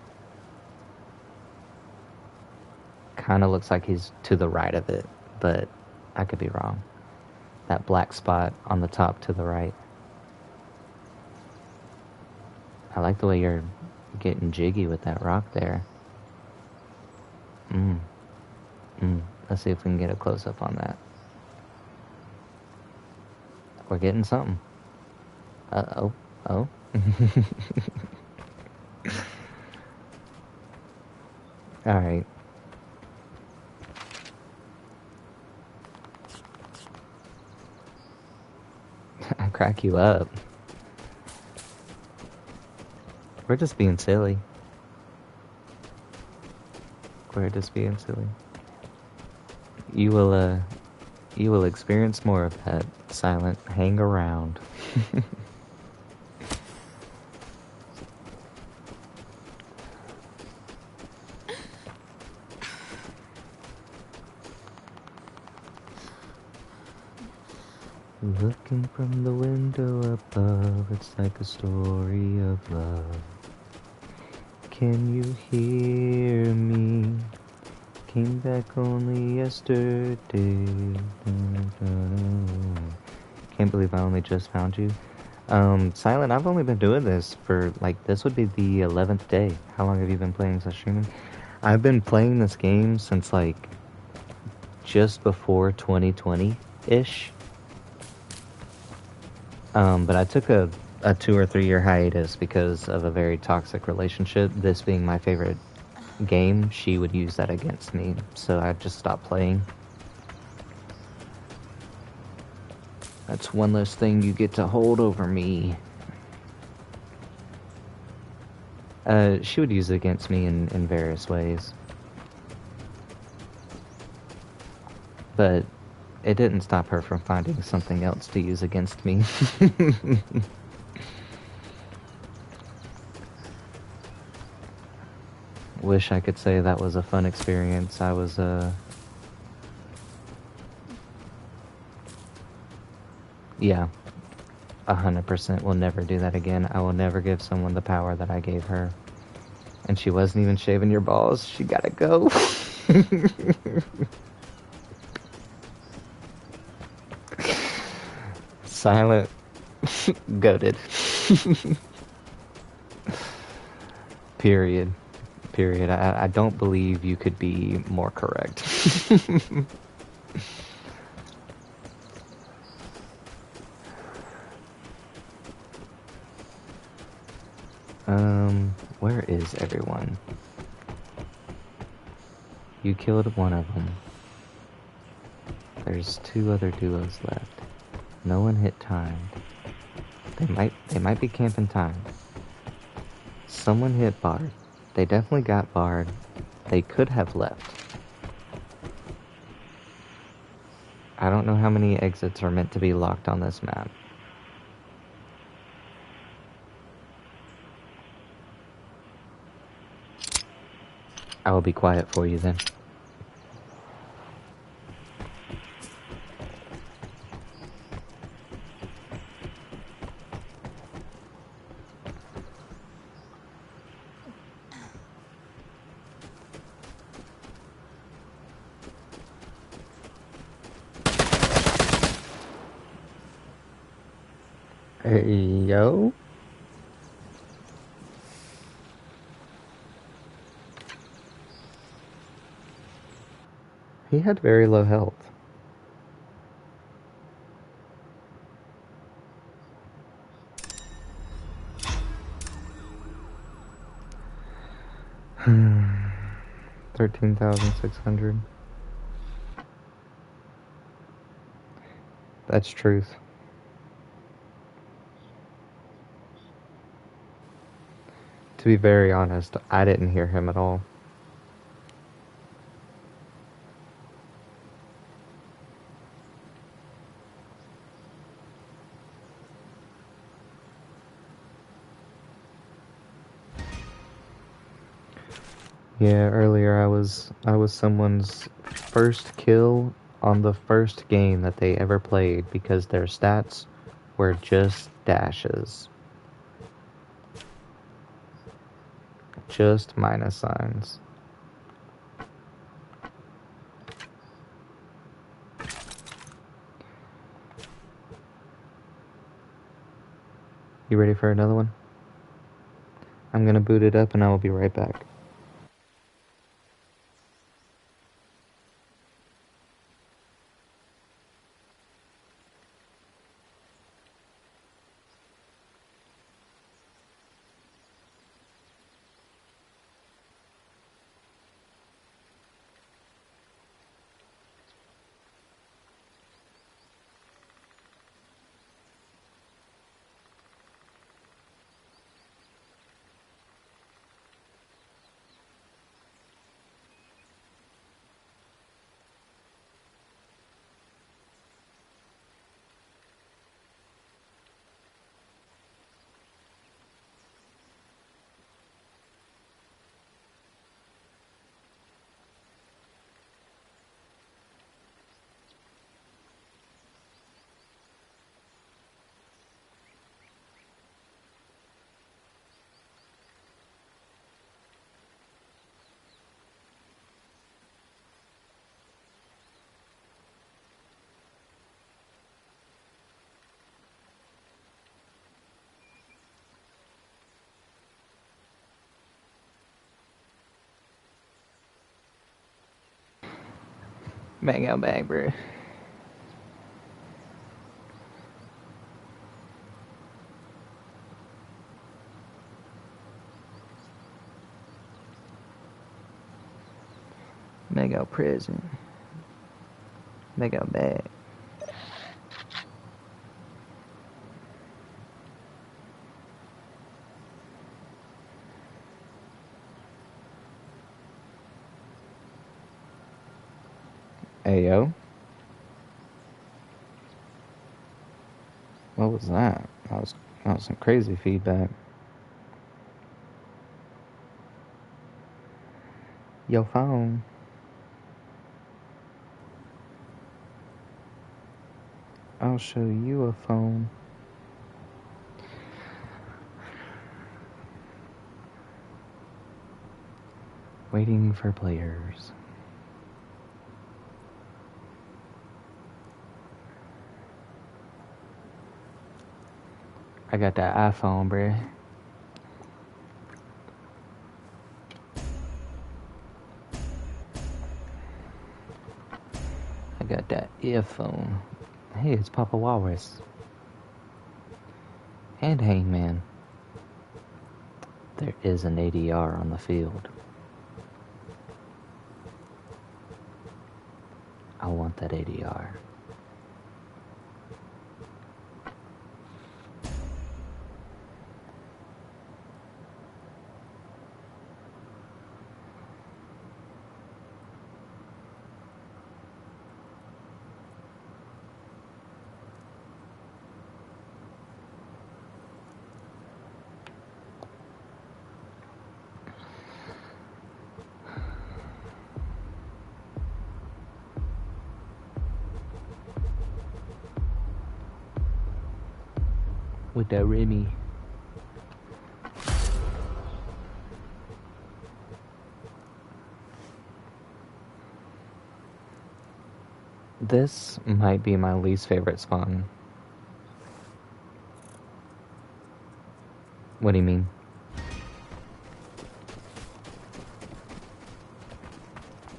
Kind of looks like he's to the right of it, but I could be wrong. That black spot on the top to the right. I like the way you're getting jiggy with that rock there. Let's see if we can get a close-up on that. We're getting something. Oh. Alright. I crack you up. We're just being silly. We're just being silly. You will experience more of that, Silent. Hang around. Looking from the window above, it's like a story of love. Can you hear me? Came back only yesterday. Can't believe I only just found you. Silent, I've only been doing this for, like, this would be the 11th day. How long have you been playing slash streaming? I've been playing this game since, like, just before 2020-ish. But I took a 2 or 3 year hiatus because of a very toxic relationship. This being my favorite game, she would use that against me, so I just stopped playing. That's one less thing you get to hold over me. She would use it against me in various ways. But it didn't stop her from finding something else to use against me. Wish I could say that was a fun experience. I was, yeah, 100% will never do that again. I will never give someone the power that I gave her. And she wasn't even shaving your balls. She gotta go. Silent. Goated. Period. Period. I don't believe you could be more correct. Where is everyone? You killed one of them. There's 2 other duos left. No one hit time. They might be camping time. Someone hit Bard. They definitely got Bard. They could have left. I don't know how many exits are meant to be locked on this map. I will be quiet for you then. Hey, yo. He had very low health. $13,600. That's truth. To be very honest, I didn't hear him at all. Yeah, earlier I was someone's first kill on the first game that they ever played because their stats were just dashes. Just minus signs. You ready for another one? I'm gonna boot it up and I will be right back. Bang out bang, bro. Make out prison. Make out bag. Hey yo. What was that? That was some crazy feedback. Your phone. I'll show you a phone. Waiting for players. I got that iPhone, bruh. I got that earphone. Hey, it's Papa Walrus. And Hangman. There is an ADR on the field. I want that ADR. With that Remy. This might be my least favorite spawn. What do you mean?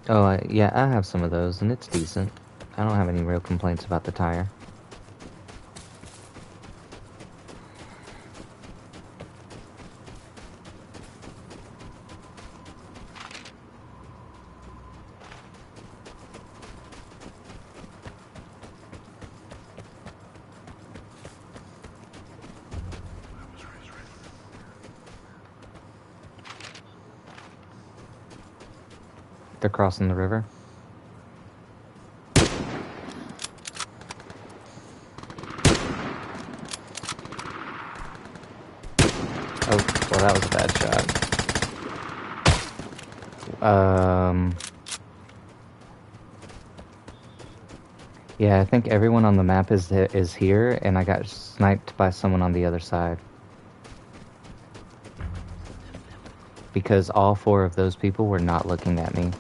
Oh, yeah, I have some of those, and it's decent. I don't have any real complaints about the tire. They're crossing the river. Oh, well, that was a bad shot. Yeah, I think everyone on the map is here, and I got sniped by someone on the other side. Because all 4 of those people were not looking at me.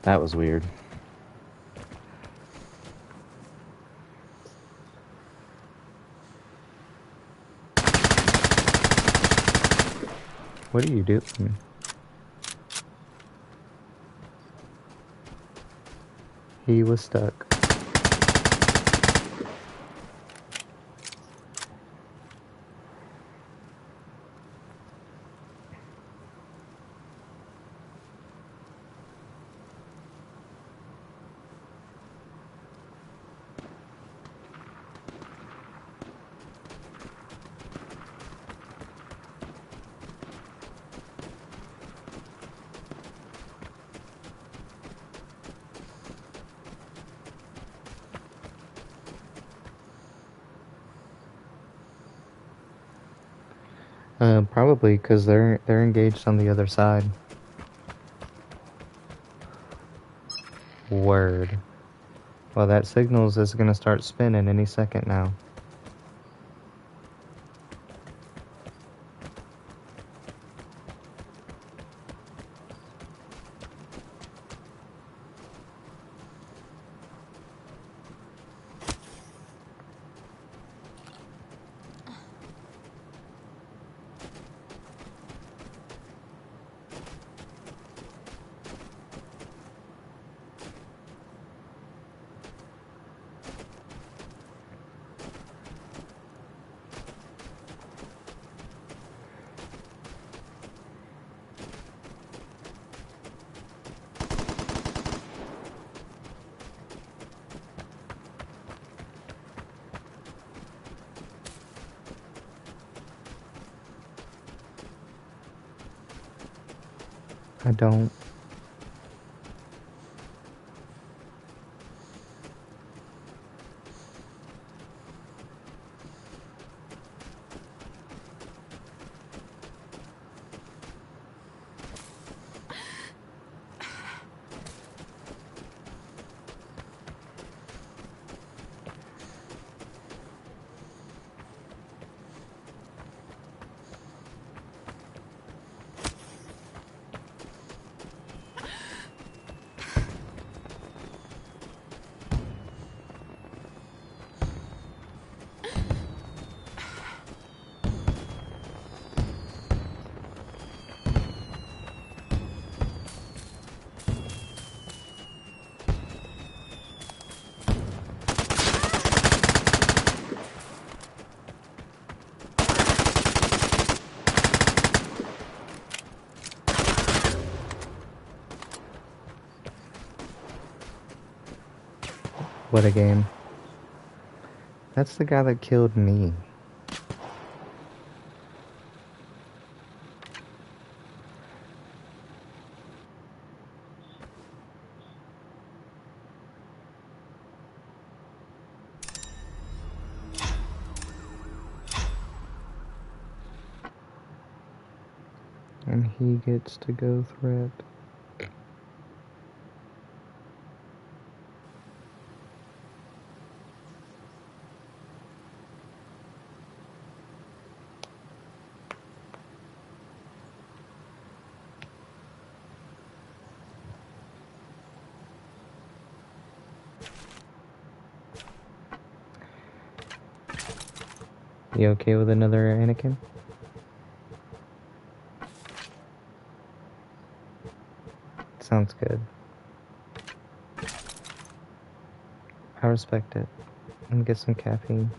That was weird. What are you doing? He was stuck. Probably because they're engaged on the other side. Word. Well, that signals is gonna start spinning any second now. I don't. What a game. That's the guy that killed me. And he gets to go threat. You okay with another Anakin? Sounds good. I respect it. I'm gonna get some caffeine.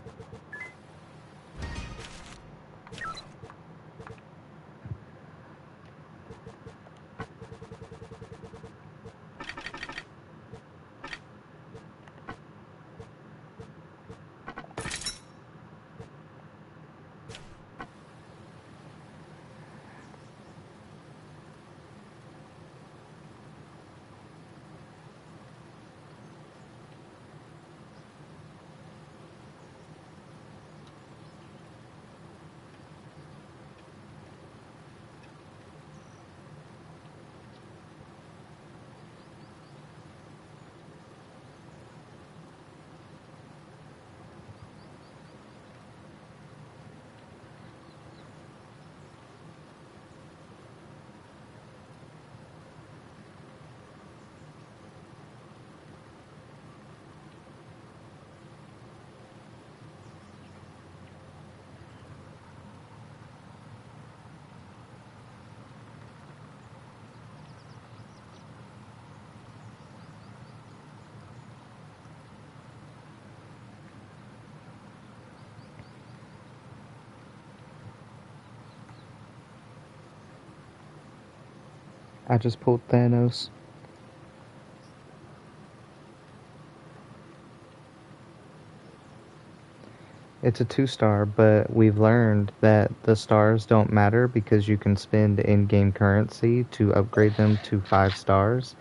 I just pulled Thanos. It's a 2-star, but we've learned that the stars don't matter because you can spend in-game currency to upgrade them to 5 stars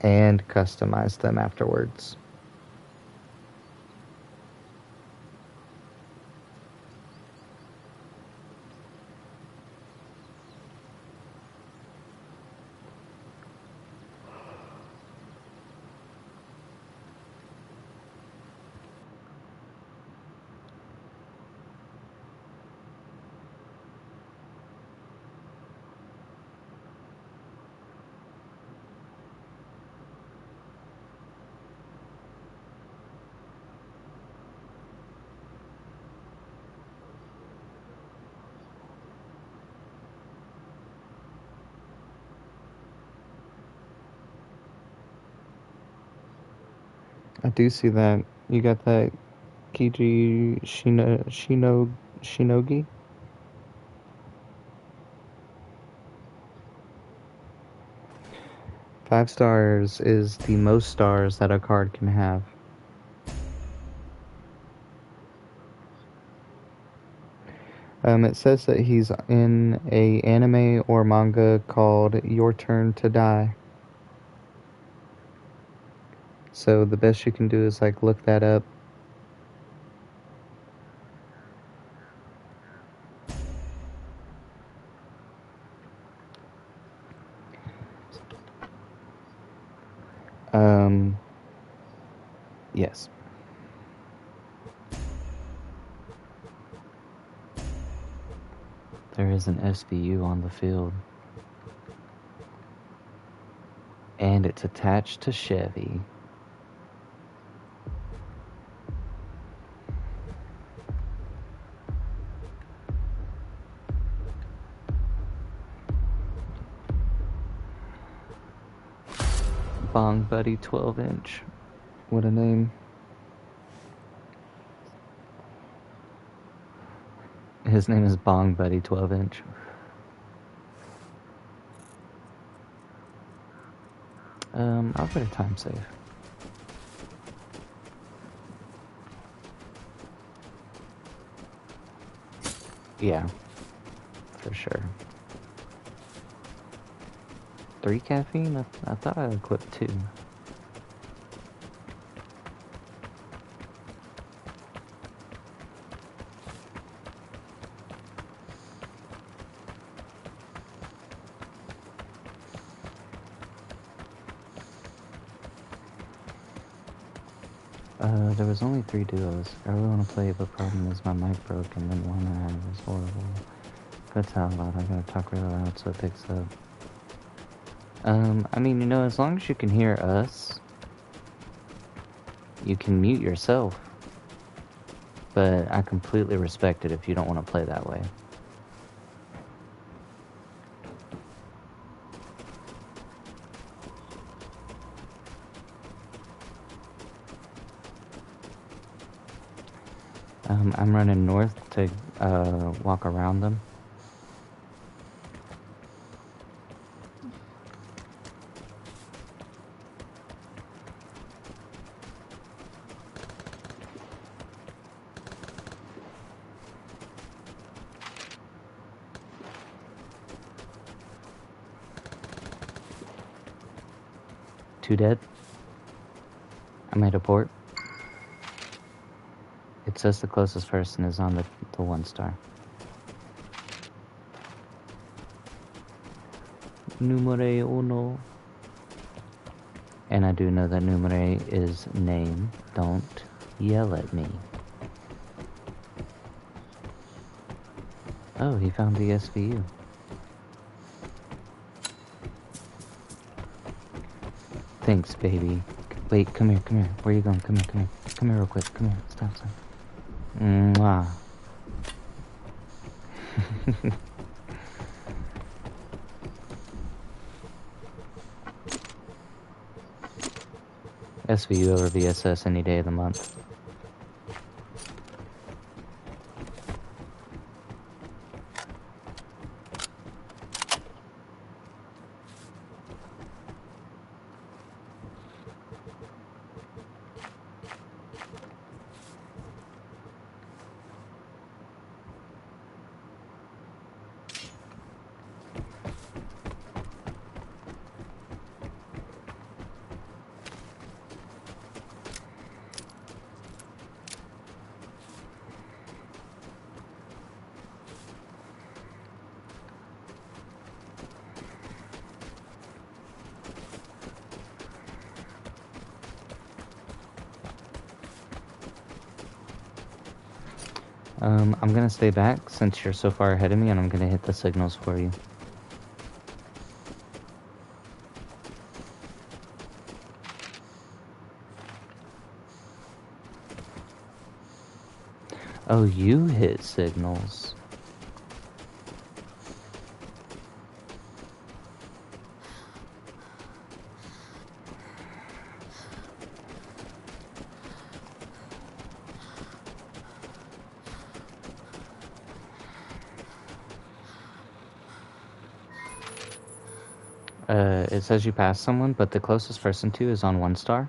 and customize them afterwards. I do see that. You got that Shinogi? 5 stars is the most stars that a card can have. It says that he's in a anime or manga called Your Turn to Die. So the best you can do is like look that up. Yes. There is an SVU on the field. And it's attached to Chevy. Bong Buddy 12-inch. What a name. His name is Bong Buddy 12-inch. I'll put a time save. Yeah, for sure. 3 caffeine? I thought I equipped 2. There was only 3 duos. I really want to play, but problem is my mic broke and then one I had was horrible. That's how loud. I gotta talk really loud so it picks up. I mean, you know, as long as you can hear us, you can mute yourself. But I completely respect it if you don't want to play that way. I'm running north to walk around them. Two dead. I made a port. It says the closest person is on the 1 star. Numere uno. And I do know that numere is name. Don't yell at me. Oh, he found the SVU. Thanks, baby. Wait, come here. Where are you going? Come here. Come here real quick. Come here. Stop. Mwah. SVU over VSS any day of the month. I'm gonna stay back since you're so far ahead of me, and I'm gonna hit the signals for you. Oh, you hit signals. It says you passed someone, but the closest person to is on 1 star.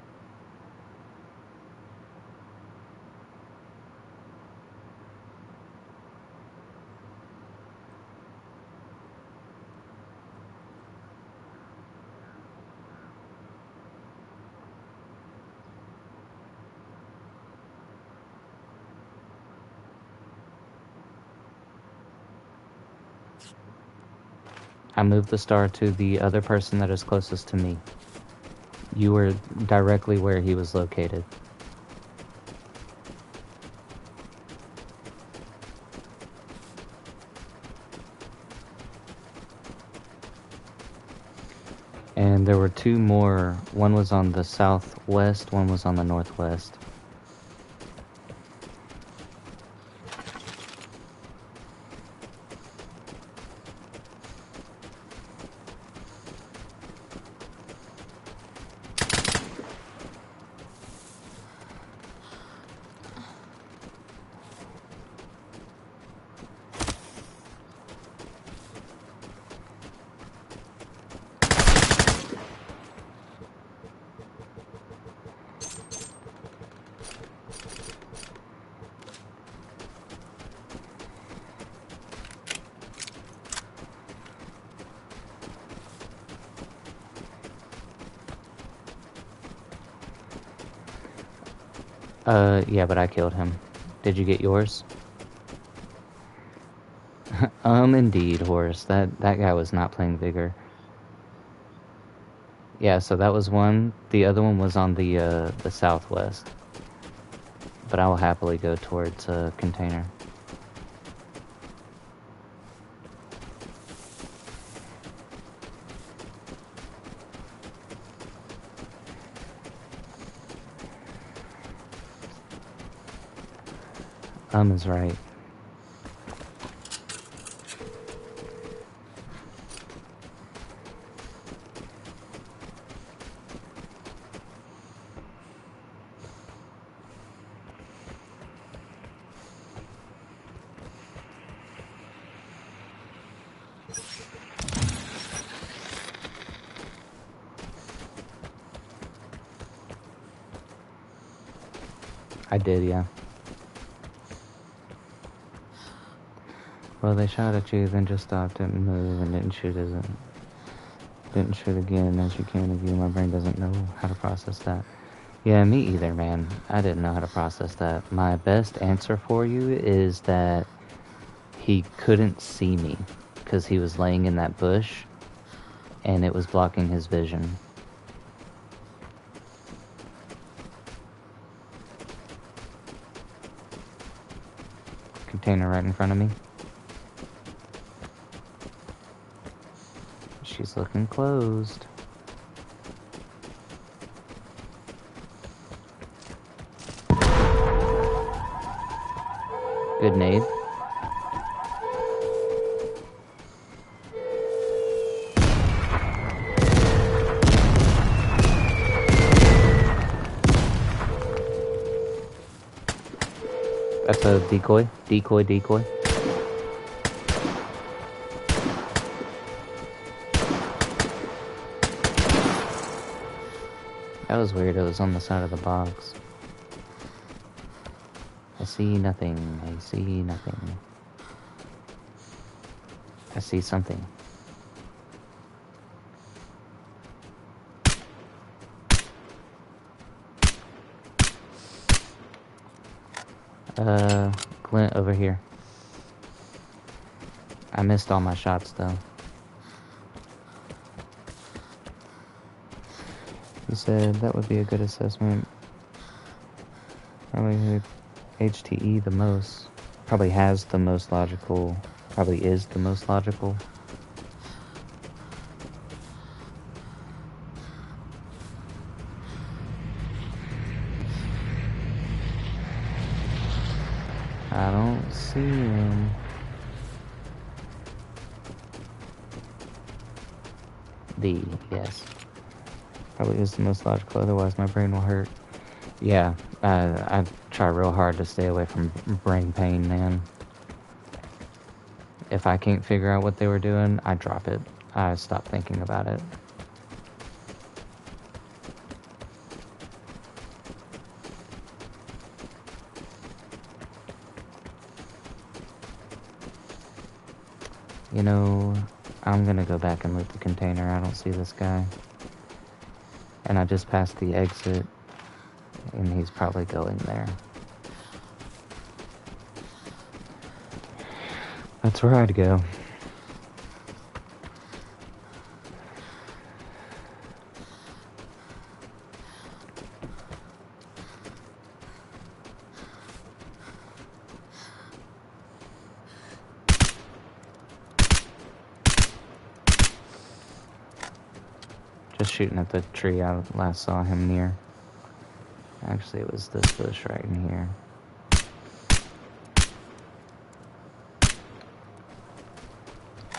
I moved the star to the other person that is closest to me. You were directly where he was located. And there were 2 more. One was on the southwest, one was on the northwest. Yeah, but I killed him. Did you get yours? Indeed, Horace. That guy was not playing Vigor. Yeah, so that was one. The other one was on the southwest. But I will happily go towards container. Is right. I did, yeah. Well, they shot at you, then just stopped, didn't move, and didn't shoot again, as you can of you. My brain doesn't know how to process that. Yeah, me either, man. I didn't know how to process that. My best answer for you is that he couldn't see me because he was laying in that bush and it was blocking his vision. Container right in front of me. She's looking closed. Good nade. That's a decoy. Decoy. That was weird. It was on the side of the box. I see nothing. I see nothing. I see something. Glint over here. I missed all my shots though. He said that would be a good assessment. Probably HTE the most. Probably has the most logical. Probably is the most logical. I don't see him. D, yes. Probably is the most logical, otherwise my brain will hurt. Yeah, I try real hard to stay away from brain pain, man. If I can't figure out what they were doing, I drop it. I stop thinking about it. You know, I'm gonna go back and loot the container. I don't see this guy. And I just passed the exit, and he's probably going there. That's where I'd go. Just shooting at the tree I last saw him near. Actually, it was this bush right in here.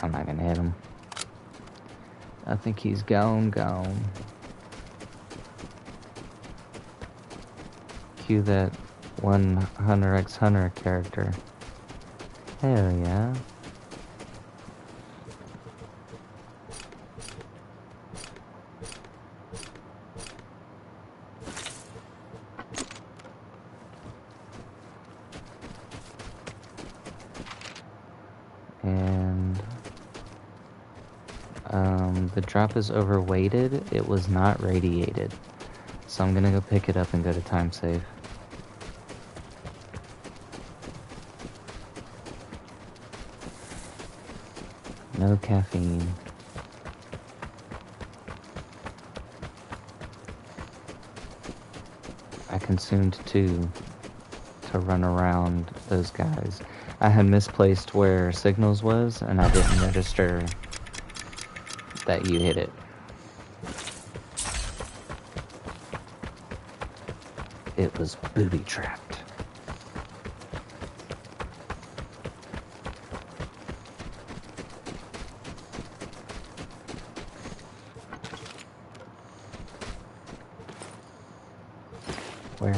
I'm not gonna hit him. I think he's gone. Cue that one Hunter x Hunter character. Hell yeah. And the drop is overweighted. It was not radiated. So I'm gonna go pick it up and go to time save. No caffeine. I consumed 2 to run around those guys. I had misplaced where signals was, and I didn't register that you hit it. It was booby-trapped. Where?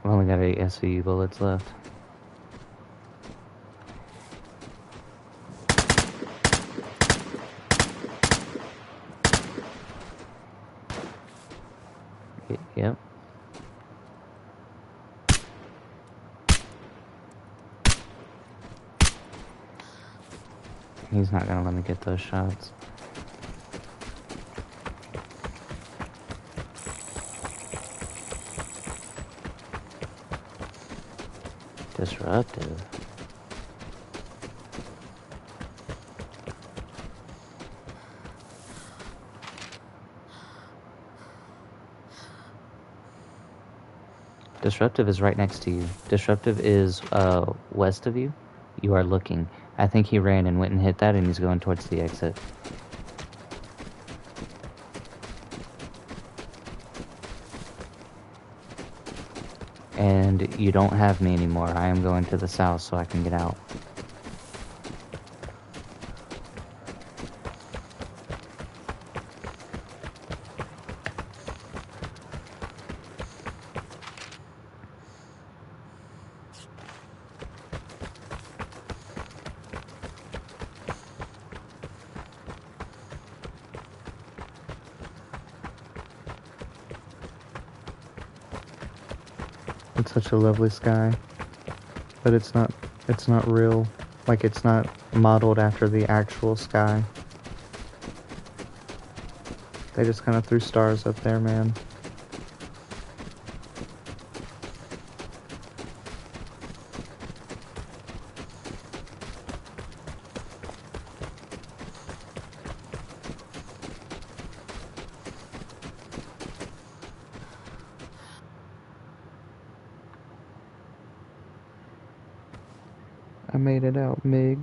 I've only got 8 SVU bullets left. Yep. He's not gonna let me get those shots. Disruptive. Disruptive is right next to you. Disruptive is west of you. You are looking. I think he ran and went and hit that, and he's going towards the exit. And you don't have me anymore. I am going to the south so I can get out. It's such a lovely sky, but it's not real. Like, it's not modeled after the actual sky. They just kind of threw stars up there, man. I made it out, Mig.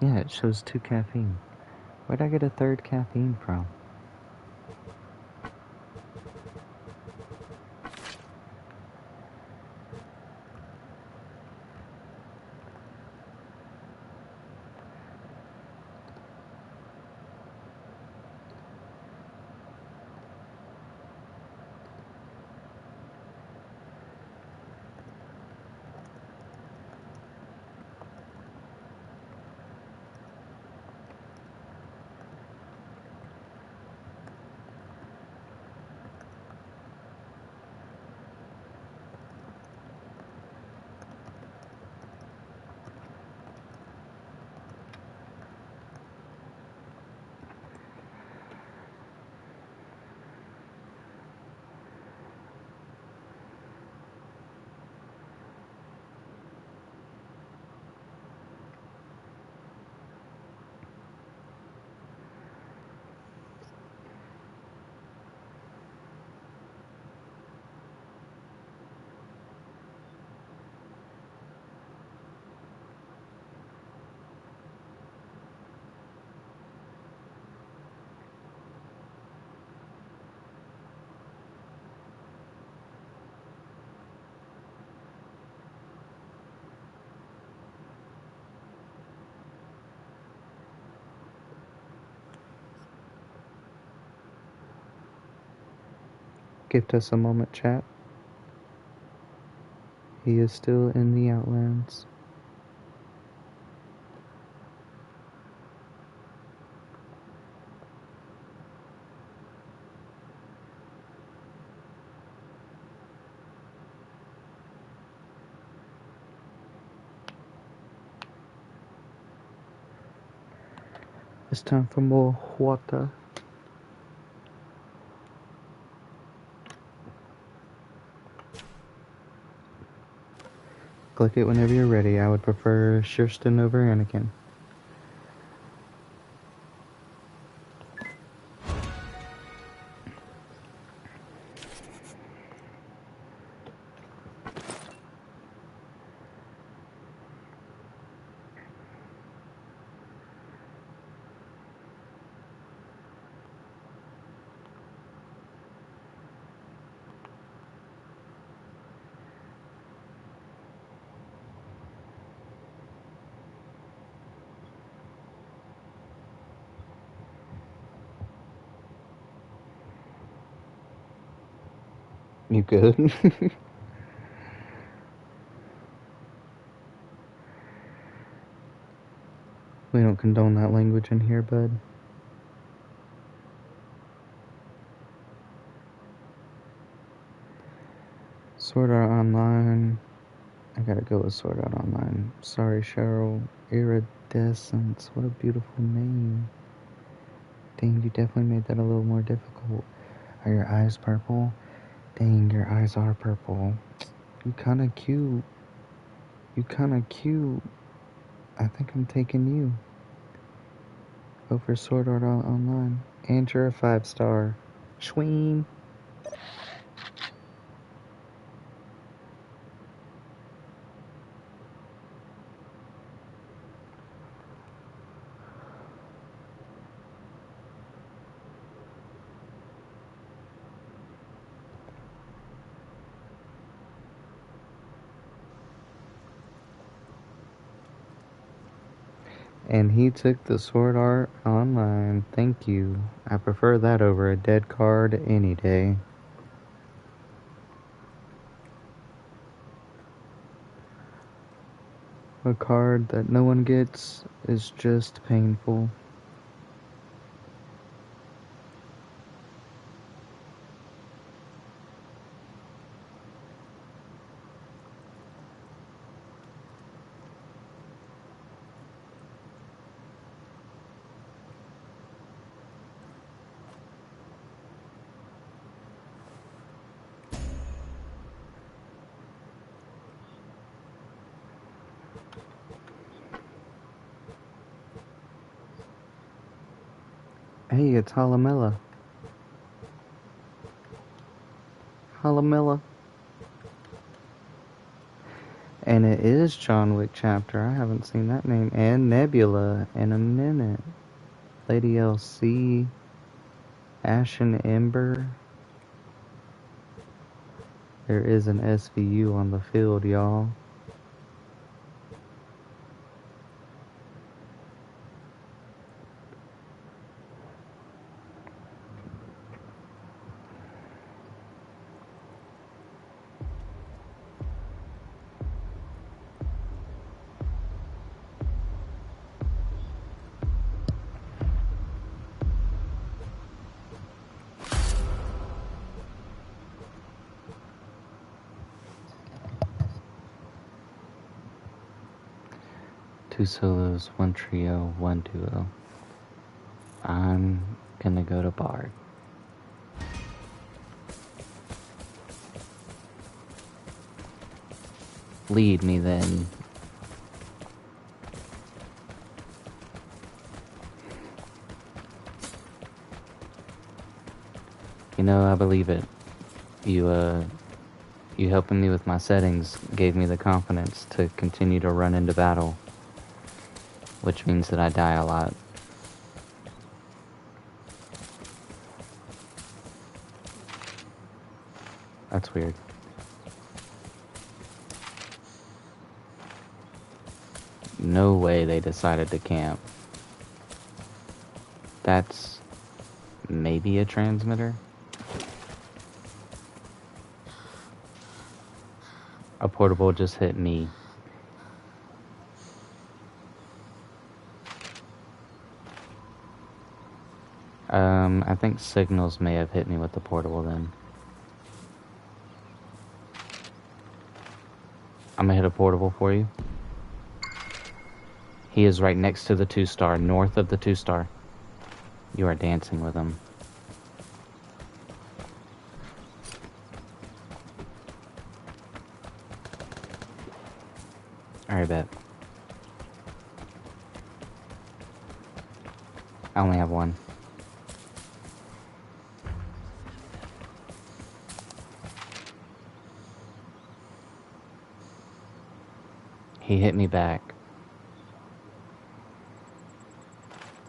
Yeah, it shows 2 caffeine. Where'd I get a 3rd caffeine from? Gift us a moment, chat. He is still in the Outlands. It's time for more water. Click it whenever you're ready. I would prefer Kirsten over Anakin. You good? We don't condone that language in here, bud. Sword Art Online. I gotta go with Sword Art Online. Sorry, Cheryl. Iridescence. What a beautiful name. Dang, you definitely made that a little more difficult. Are your eyes purple? Dang, your eyes are purple. You kinda cute. You kinda cute. I think I'm taking you. Over Sword Art Online. And you're a 5-star. Schween. And he took the Sword Art Online. Thank you. I prefer that over a dead card any day. A card that no one gets is just painful. Hey, it's Halamella. Halamella. And it is John Wick chapter. I haven't seen that name. And Nebula in a minute. Lady LC. Ashen Ember. There is an SVU on the field, y'all. Two solos, one trio, one duo. I'm gonna go to Bard. Lead me then. You know, I believe it. You helping me with my settings gave me the confidence to continue to run into battle. Which means that I die a lot. That's weird. No way they decided to camp. That's maybe a transmitter? A portable just hit me. I think signals may have hit me with the portable then. I'm gonna hit a portable for you. He is right next to the 2-star, north of the 2-star. You are dancing with him. Alright, bet. I only have one. He hit me back.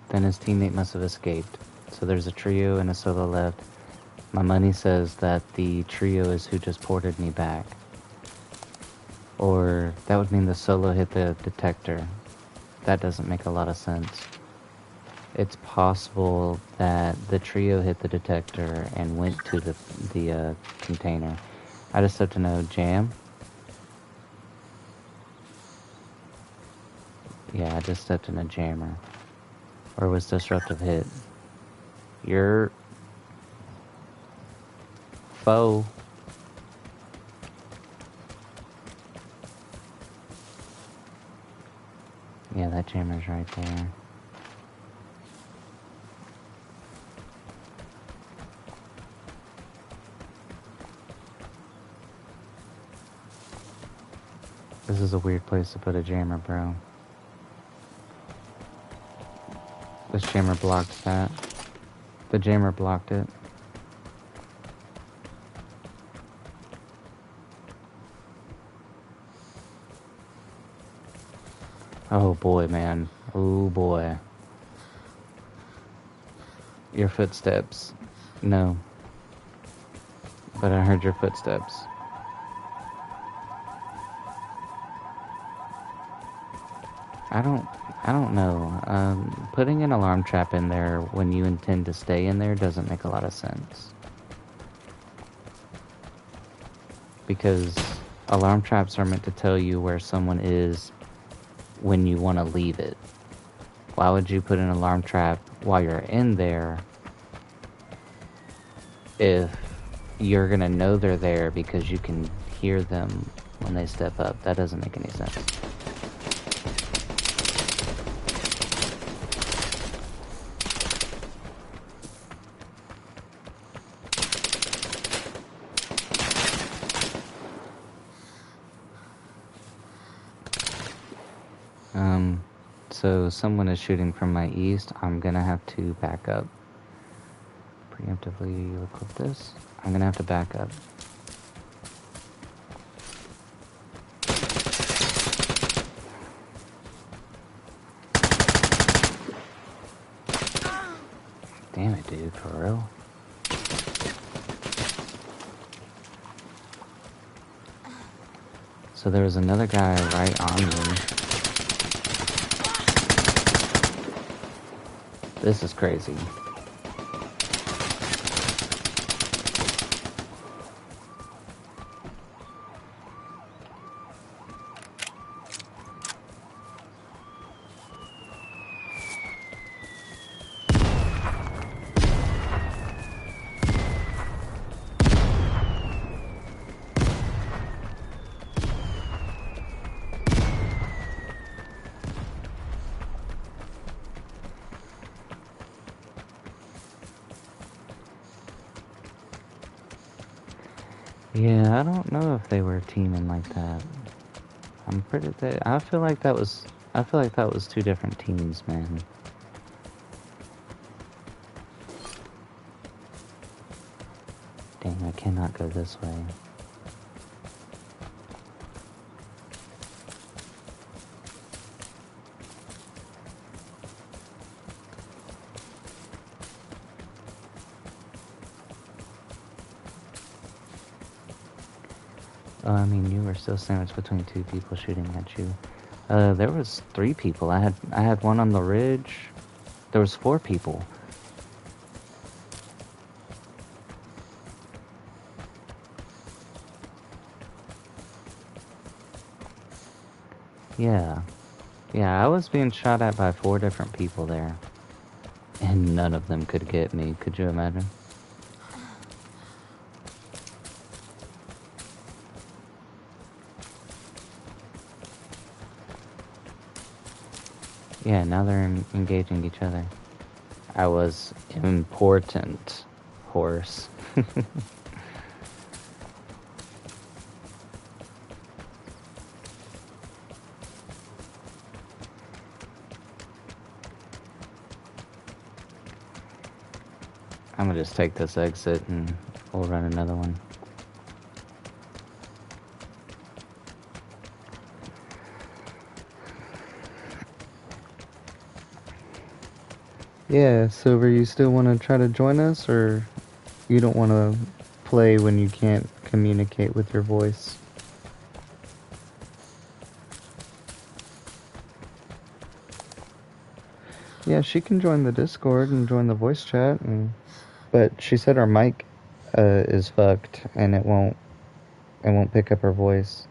Then his teammate must have escaped. So there's a trio and a solo left. My money says that the trio is who just ported me back. Or that would mean the solo hit the detector. That doesn't make a lot of sense. It's possible that the trio hit the detector and went to the container. I just have to know, Jam? Yeah, I just stepped in a jammer. Or was disruptive hit? Your foe. Yeah, that jammer's right there. This is a weird place to put a jammer, bro. This jammer blocked that. The jammer blocked it. Oh boy, man. Oh boy. Your footsteps. No. But I heard your footsteps. I don't know. Putting an alarm trap in there when you intend to stay in there doesn't make a lot of sense. Because alarm traps are meant to tell you where someone is when you want to leave it. Why would you put an alarm trap while you're in there if you're gonna know they're there because you can hear them when they step up? That doesn't make any sense. So someone is shooting from my east. I'm gonna have to back up. Preemptively equip this. I'm gonna have to back up. Damn it, dude, for real? So there was another guy right on me. This is crazy. Yeah, I don't know if they were teaming like that. I feel like that was two different teams, man. Dang, I cannot go this way. Oh, I mean, you were still sandwiched between two people shooting at you. There was 3 people. I had one on the ridge. There was 4 people. Yeah. Yeah, I was being shot at by 4 different people there. And none of them could get me. Could you imagine? Yeah, now they're engaging each other. I was important, horse. I'm gonna just take this exit and we'll run another one. Yeah, Silver, you still want to try to join us, or you don't want to play when you can't communicate with your voice? Yeah, she can join the Discord and join the voice chat, but she said her mic is fucked and it won't pick up her voice.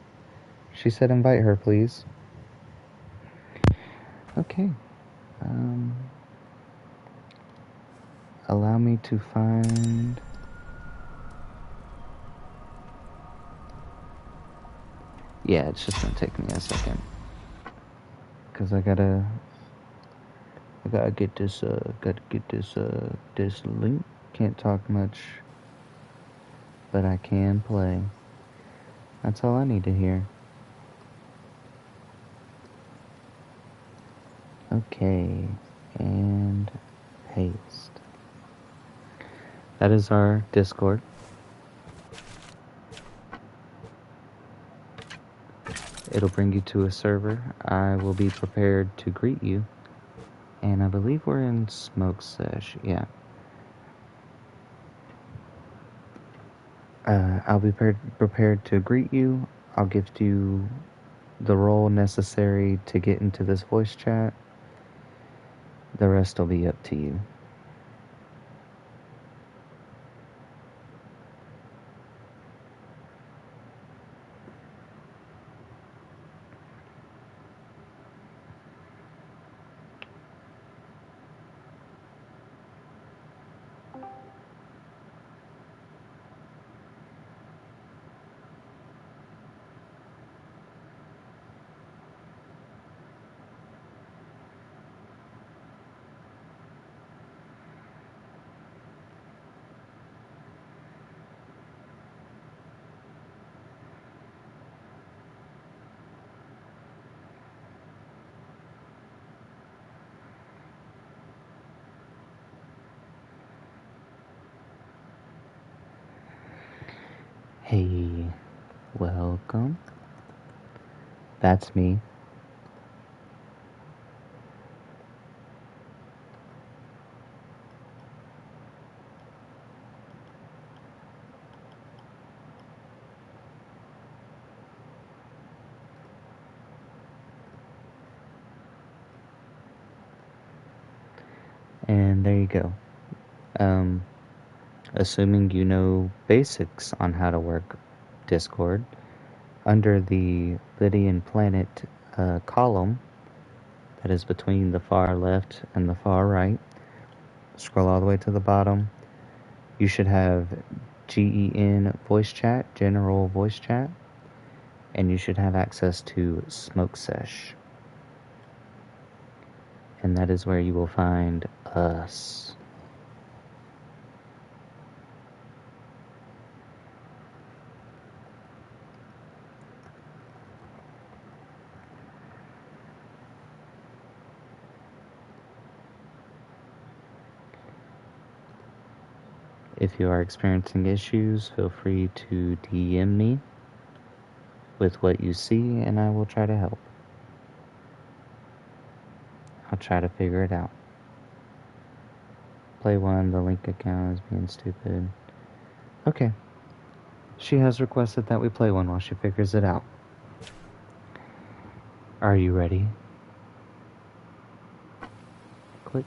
She said invite her, please. Okay. Um, allow me to find... Yeah, it's just gonna take me a second. Cause I gotta get this, this link. Can't talk much, but I can play. That's all I need to hear. Okay, and paste. That is our Discord. It'll bring you to a server. I will be prepared to greet you. And I believe we're in Smoke Sesh. Yeah. I'll be prepared to greet you. I'll give you the role necessary to get into this voice chat. The rest will be up to you. Hey, welcome. That's me. And there you go. Assuming you know basics on how to work Discord, under the Lydian Planet column that is between the far left and the far right, scroll all the way to the bottom. You should have GEN voice chat, general voice chat, and you should have access to Smoke Sesh. And that is where you will find us. If you are experiencing issues, feel free to DM me with what you see, and I will try to help. I'll try to figure it out. Play one, the link account is being stupid. Okay. She has requested that we play one while she figures it out. Are you ready? Click.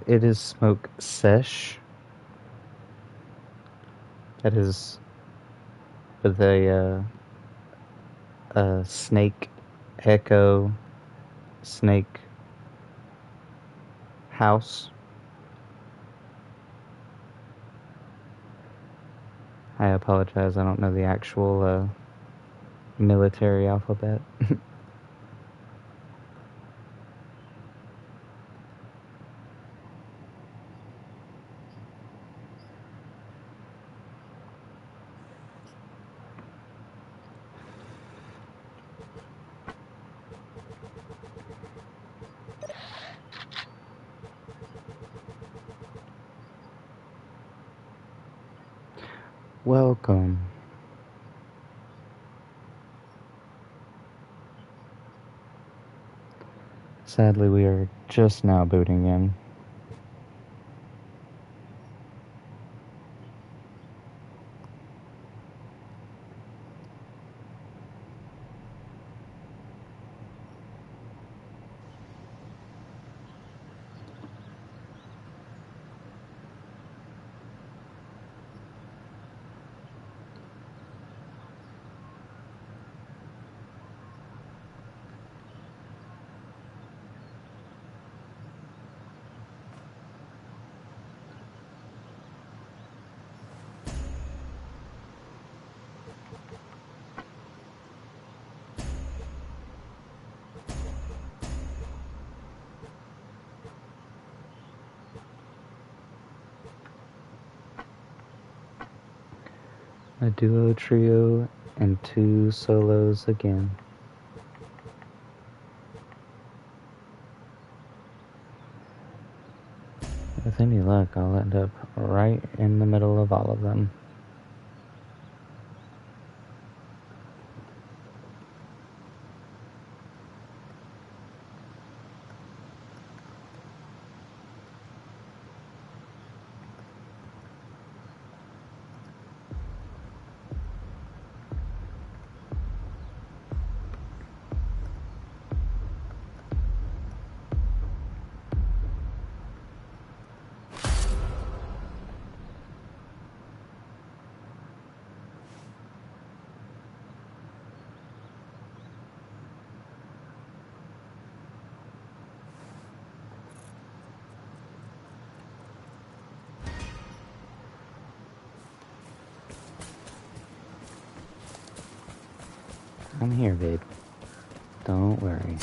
It is smoke sesh. That is with a snake, echo, snake, house. I apologize, I don't know the actual military alphabet. Welcome. Sadly, we are just now booting in. A duo, trio, and 2 solos again. With any luck, I'll end up right in the middle of all of them. I'm here, babe. Don't worry.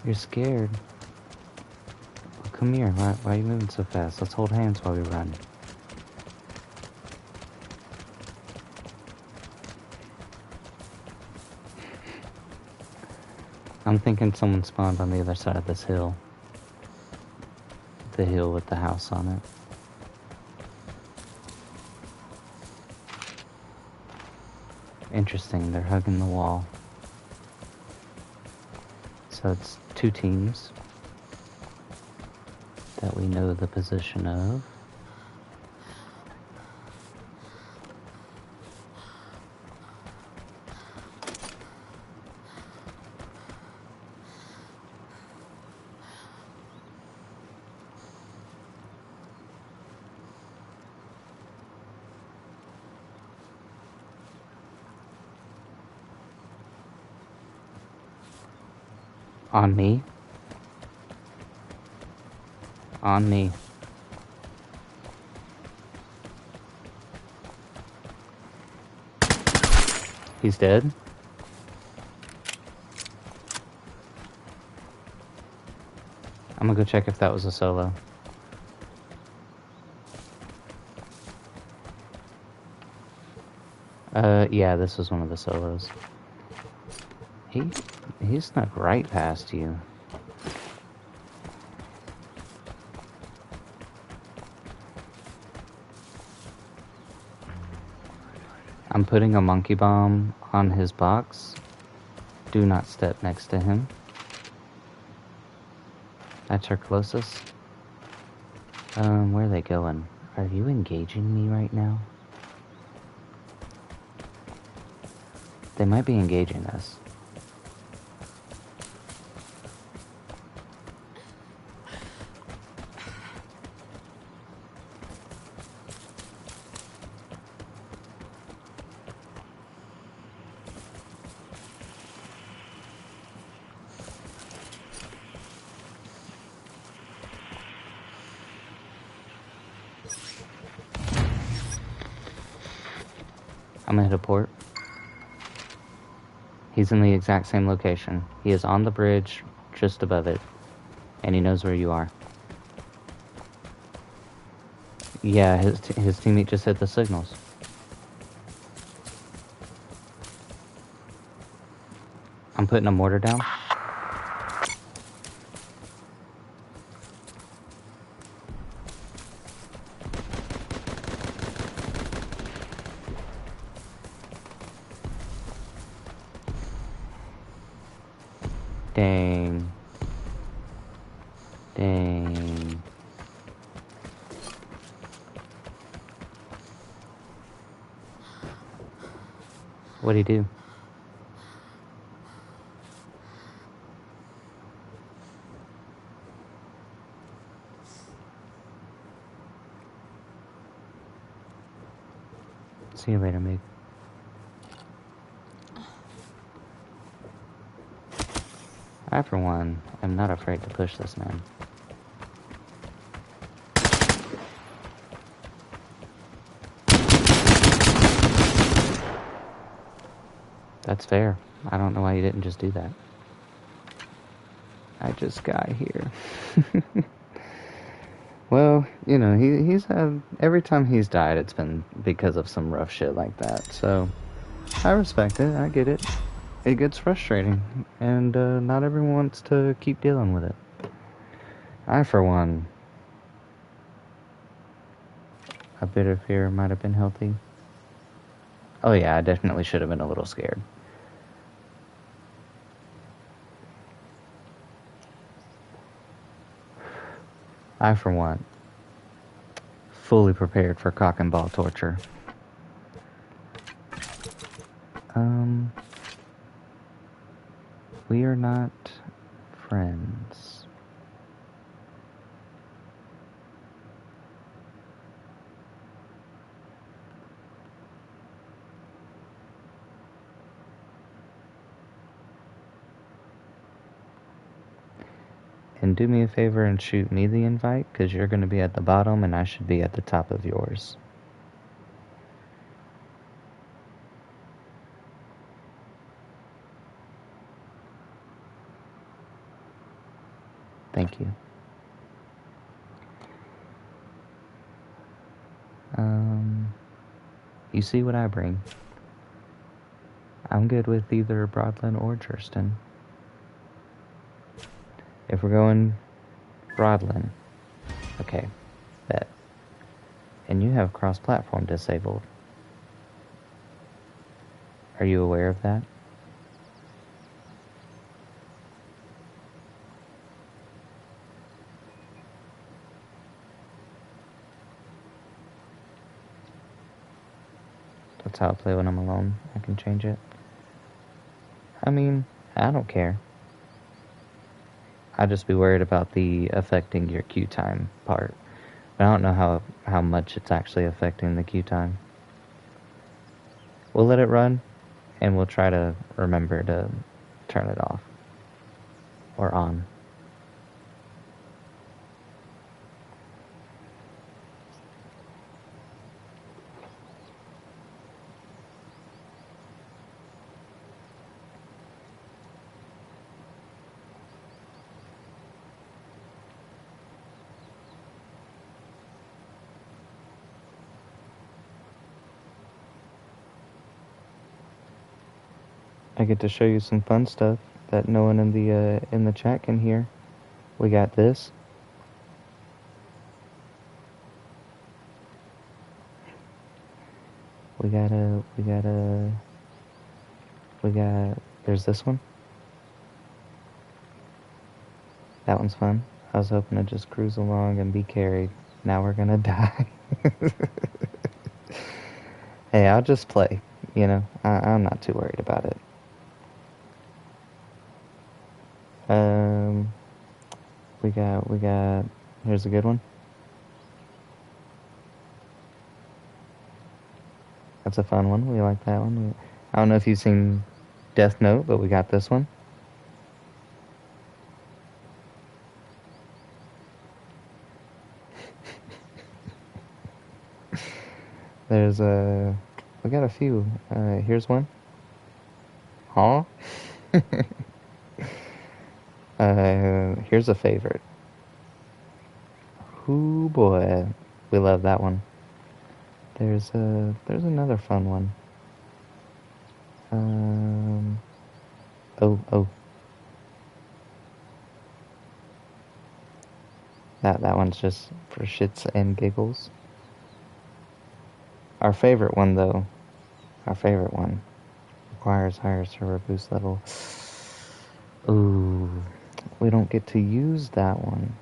You're scared. Well, come here. Why are you moving so fast? Let's hold hands while we run. I'm thinking someone spawned on the other side of this hill. The hill with the house on it. Interesting, they're hugging the wall. So it's 2 teams that we know the position of. On me. On me. He's dead. I'm gonna go check if that was a solo. Yeah, this was one of the solos. He snuck right past you. I'm putting a monkey bomb on his box. Do not step next to him. That's our closest. Where are they going? Are you engaging me right now? They might be engaging us. I'm gonna hit a port. He's in the exact same location. He is on the bridge, just above it. And he knows where you are. Yeah, his teammate just hit the signals. I'm putting a mortar down. Dang. Dang. What'd he do? See you later, Meg. I, for one, am not afraid to push this man. That's fair. I don't know why you didn't just do that. I just got here. Well, you know, he's had... Every time he's died, it's been because of some rough shit like that. So, I respect it. I get it. It gets frustrating. And not everyone wants to keep dealing with it. I, for one... A bit of fear might have been healthy. Oh yeah, I definitely should have been a little scared. I, for one, fully prepared for cock and ball torture. We are not friends. And do me a favor and shoot me the invite, because you're going to be at the bottom and I should be at the top of yours. Thank you. You see what I bring. I'm good with either Broadland or Jurston. If we're going Broadland, okay, bet. And you have cross-platform disabled. Are you aware of that? That's how I play when I'm alone. I can change it. I mean, I don't care. I'd just be worried about the affecting your queue time part. But I don't know how much it's actually affecting the queue time. We'll let it run, and we'll try to remember to turn it off. Or on. I get to show you some fun stuff that no one in the chat can hear. We got this. There's this one. That one's fun. I was hoping to just cruise along and be carried. Now we're gonna die. Hey, I'll just play. You know, I'm not too worried about it. We got, here's a good one. That's a fun one. We like that one. I don't know if you've seen Death Note, but we got this one. There's we got a few. Here's one. Huh? Here's a favorite. Ooh boy, we love that one. There's another fun one. Oh, that one's just for shits and giggles. Our favorite one though, our favorite one requires higher server boost level. Ooh, we don't get to use that one.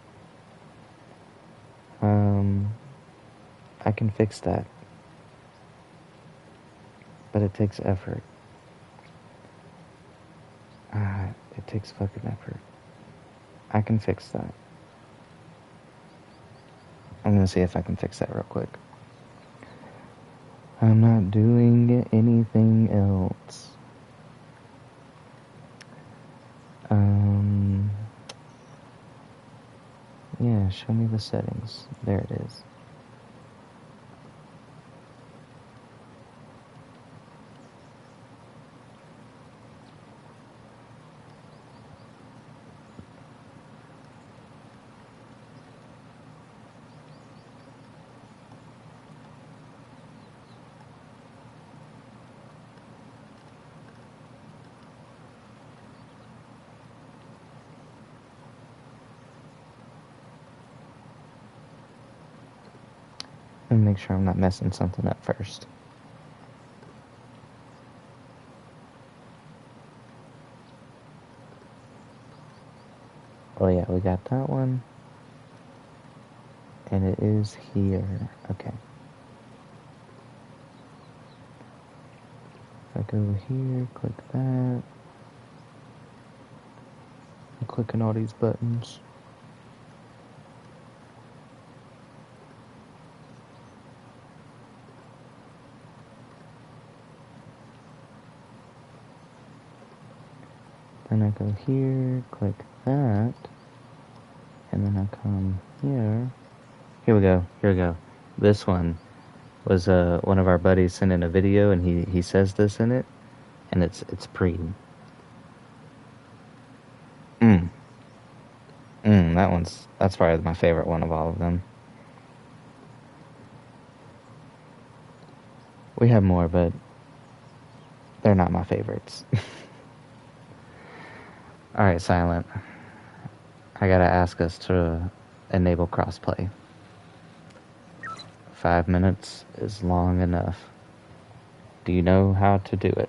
I can fix that, but it takes effort. It takes fucking effort. I can fix that. I'm gonna see if I can fix that real quick. I'm not doing anything else. Yeah, show me the settings. There it is. Let me make sure I'm not messing something up first. Oh yeah, we got that one. And it is here. Okay. If I go here, click that. I'm clicking all these buttons. Then I go here, click that. And then I come here. Here we go. This one was one of our buddies sent in a video, and he says this in it, and it's pre. That's probably my favorite one of all of them. We have more, but they're not my favorites. Alright, Silent. I gotta ask us to enable crossplay. 5 minutes is long enough. Do you know how to do it?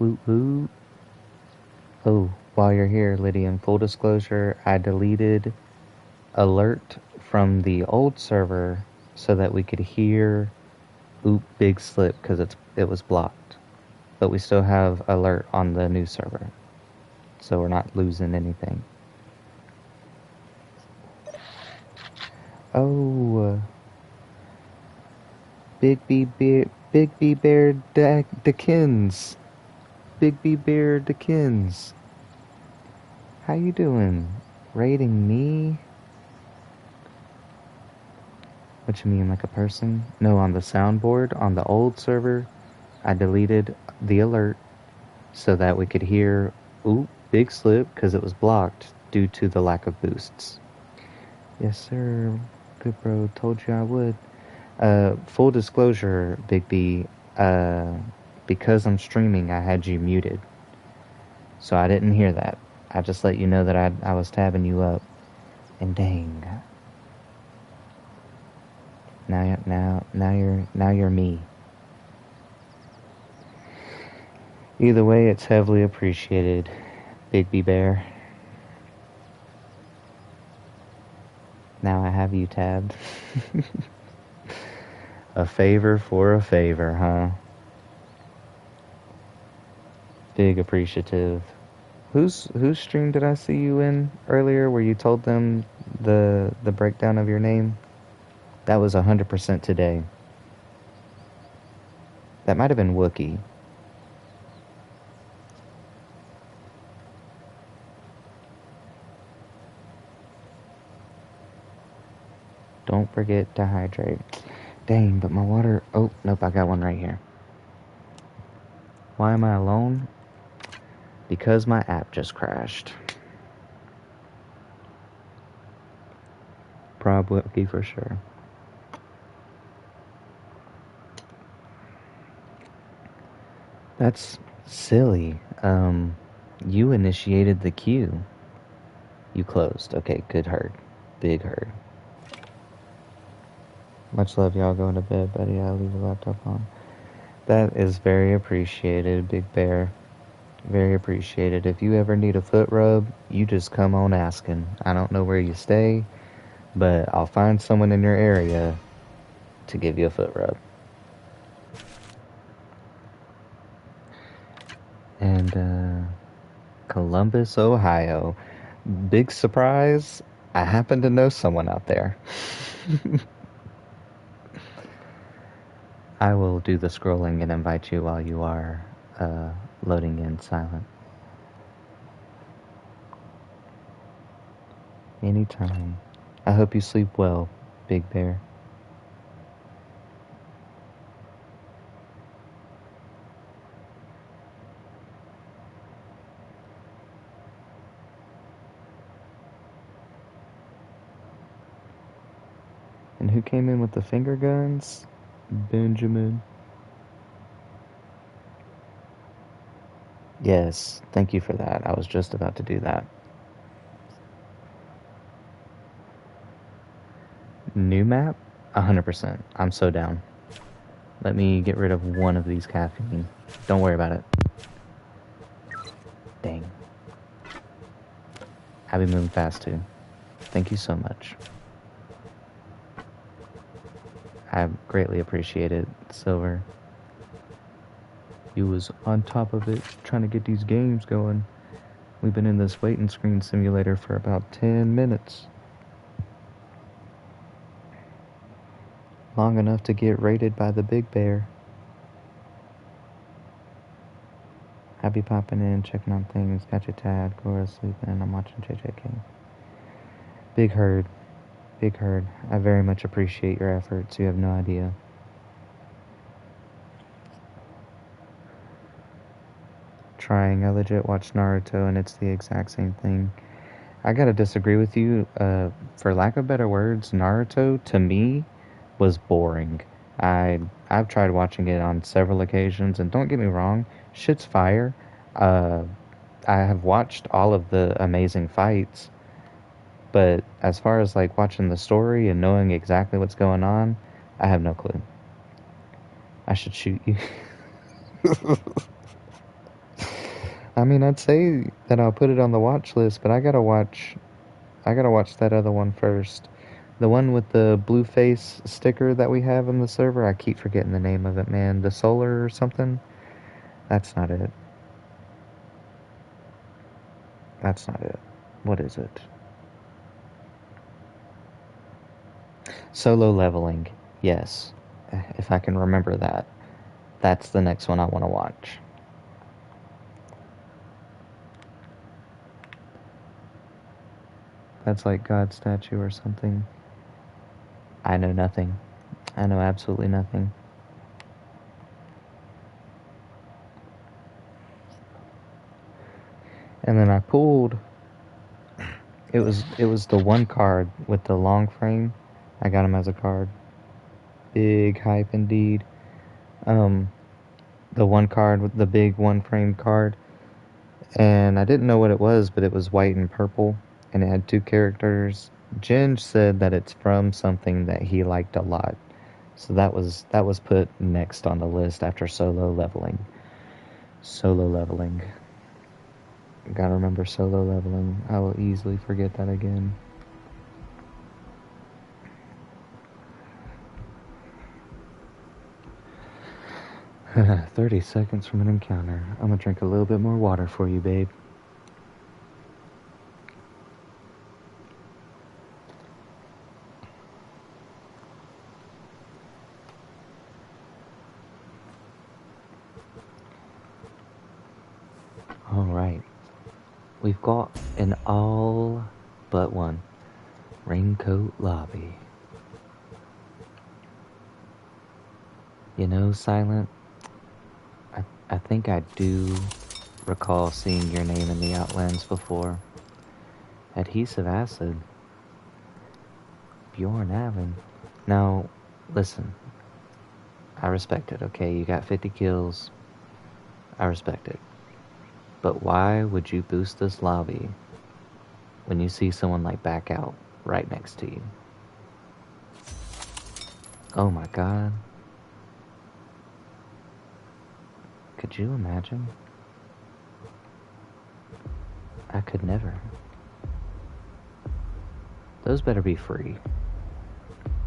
Woot woot. Oh, while you're here, Lydia, in full disclosure, I deleted alert from the old server so that we could hear oop big slip because it was blocked. But we still have alert on the new server, so we're not losing anything. Oh, Big B Bear Dickens. Big B Bear Dickens. How you doing? Rating me? What you mean, like a person? No, on the soundboard, on the old server, I deleted the alert so that we could hear, ooh, big slip, because it was blocked due to the lack of boosts. Yes, sir. Good bro, told you I would. Full disclosure, Big B, because I'm streaming, I had you muted. So I didn't hear that. I just let you know that I was tabbing you up. And dang. Now you're me. Either way, it's heavily appreciated, Big B Bear. Now I have you tabbed. A favor for a favor, huh? Big appreciative. Whose stream did I see you in earlier where you told them the breakdown of your name? That was 100% today. That might have been Wookie. Don't forget to hydrate. Dang, but my water... Oh, nope, I got one right here. Why am I alone? Because my app just crashed. Prob Wookie for sure. That's silly. You initiated the queue. You closed. Okay, good herd. Big herd. Much love, y'all. Going to bed, buddy. I'll leave the laptop on. That is very appreciated, Big Bear. Very appreciated. If you ever need a foot rub, you just come on asking. I don't know where you stay, but I'll find someone in your area to give you a foot rub. And, Columbus, Ohio. Big surprise, I happen to know someone out there. I will do the scrolling and invite you while you are loading in silent. Anytime. I hope you sleep well, Big Bear. And who came in with the finger guns? Benjamin. Yes, thank you for that. I was just about to do that. New map? 100%. I'm so down. Let me get rid of one of these caffeine. Don't worry about it. Dang. I've been moving fast too. Thank you so much. I greatly appreciate it, Silver. You was on top of it, trying to get these games going. We've been in this waiting screen simulator for about 10 minutes. Long enough to get raided by the Big Bear. I be popping in, checking on things, got your Tad, Cora sleeping, I'm watching JJK. Big herd. Big herd. I very much appreciate your efforts, you have no idea. Trying, I legit watch Naruto and it's the exact same thing. I gotta disagree with you. For lack of better words, Naruto, to me, was boring. I've tried watching it on several occasions, and don't get me wrong, shit's fire. I have watched all of the amazing fights, but as far as like watching the story and knowing exactly what's going on, I have no clue. I should shoot you. I mean, I'd say that I'll put it on the watch list, but I gotta watch that other one first. The one with the blue face sticker that we have in the server, I keep forgetting the name of it, man. The Solar or something? That's not it. That's not it. What is it? Solo leveling. Yes. If I can remember that. That's the next one I want to watch. That's like God's statue or something. I know nothing. I know absolutely nothing. And then I pulled. It was the one card with the long frame. I got him as a card. Big hype indeed. The one card with the big one frame card. And I didn't know what it was, but it was white and purple, and it had two characters. Jen said that it's from something that he liked a lot. So that was put next on the list after solo leveling. Solo leveling. Gotta remember solo leveling. I will easily forget that again. "30 seconds from an encounter. I'm gonna drink a little bit more water for you, babe." We've got an all but one raincoat lobby. You know, Silent, I think I do recall seeing your name in the Outlands before. Adhesive Acid. Bjorn Allen. Now, listen. I respect it, okay? You got 50 kills. I respect it. But why would you boost this lobby when you see someone like Back Out right next to you? Oh my god. Could you imagine? I could never. Those better be free.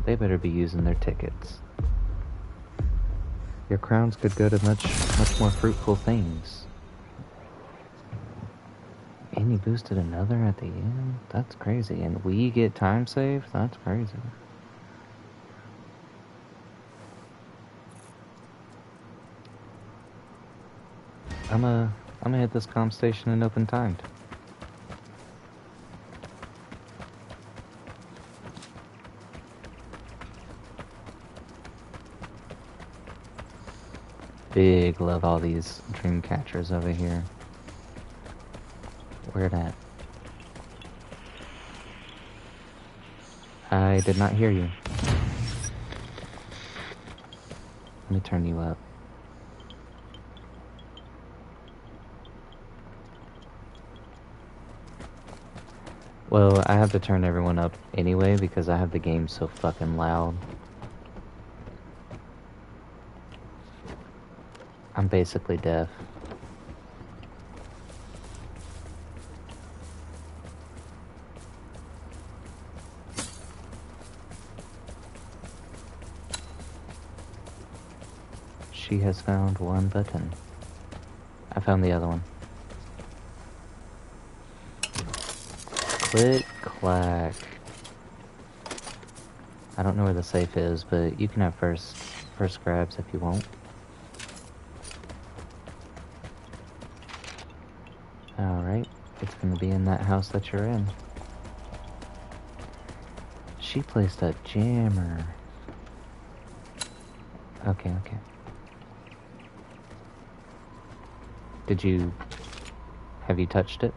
They better be using their tickets. Your crowns could go to much more fruitful things. And you boosted another at the end? That's crazy. And we get time saved? That's crazy. I'm gonna hit this comm station and open timed. Big love all these dream catchers over here. Where that? I did not hear you. Let me turn you up. Well, I have to turn everyone up anyway because I have the game so fucking loud. I'm basically deaf. She has found one button. I found the other one. Click, clack. I don't know where the safe is, but you can have first grabs if you want. Alright, it's gonna be in that house that you're in. She placed a jammer. Okay. Have you touched it?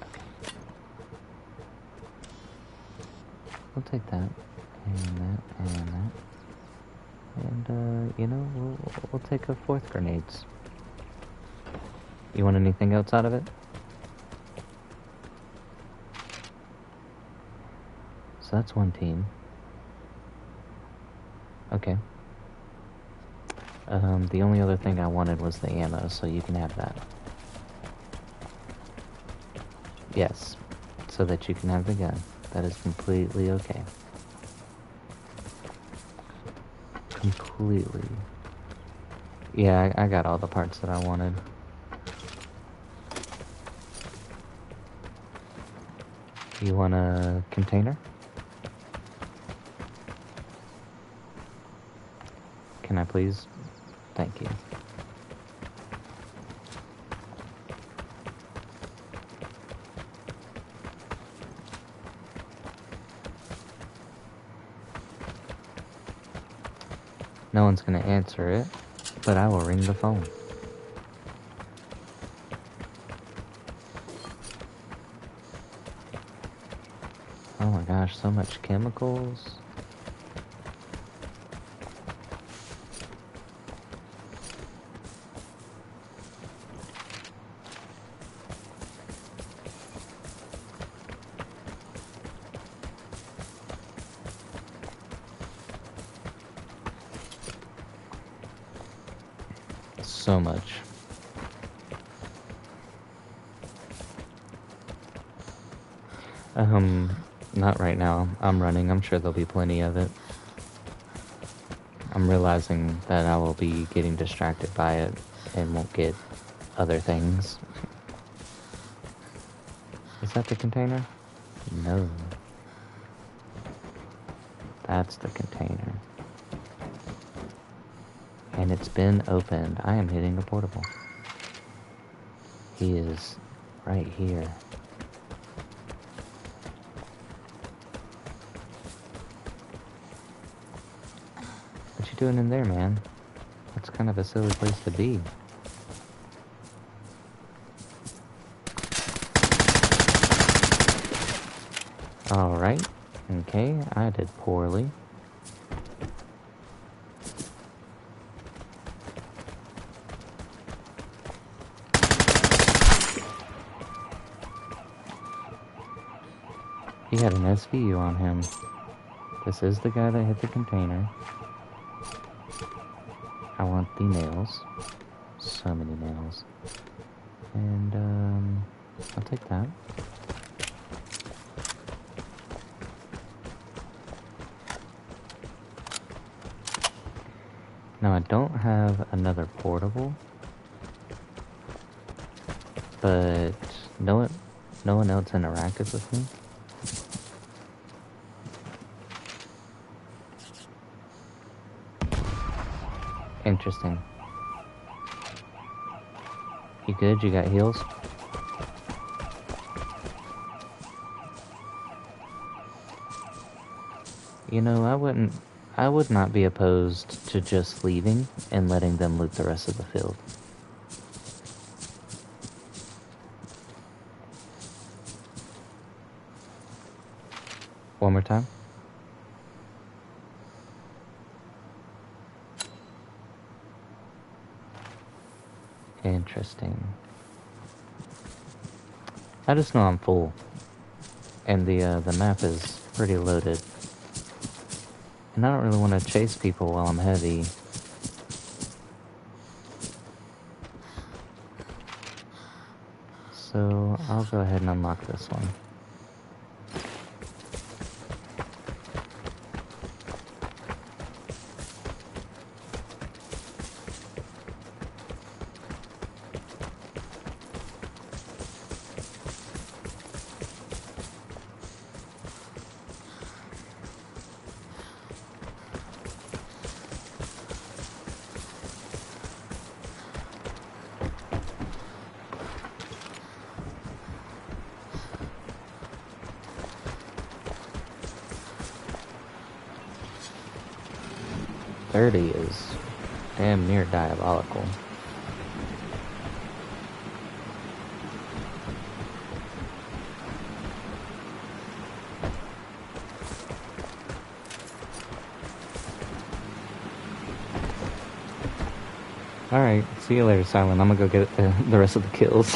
Okay. We'll take that, and that, and that. And, you know, we'll take a fourth grenades. You want anything else out of it? So that's one team. Okay. The only other thing I wanted was the ammo, so you can have that. Yes, so that you can have the gun. That is completely okay. Completely. Yeah, I got all the parts that I wanted. You want a container? Can I please? Thank you. No one's gonna answer it, but I will ring the phone. Oh my gosh, so much chemicals. So much. Not right now. I'm running. I'm sure there'll be plenty of it. I'm realizing that I will be getting distracted by it and won't get other things. Is that the container? No. That's the container. And it's been opened. I am hitting a portable. He is right here. What you doing in there, man? That's kind of a silly place to be. Alright. Okay, I did poorly. He had an SVU on him. This is the guy that hit the container. I want the nails. So many nails. And, I'll take that. Now, I don't have another portable, but no one else interacted with me. Interesting. You good? You got heals? You know, I would not be opposed to just leaving and letting them loot the rest of the field. One more time. Interesting. I just know I'm full, and the map is pretty loaded, and I don't really want to chase people while I'm heavy. So I'll go ahead and unlock this one. .30 is damn near diabolical. Alright, see you later, Silent. I'm gonna go get the rest of the kills.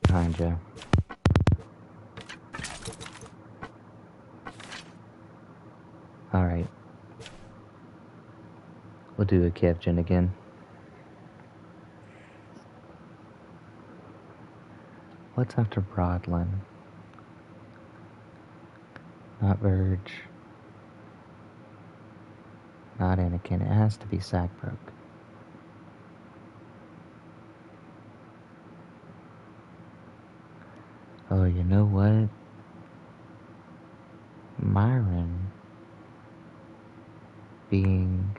Behind you. Alright. We'll do a Kevgen again. What's after Broadland? Not Verge. Not Anakin. It has to be Sackbrook. Oh, you know what? Myron being...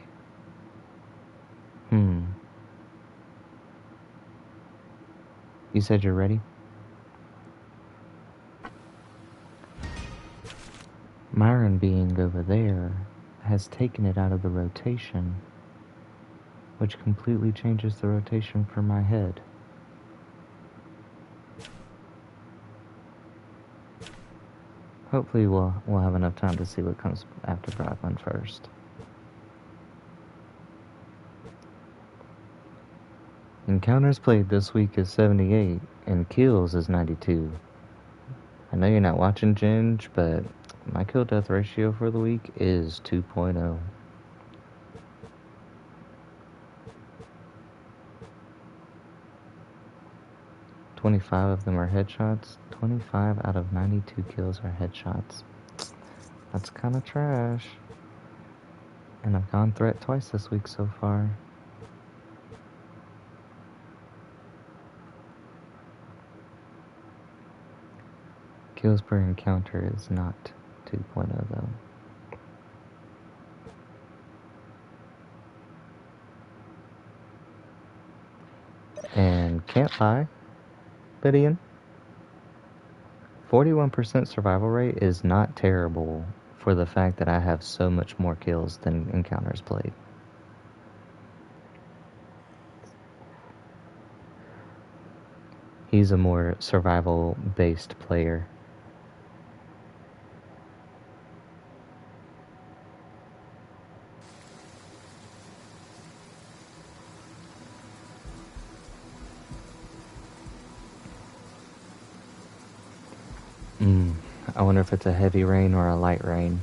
You said you're ready? Myron being over there has taken it out of the rotation, which completely changes the rotation for my head. Hopefully we'll have enough time to see what comes after Broadland first. Encounters played this week is 78, and kills is 92. I know you're not watching, Ginge, but my kill-death ratio for the week is 2.0. "25 of them are headshots. 25 out of 92 kills are headshots. That's kind of trash. And I've gone threat twice this week so far. Kills per encounter is not 2.0 though. And can't lie, Lydian, 41% survival rate is not terrible for the fact that I have so much more kills than encounters played. He's a more survival-based player. I wonder if it's a heavy rain or a light rain.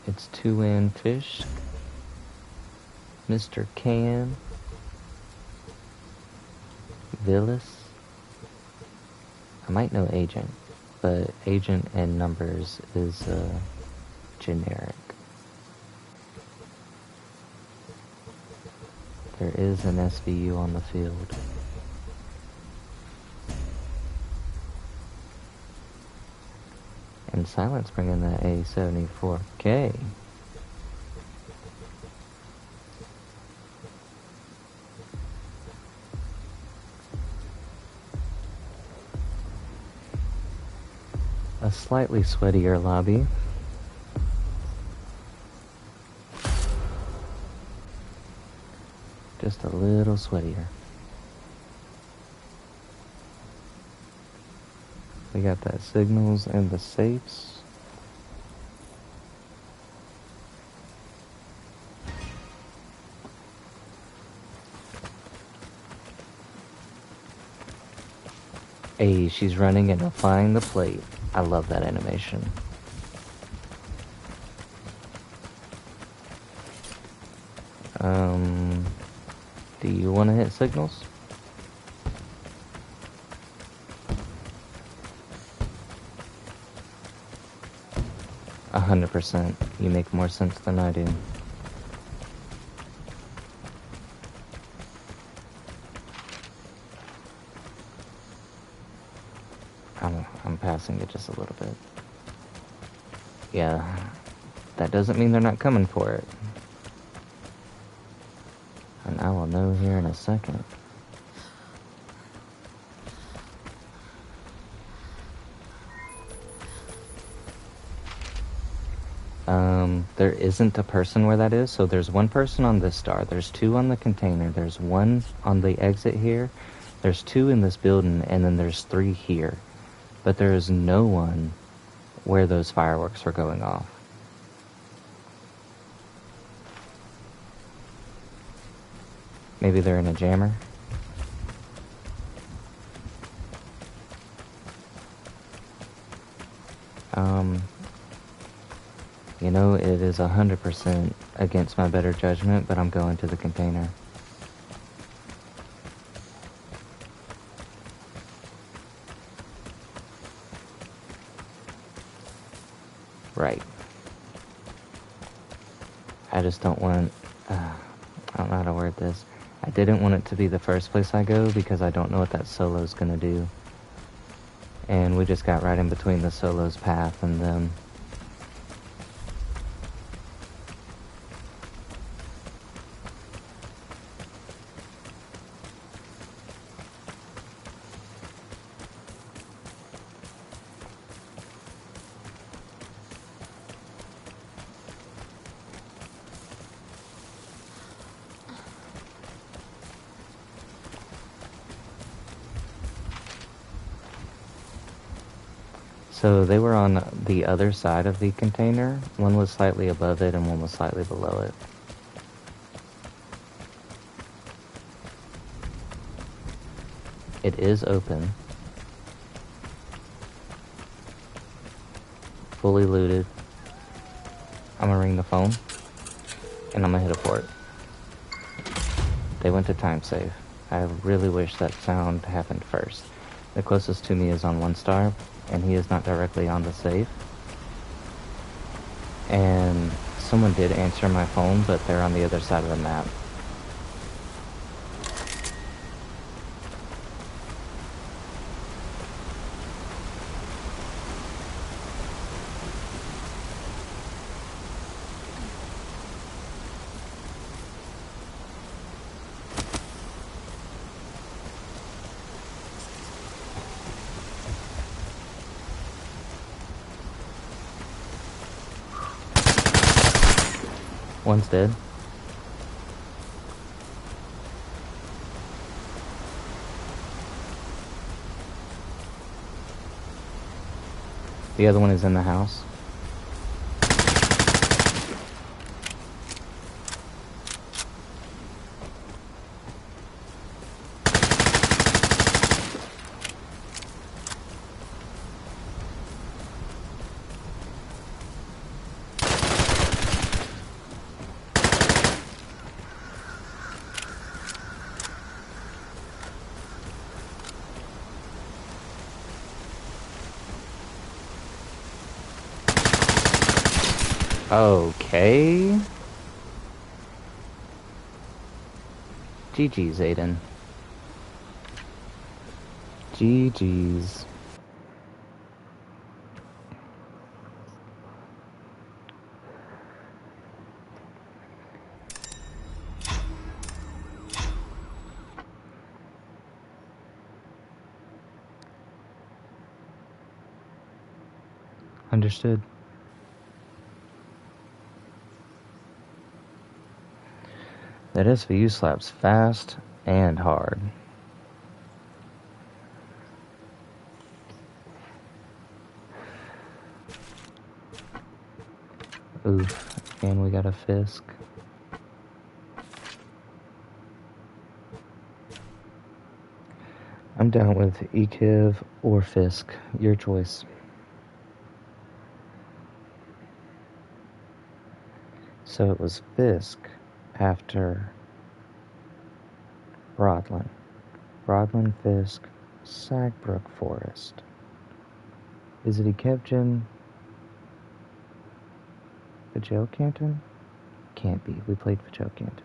It's 2N Fish, Mr. Can, Villas. I might know Agent, but Agent and numbers is generic. There is an SVU on the field. And Silence bringing that A74K. A slightly sweatier lobby. Just a little sweatier. We got that signals and the safes. Hey, she's running and applying the plate. I love that animation. Do you want to hit signals? A 100%. You make more sense than I do. I'm passing it just a little bit. Yeah, that doesn't mean they're not coming for it. And I will know here in a second. There isn't a person where that is, so there's one person on this star, there's two on the container, there's one on the exit here, there's two in this building, and then there's three here. But there is no one where those fireworks are going off. Maybe they're in a jammer. You know, it is 100% against my better judgment, but I'm going to the container. Right. I just don't want... I don't know how to word this. I didn't want it to be the first place I go because I don't know what that solo's gonna do. And we just got right in between the solo's path and them. So they were on the other side of the container. One was slightly above it and one was slightly below it. It is open. Fully looted. I'm gonna ring the phone and I'm gonna hit a port. They went to time save. I really wish that sound happened first. The closest to me is on 1 star, and he is not directly on the safe. And someone did answer my phone, but they're on the other side of the map. One's dead. The other one is in the house. Okay. GG's, Aiden. GG's. Understood. That SVU slaps fast and hard. Oof. And we got a Fisk. I'm down with EKIV or Fisk. Your choice. So it was Fisk after Rodlin. Rodlin, Fisk, Sagbrook Forest. Is it Ekevgen? Vajel Canton? Can't be. We played Vajel Canton.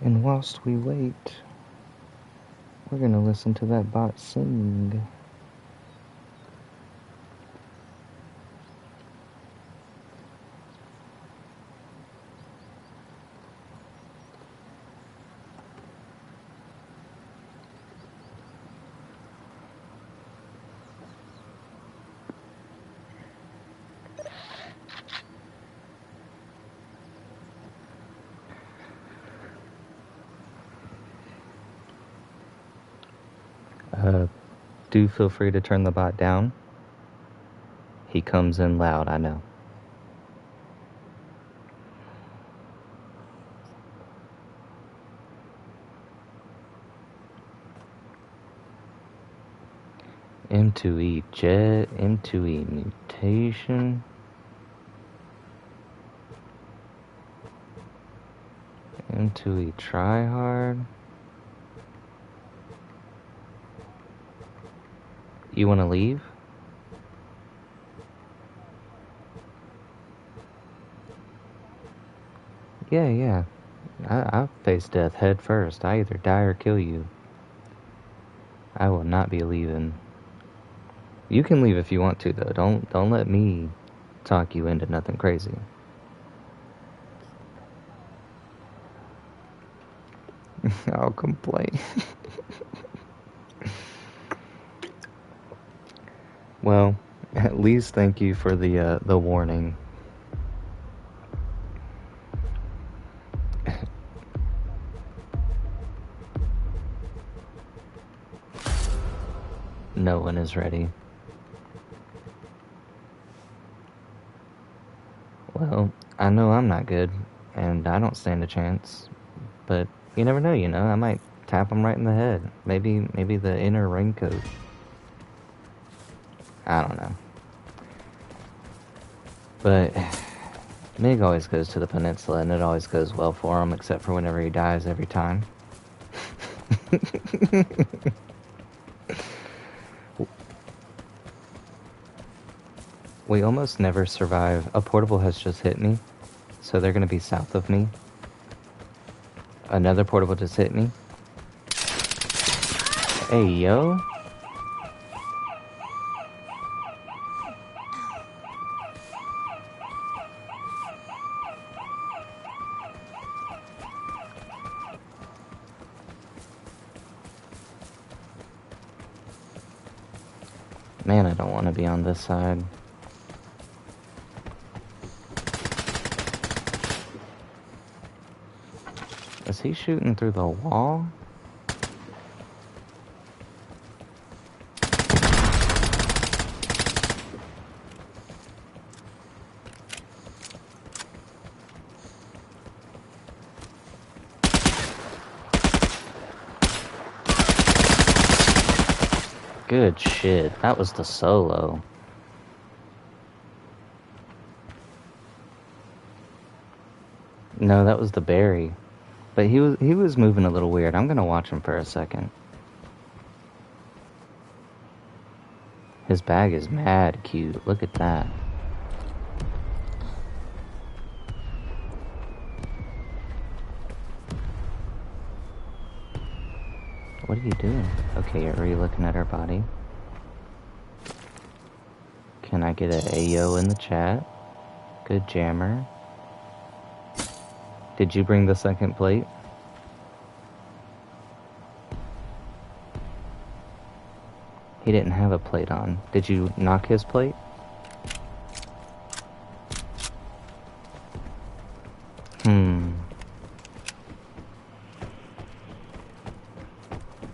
And whilst we wait, We're gonna listen to that bot sing. Do feel free to turn the bot down. He comes in loud, I know. M2E jet, M2E mutation. M2E tryhard. You wanna leave? Yeah. I face death head first. I either die or kill you. I will not be leaving. You can leave if you want to, though. Don't let me talk you into nothing crazy. I'll complain. Well, at least thank you for the warning. No one is ready. Well, I know I'm not good, and I don't stand a chance. But you never know, you know. I might tap him right in the head. Maybe the inner raincoat. I don't know. But Mig always goes to the peninsula, and it always goes well for him, except for whenever he dies every time. We almost never survive. A portable has just hit me, so they're gonna be south of me. Another portable just hit me. Hey, yo. Man, I don't want to be on this side. Is he shooting through the wall? Good shit. That was the solo. No, that was the berry. But he was moving a little weird. I'm gonna watch him for a second. His bag is mad cute. Look at that. What are you doing? Okay, are you looking at her body? Can I get an Ayo in the chat? Good jammer. Did you bring the second plate? He didn't have a plate on. Did you knock his plate?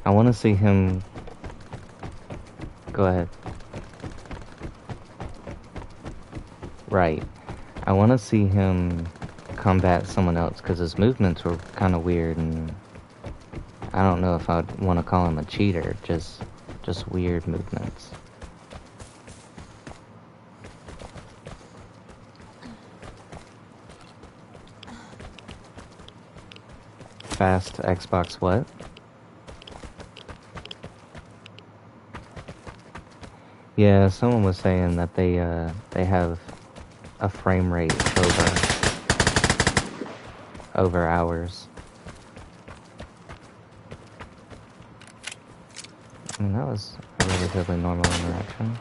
I want to see him... Go ahead. Right. I want to see him combat someone else, because his movements were kind of weird, and I don't know if I'd want to call him a cheater, just weird movements. Fast Xbox what? Yeah, someone was saying that they have a frame rate over hours. I mean, that was a relatively normal interaction.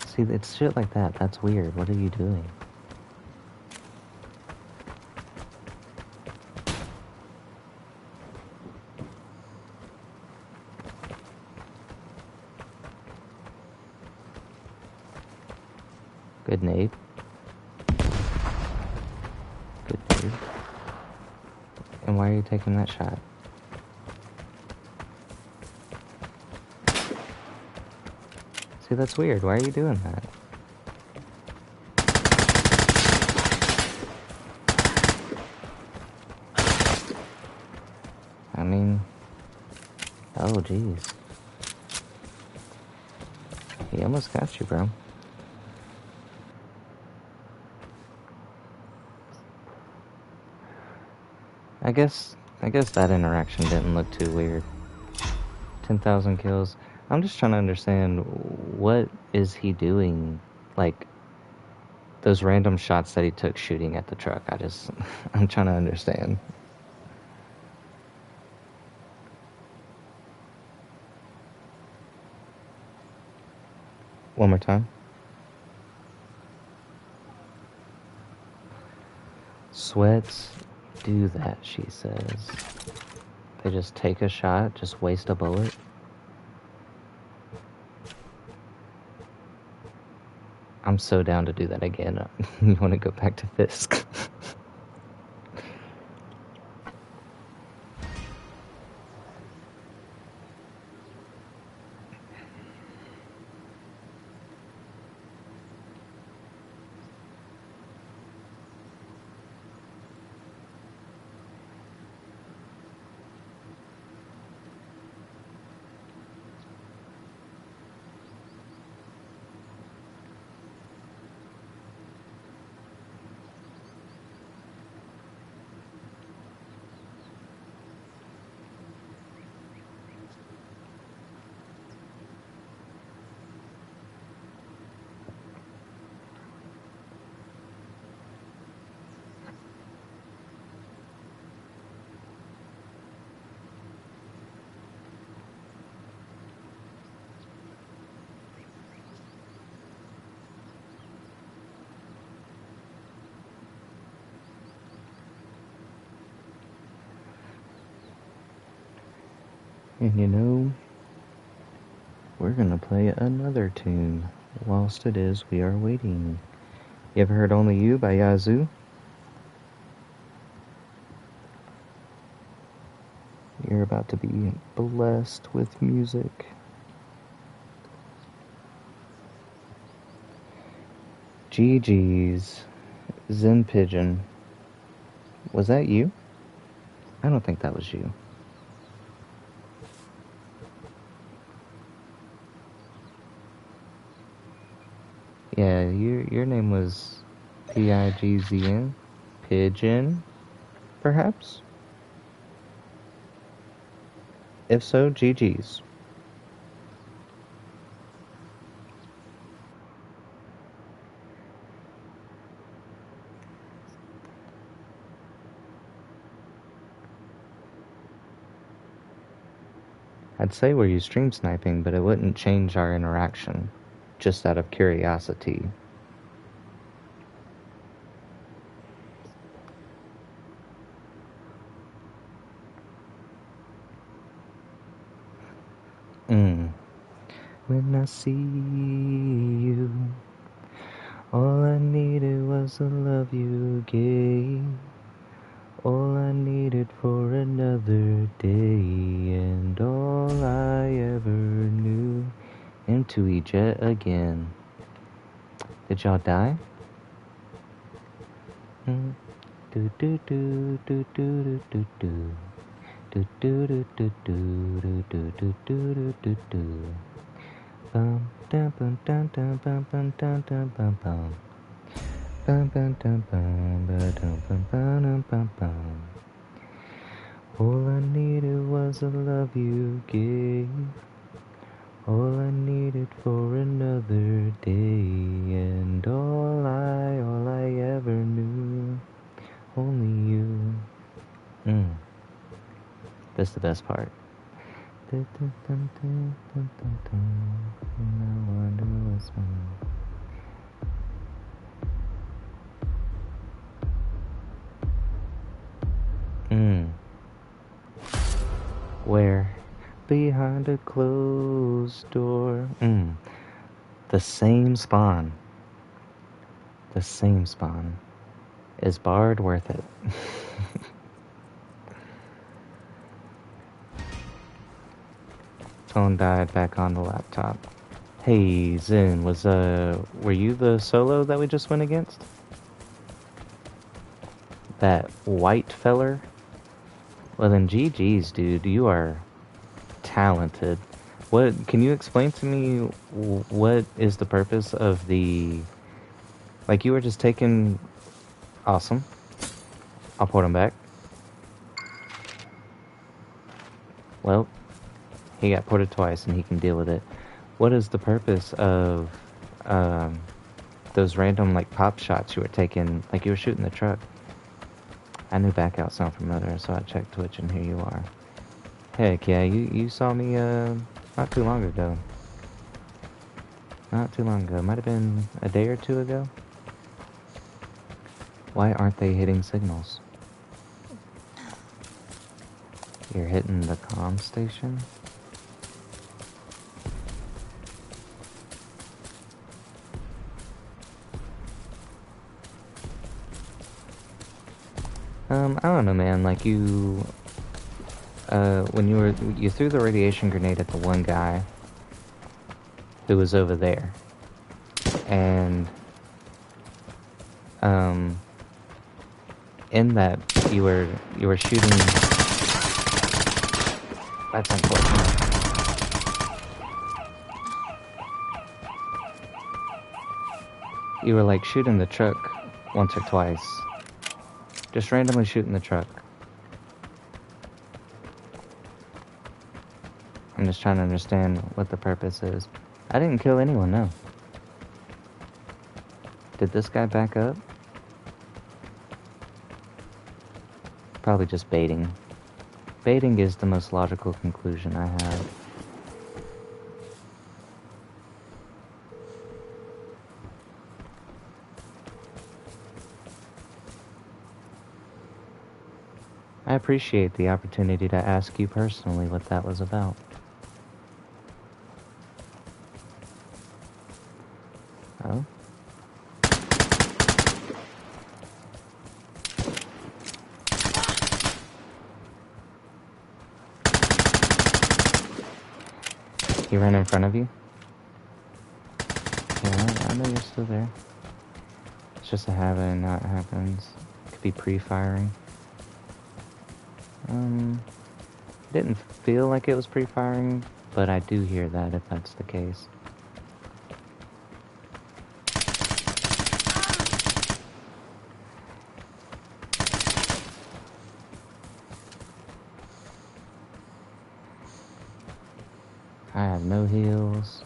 See, it's shit like that. That's weird. What are you doing? Good nade. Good nade. And why are you taking that shot? See, that's weird. Why are you doing that? I mean... Oh, jeez. He almost got you, bro. I guess that interaction didn't look too weird. 10,000 kills. I'm just trying to understand, what is he doing? Like, those random shots that he took shooting at the truck. I'm trying to understand. One more time. Sweats do that, she says. They just take a shot, just waste a bullet. I'm so down to do that again. You want to go back to Fisk? And you know, we're gonna play another tune whilst it is we are waiting. You ever heard Only You by Yazoo? You're about to be blessed with music. GG's. Zen Pigeon. Was that you? I don't think that was you. Yeah, your name was Pigzn? Pigeon, perhaps? If so, GG's. I'd say were you stream sniping, but it wouldn't change our interaction, just out of curiosity. When I see you, all I needed was the love you gave. All I needed for another day, and all I ever knew. Into eject again. Did y'all die? Do do do do do do do do do do do do do do do do do. Bum dum bum dum dum bum bum dum dum bum bum. Bum bum dum bum bum bum bum bum bum. All I needed was the love you gave. All I needed for another day, and all I ever knew, only you. That's the best part. Where? Behind a closed door. The same spawn. The same spawn. Is Bard worth it? Phone died, back on the laptop. Hey, Zen, were you the solo that we just went against? That white feller? Well then, GG's, dude. You are talented. Can you explain to me what is the purpose of the... Like, you were just taking... Awesome. I'll put him back. Well, he got ported twice and he can deal with it. What is the purpose of those random, like, pop shots you were taking? Like, you were shooting the truck. I knew Back Out sound familiar, so I checked Twitch and here you are. Heck yeah, you saw me not too long ago. Not too long ago. Might have been a day or two ago. Why aren't they hitting signals? You're hitting the comm station? I don't know, man. Like, when you threw the radiation grenade at the one guy who was over there, and in that you were shooting. That's unfortunate. You were like shooting the truck once or twice. Just randomly shooting the truck. I'm just trying to understand what the purpose is. I didn't kill anyone, no. Did this guy back up? Probably just baiting. Baiting is the most logical conclusion I have. I appreciate the opportunity to ask you personally what that was about. Oh? He ran in front of you? Yeah, I know you're still there. It's just a habit and how it happens. It could be pre-firing. Didn't feel like it was pre-firing, but I do hear that if that's the case. I have no heals.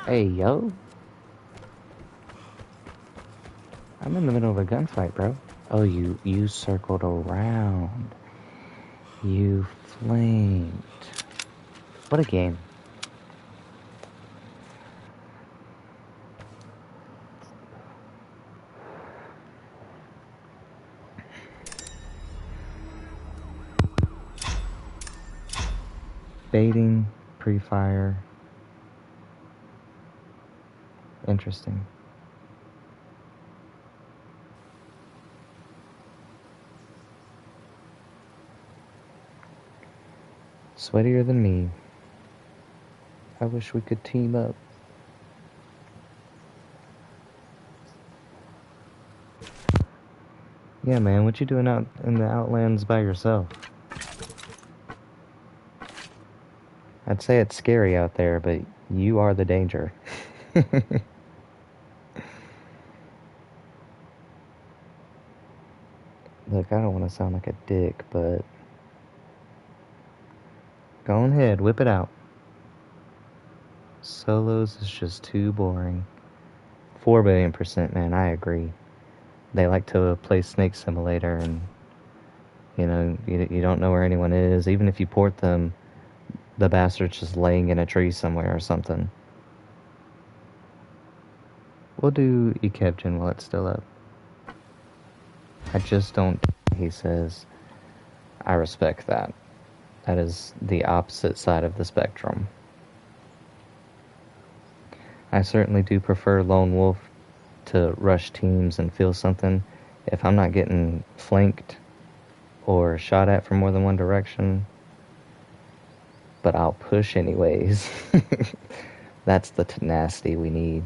Hey, yo. I'm in the middle of a gunfight, bro. Oh, you circled around. You flanked. What a game. Baiting, pre-fire. Interesting. Sweatier than me. I wish we could team up. Yeah, man, what you doing out in the Outlands by yourself? I'd say it's scary out there, but you are the danger. Look, I don't want to sound like a dick, but... Go ahead, whip it out. Solos is just too boring. 4 billion%, man, I agree. They like to play Snake Simulator and You know, you don't know where anyone is. Even if you port them, the bastard's just laying in a tree somewhere or something. We'll do Ekebjin while it's still up. I just don't, he says. I respect that. That is the opposite side of the spectrum. I certainly do prefer Lone Wolf to rush teams and feel something. If I'm not getting flanked or shot at from more than one direction, but I'll push anyways. That's the tenacity we need.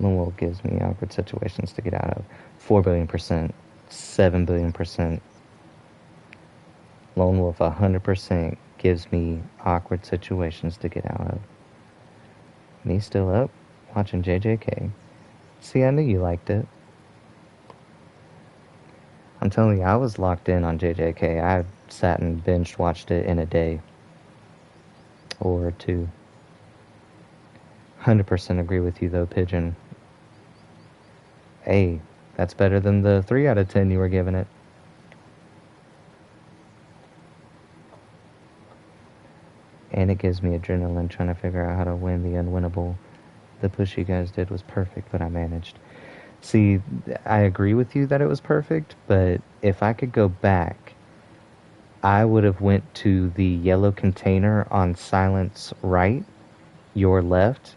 Lone Wolf gives me awkward situations to get out of. 4 billion%, 7 billion%. Lone Wolf 100% gives me awkward situations to get out of. Me still up, watching JJK. See, I knew you liked it. I'm telling you, I was locked in on JJK. I sat and binge watched it in a day. Or two. 100% agree with you though, Pigeon. Hey, that's better than the 3 out of 10 you were giving it. And it gives me adrenaline trying to figure out how to win the unwinnable. The push you guys did was perfect, but I managed. See, I agree with you that it was perfect, but if I could go back, I would have went to the yellow container on Silence right, your left,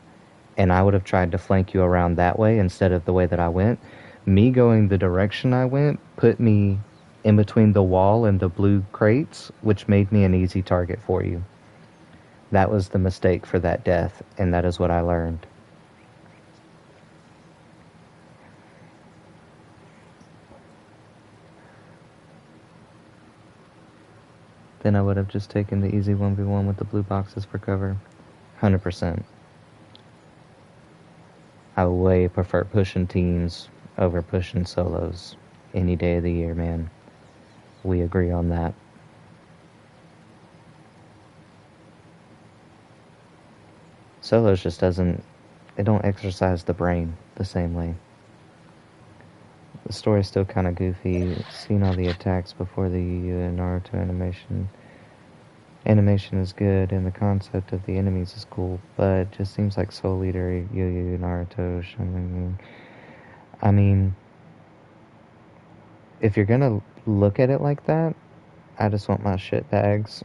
and I would have tried to flank you around that way instead of the way that I went. Me going the direction I went put me in between the wall and the blue crates, which made me an easy target for you. That was the mistake for that death, and that is what I learned. Then I would have just taken the easy 1v1 with the blue boxes for cover. 100%. I way prefer pushing teams over pushing solos any day of the year, man. We agree on that. Solos just doesn't, it don't exercise the brain the same way. The story's still kind of goofy. Seeing all the attacks before the Yu and Naruto animation. Animation is good, and the concept of the enemies is cool, but it just seems like Soul Eater, Yu, Naruto, Shaman. I mean, if you're gonna look at it like that, I just want my shit bags.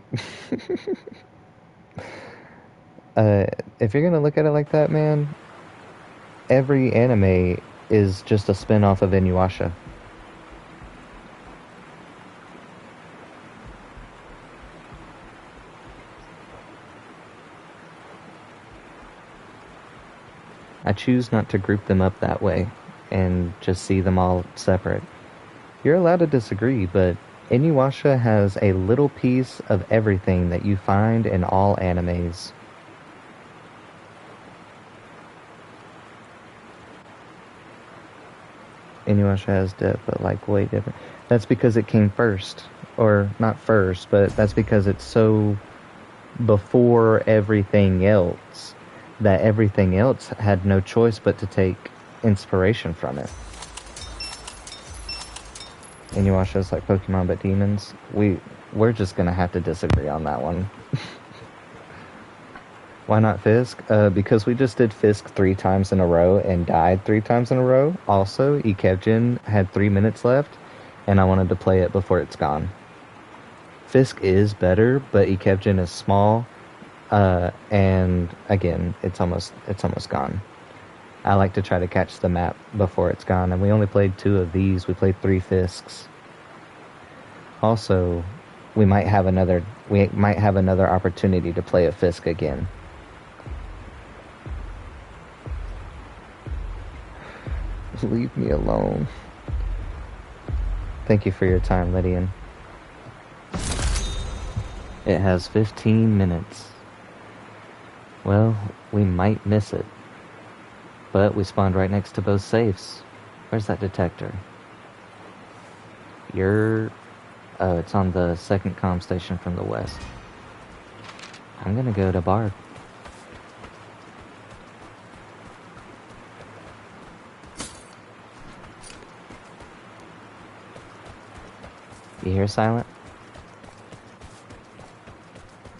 If you're gonna look at it like that, man, every anime is just a spin-off of Inuyasha. I choose not to group them up that way and just see them all separate. You're allowed to disagree, but Inuyasha has a little piece of everything that you find in all animes. Inuyasha has depth, but like way different. That's because it came first. Or not first, but that's because it's so before everything else that everything else had no choice but to take inspiration from it. Inuyasha's like Pokemon but demons. We're just gonna have to disagree on that one. Why not Fisk? Because we just did Fisk 3 times in a row and died 3 times in a row. Also, Ekebjin had 3 minutes left, and I wanted to play it before it's gone. Fisk is better, but Ekebjin is small, and again, it's almost gone. I like to try to catch the map before it's gone, and we only played 2 of these. We played 3 Fisks. Also, we might have another opportunity to play a Fisk again. Leave me alone. Thank you for your time, Lydian. It has 15 minutes. Well, we might miss it. But we spawned right next to both safes. Where's that detector? Oh, it's on the second comm station from the west. I'm gonna go to Bard. You hear silent?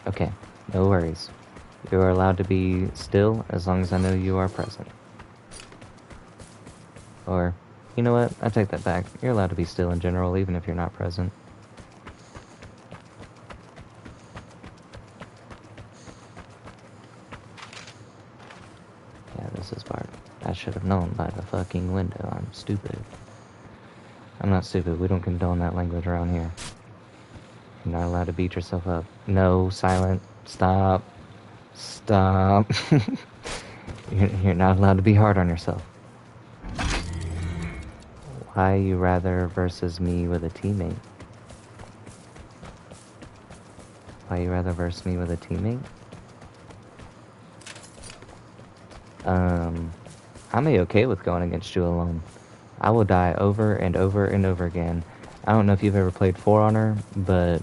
Okay, no worries. You are allowed to be still as long as I know you are present. Or, you know what? I take that back. You're allowed to be still in general, even if you're not present. Yeah, this is part. I should have known by the fucking window. I'm stupid. I'm not stupid. We don't condone that language around here. You're not allowed to beat yourself up. No, silent. Stop. Stop. You're not allowed to be hard on yourself. Why you rather versus me with a teammate? Why you rather versus me with a teammate? I'm okay with going against you alone. I will die over and over and over again. I don't know if you've ever played For Honor, but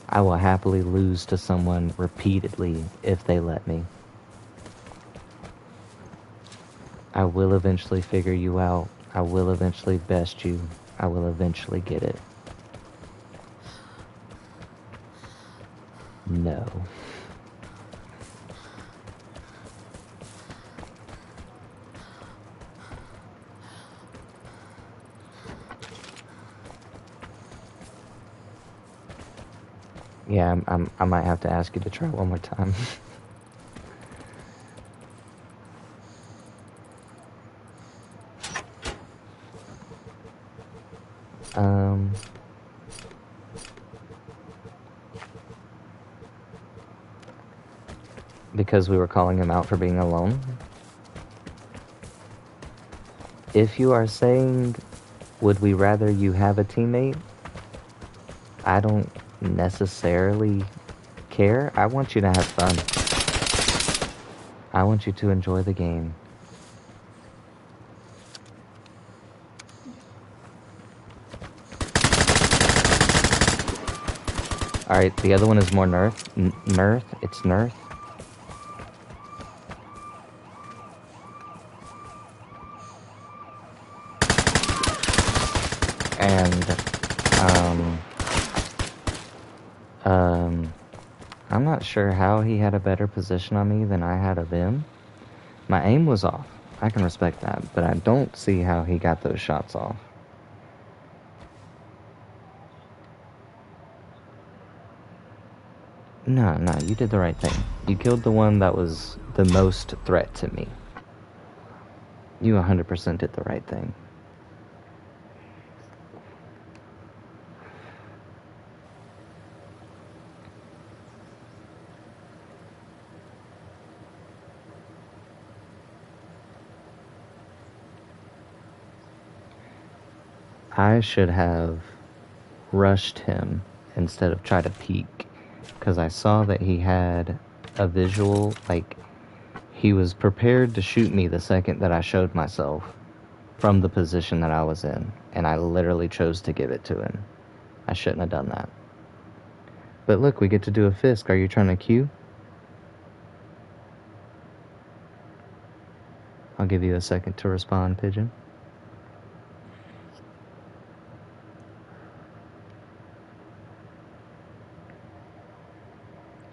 I will happily lose to someone repeatedly if they let me. I will eventually figure you out. I will eventually best you. I will eventually get it. No. Yeah, I might have to ask you to try one more time. Because we were calling him out for being alone. If you are saying, would we rather you have a teammate? I don't necessarily care. I want you to have fun. I want you to enjoy the game. Alright, the other one is more Nerth. Nerth? It's Nerth. And, I'm not sure how he had a better position on me than I had of him. My aim was off. I can respect that, but I don't see how he got those shots off. No, you did the right thing. You killed the one that was the most threat to me. You 100% did the right thing. I should have rushed him instead of try to peek, because I saw that he had a visual, like, he was prepared to shoot me the second that I showed myself from the position that I was in, and I literally chose to give it to him. I shouldn't have done that. But look, we get to do a Fisk. Are you trying to queue? I'll give you a second to respond, Pigeon.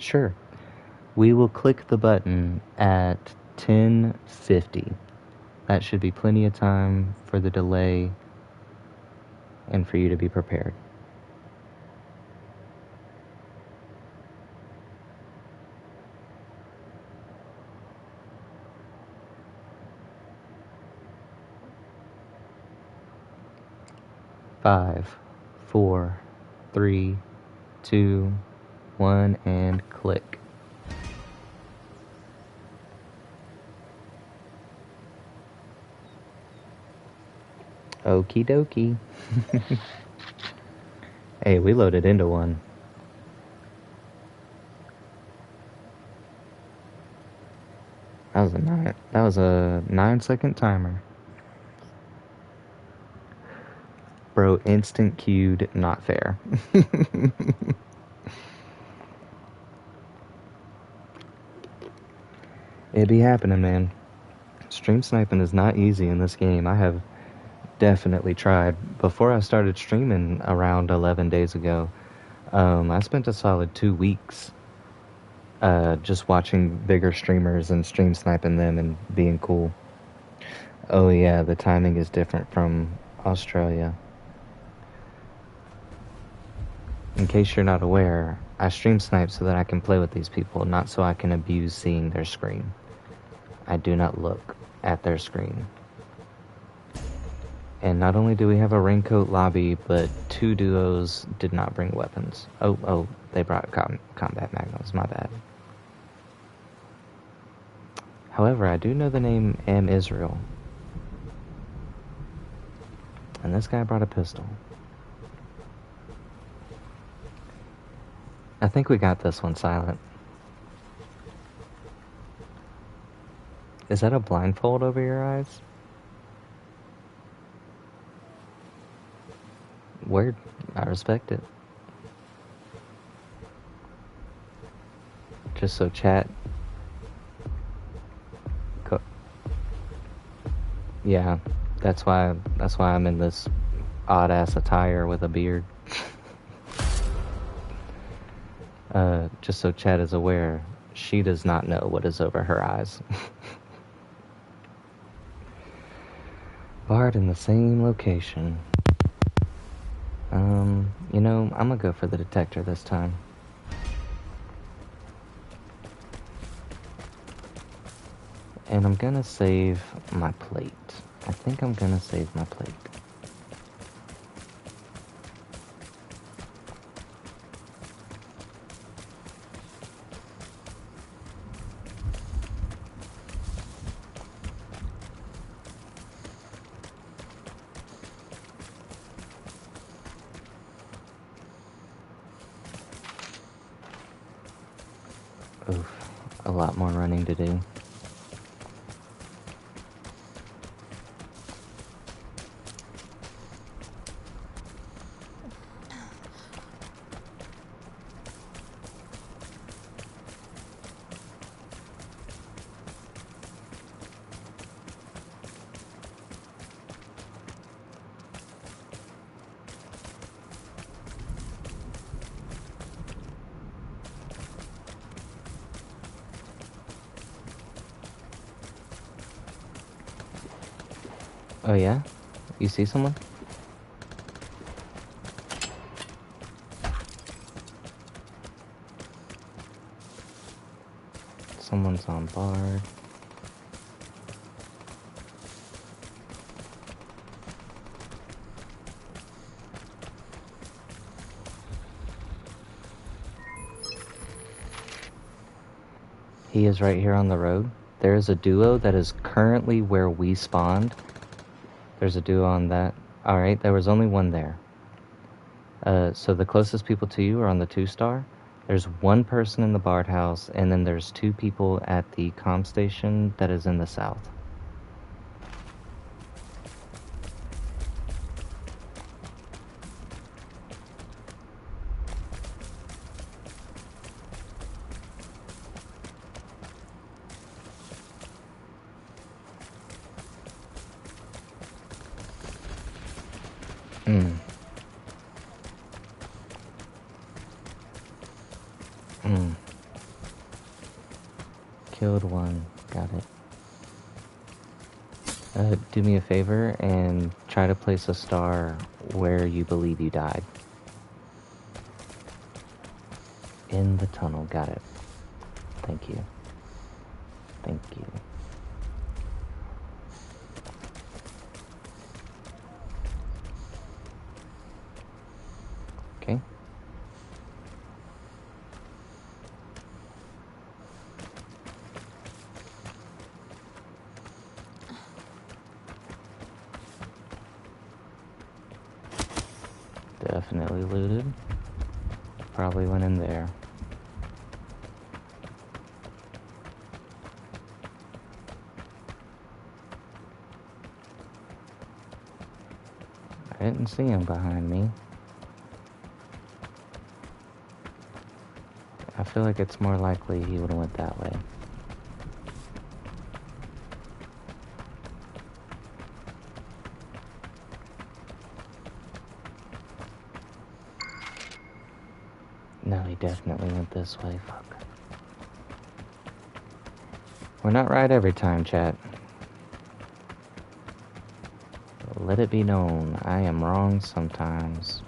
Sure. We will click the button at 10:50. That should be plenty of time for the delay and for you to be prepared. Five, 4, 3, 2, 1, and click. Okie dokie. Hey, we loaded into one. That was a 9-second timer. Bro, instant queued, not fair. It be happening, man. Stream sniping is not easy in this game. I have definitely tried. Before I started streaming around 11 days ago, I spent a solid 2 weeks just watching bigger streamers and stream sniping them and being cool. Oh yeah, the timing is different from Australia. In case you're not aware, I stream snipe so that I can play with these people, not so I can abuse seeing their screen. I do not look at their screen. And not only do we have a raincoat lobby, but 2 duos did not bring weapons. Oh, they brought combat magnums, my bad. However, I do know the name Am Israel. And this guy brought a pistol. I think we got this one, Silent. Is that a blindfold over your eyes? Weird. I respect it. Just so chat... Yeah, that's why I'm in this odd-ass attire with a beard. Just so chat is aware, she does not know what is over her eyes. Barred in the same location. You know, I'm gonna go for the detector this time. And I'm gonna save my plate. I think I'm gonna save my plate. Oof, a lot more running to do. Oh yeah? You see someone? Someone's on Bard. He is right here on the road. There is a duo that is currently where we spawned. There's a duo on that. Alright, there was only one there. So the closest people to you are on the 2-star. There's one person in the Bard house, and then there's 2 people at the comm station that is in the south. Killed one. Got it. Do me a favor and try to place a star where you believe you died. In the tunnel. Got it. Thank you. Thank you. Okay. Definitely looted. Probably went in there. I didn't see him behind me. I feel like it's more likely he would have went that way. No, he definitely went this way. Fuck. We're not right every time, chat. Let it be known, I am wrong sometimes.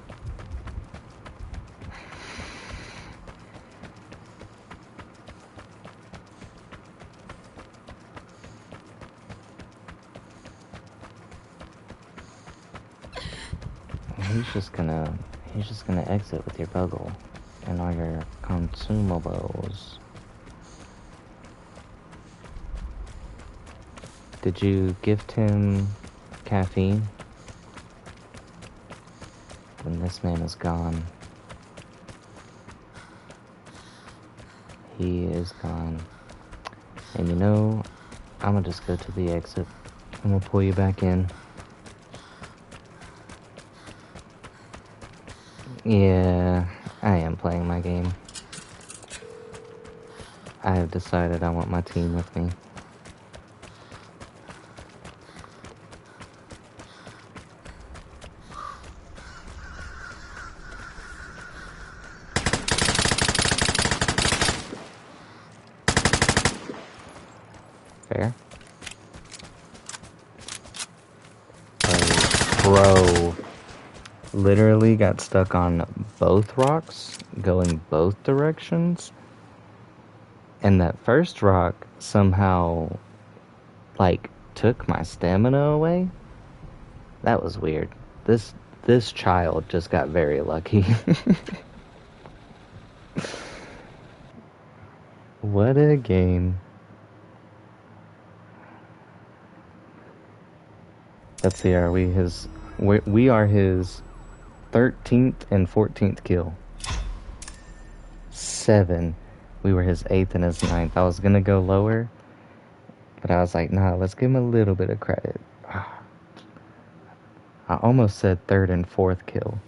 He's just gonna exit with your buggle and all your consumables. Did you gift him caffeine? When this man is gone. He is gone. And you know, I'm gonna just go to the exit. I'm gonna pull you back in. Yeah, I am playing my game. I have decided I want my team with me. Fair. Bro, literally got stuck on both rocks, going both directions. And that first rock somehow, like, took my stamina away. That was weird. This child just got very lucky. What a game. Let's see, we are his 13th and 14th kill. 7. We were his 8th and his 9th. I was gonna go lower, but I was like, nah, let's give him a little bit of credit. I almost said 3rd and 4th kill.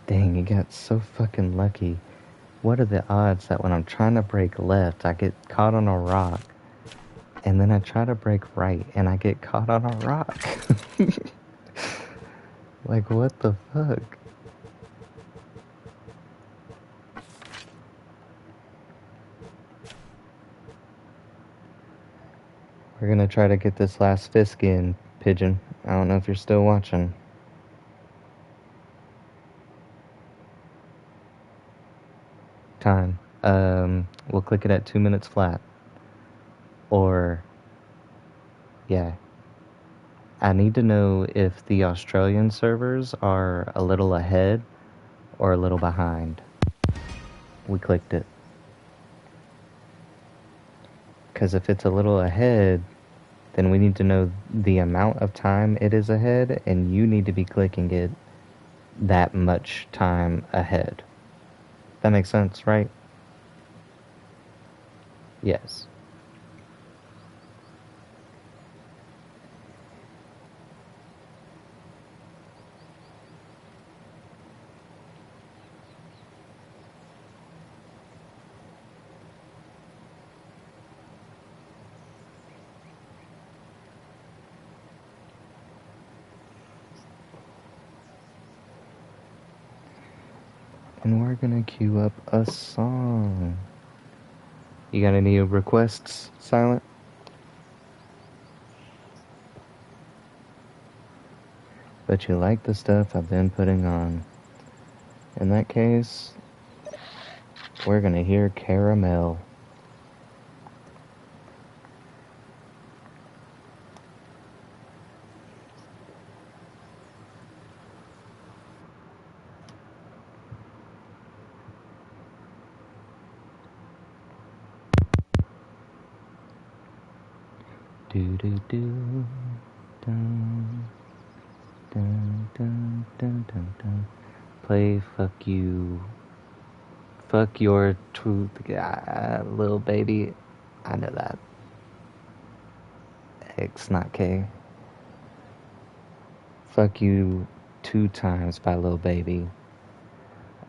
Dang, you got so fucking lucky. What are the odds that when I'm trying to break left, I get caught on a rock, and then I try to break right, and I get caught on a rock? Like, what the fuck? We're gonna try to get this last Fisk in, Pigeon. I don't know if you're still watching. Time. We'll click it at 2 minutes flat. Or, yeah. I need to know if the Australian servers are a little ahead or a little behind. We clicked it. Because if it's a little ahead, then we need to know the amount of time it is ahead, and you need to be clicking it that much time ahead. That makes sense, right? Yes. And we're gonna queue up a song. You got any requests, Silent? But you like the stuff I've been putting on. In that case, we're gonna hear Caramel. Do do do, dun, dun, dun, dun, dun, dun. Play fuck you. Fuck your truth, little baby. I know that. X, not K. Fuck you 2 times by Lil Baby.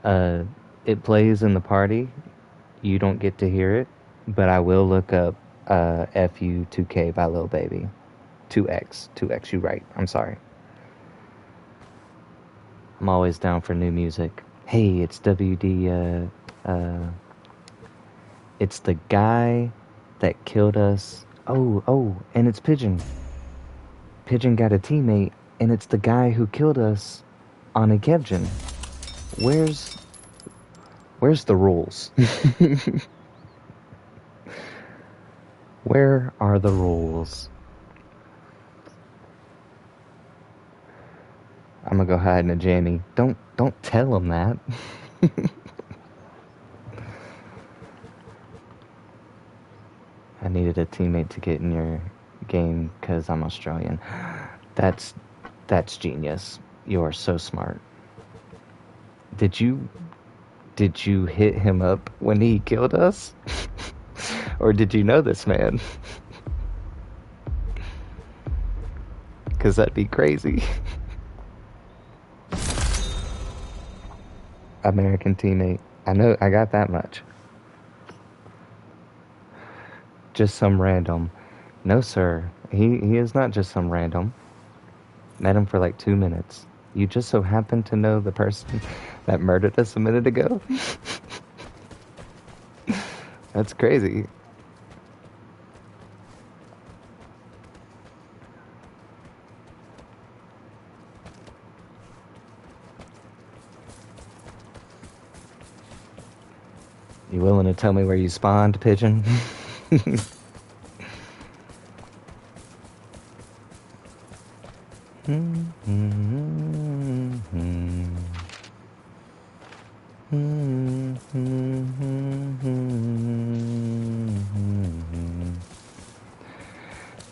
It plays in the party. You don't get to hear it, but I will look up FU2K by Lil Baby 2X. 2X, you right. I'm sorry. I'm always down for new music. Hey, it's WD, it's the guy that killed us. Oh, and it's Pigeon. Pigeon got a teammate, and it's the guy who killed us on a Kevgen. Where's the rules? Where are the rules? I'm gonna go hide in a jammy. Don't tell him that. I needed a teammate to get in your game because I'm Australian. That's genius. You are so smart. Did you hit him up when he killed us? Or did you know this man? Because that'd be crazy. American teammate. I know, I got that much. Just some random. No, sir. He is not just some random. Met him for like 2 minutes. You just so happen to know the person that murdered us a minute ago? That's crazy. You willing to tell me where you spawned, Pigeon?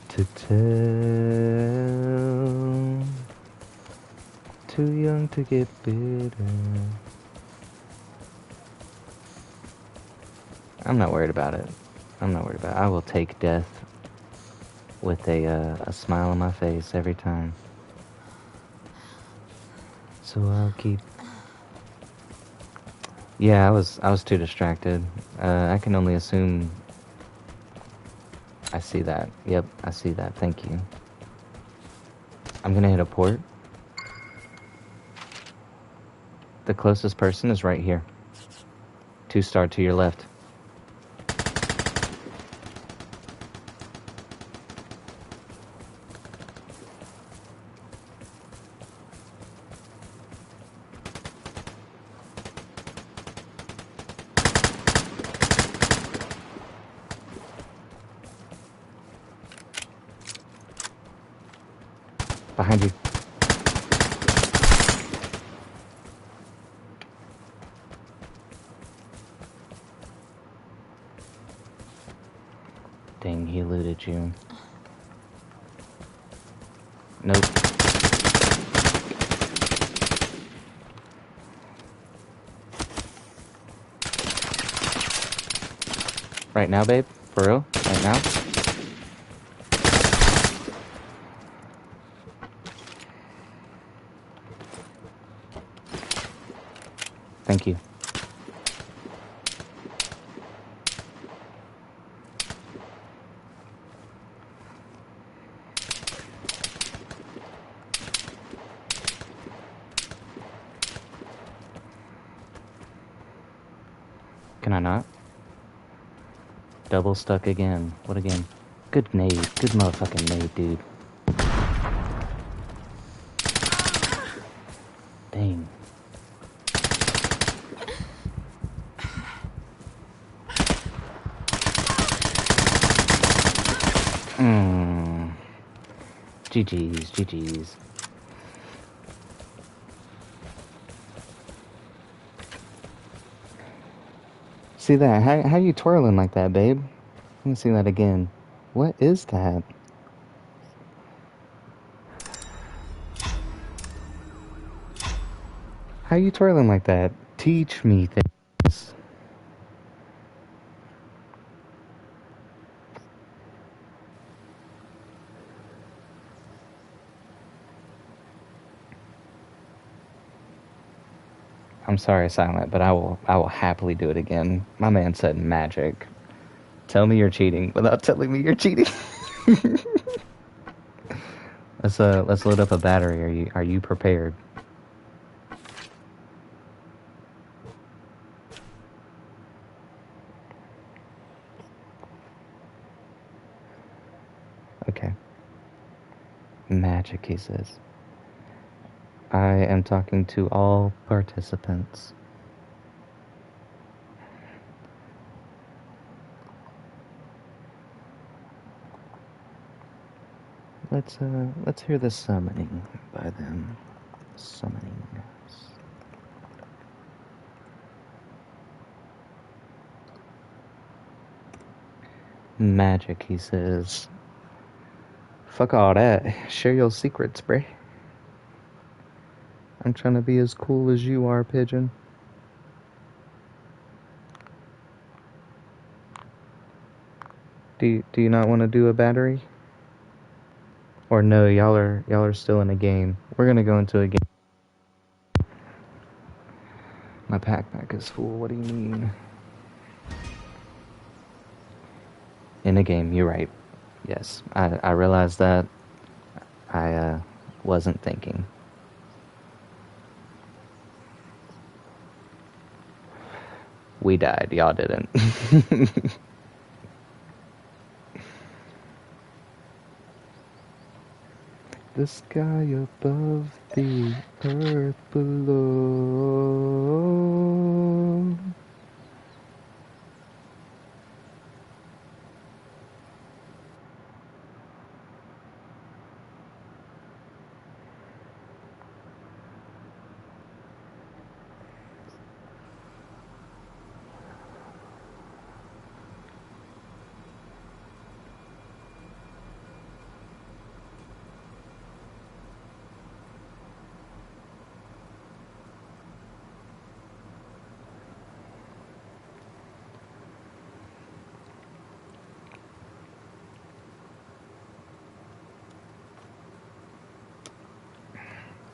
To tell, too young to get bitter. I'm not worried about it. I will take death with a smile on my face every time. So I'll keep. Yeah, I was too distracted. I can only assume. I see that. Yep, I see that. Thank you. I'm gonna hit a port. The closest person is right here. 2-star to your left. Behind you. Dang, he looted you. Nope. Right now, babe? For real? Right now? Thank you. Can I not? Double stuck again. What again? Good nade. Good motherfucking nade, dude. Dang. GG's. See that? How you twirling like that, babe? Let me see that again. What is that? How you twirling like that? Teach me things. I'm sorry, Silent, but I will happily do it again. My man said magic. Tell me you're cheating without telling me you're cheating. Let's load up a battery. Are you prepared? Okay. Magic, he says. I am talking to all participants. Let's hear the summoning by them. Summoning. Magic, he says. Fuck all that. Share your secrets, bruh. I'm trying to be as cool as you are, Pigeon. Do you not want to do a battery? Or no, y'all are still in a game. We're gonna go into a game. My backpack is full. What do you mean? In a game, you're right. Yes, I realized that. I wasn't thinking. We died. Y'all didn't. The sky above, the earth below.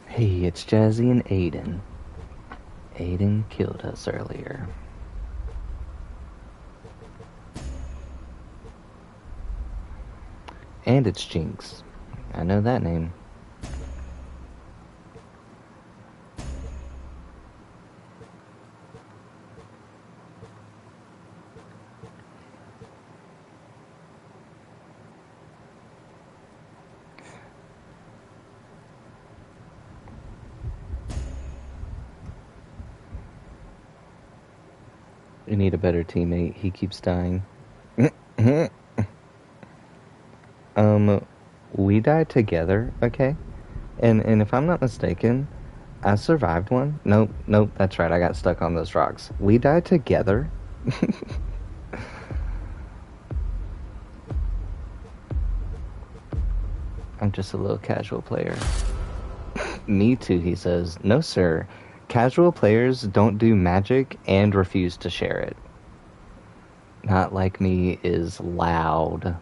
Hey, it's Jazzy and Aiden. Aiden killed us earlier. And it's Jinx. I know that name. We need a better teammate. He keeps dying. We died together, okay? And if I'm not mistaken, I survived one. Nope, that's right. I got stuck on those rocks. We died together. I'm just a little casual player. Me too, he says. No, sir. Casual players don't do magic and refuse to share it. Not like me is loud.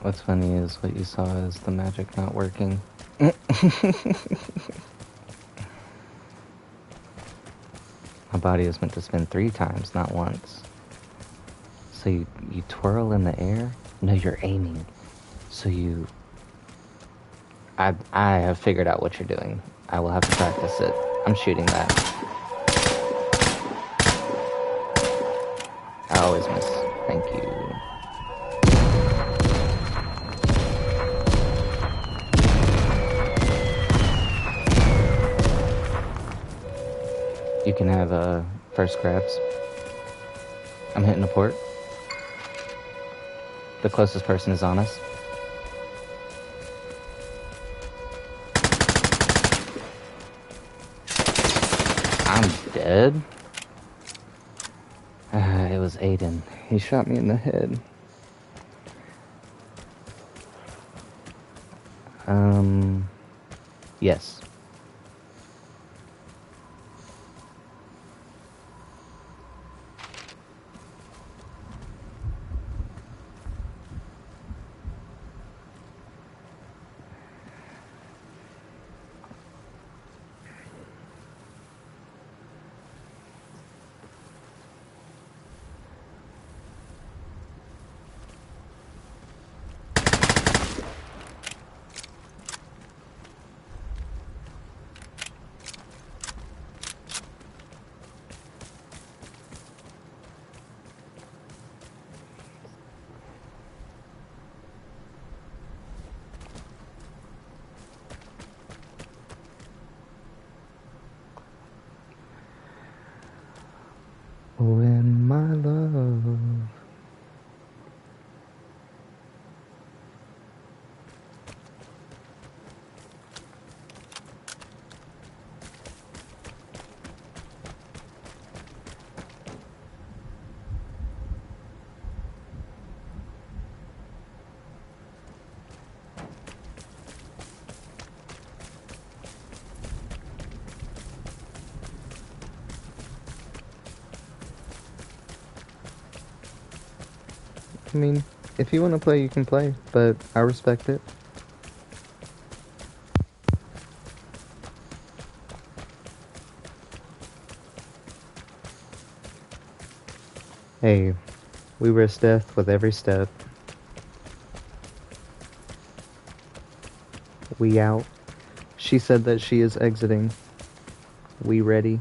What's funny is what you saw is the magic not working. My body is meant to spin 3 times, not once. So you twirl in the air? No, you're aiming. So you... I have figured out what you're doing. I will have to practice it. I'm shooting that. I always miss. Thank you. You can have first grabs. I'm hitting the port. The closest person is on us. I'm dead. It was Aiden. He shot me in the head. Yes. I mean, if you want to play, you can play, but I respect it. Hey, we risk death with every step. We out. She said that she is exiting. We ready?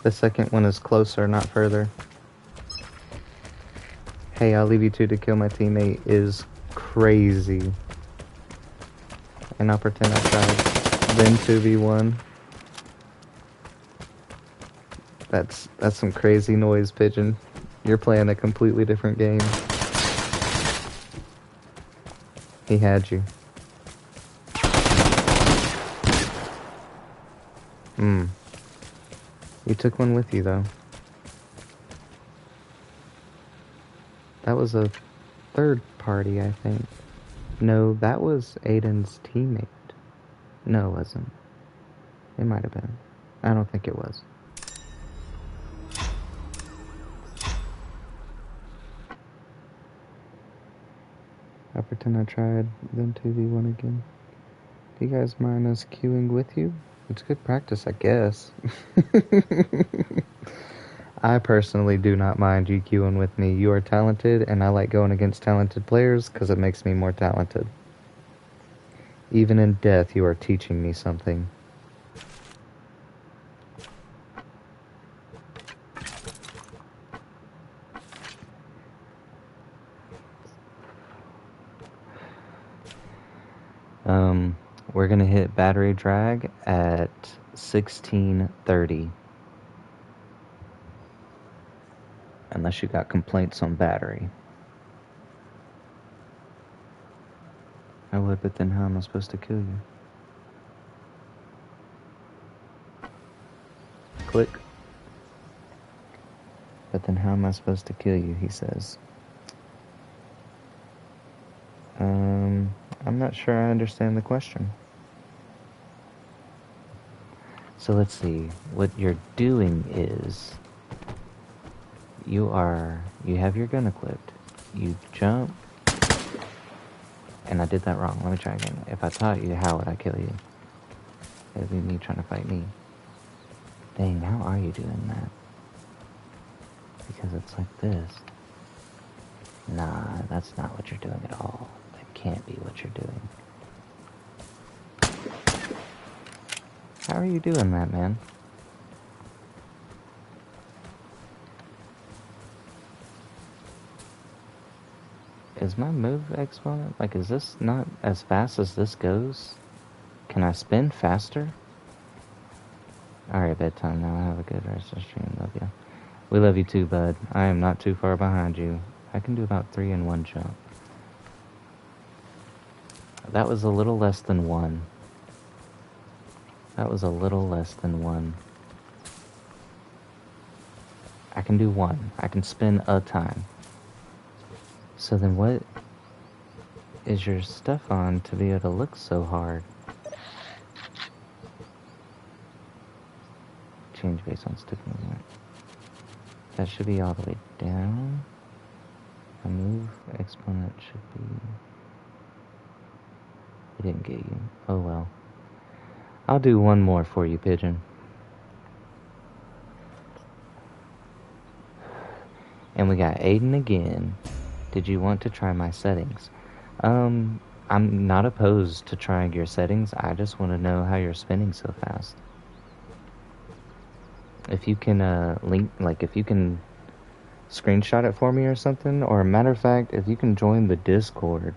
The second one is closer, not further. Hey, I'll leave you two to kill my teammate is crazy. And I'll pretend I tried. Then 2v1. That's some crazy noise, Pigeon. You're playing a completely different game. He had you. You took one with you, though. That was a third party, I think. No, that was Aiden's teammate. No, it wasn't. It might have been. I don't think it was. I'll pretend I tried, then 2v1 again. Do you guys mind us queuing with you? It's good practice, I guess. I personally do not mind you queuing with me. You are talented, and I like going against talented players because it makes me more talented. Even in death, you are teaching me something. We're gonna hit battery drag at 16:30. Unless you got complaints on battery. I would, but then how am I supposed to kill you? Click. But then how am I supposed to kill you, he says. I'm not sure I understand the question. So let's see. What you're doing is you have your gun equipped. You jump. And I did that wrong. Let me try again. If I taught you, how would I kill you? It'd be me trying to fight me. Dang, how are you doing that? Because it's like this. Nah, that's not what you're doing at all. That can't be what you're doing. How are you doing that, man? Is my move exponent, like, is this not as fast as this goes? Can I spin faster? Alright, bedtime now. Have a good rest of the stream. Love you. We love you too, bud. I am not too far behind you. I can do about 3 in one jump. That was a little less than 1. That was a little less than 1. I can do 1. I can spin a time. So then what is your stuff on to be able to look so hard? Change based on stick movement. That should be all the way down. A move exponent should be... It didn't get you. Oh well. I'll do one more for you, Pigeon. And we got Aiden again. Did you want to try my settings? I'm not opposed to trying your settings. I just want to know how you're spinning so fast. If you can if you can screenshot it for me or something, or a matter of fact, if you can join the Discord,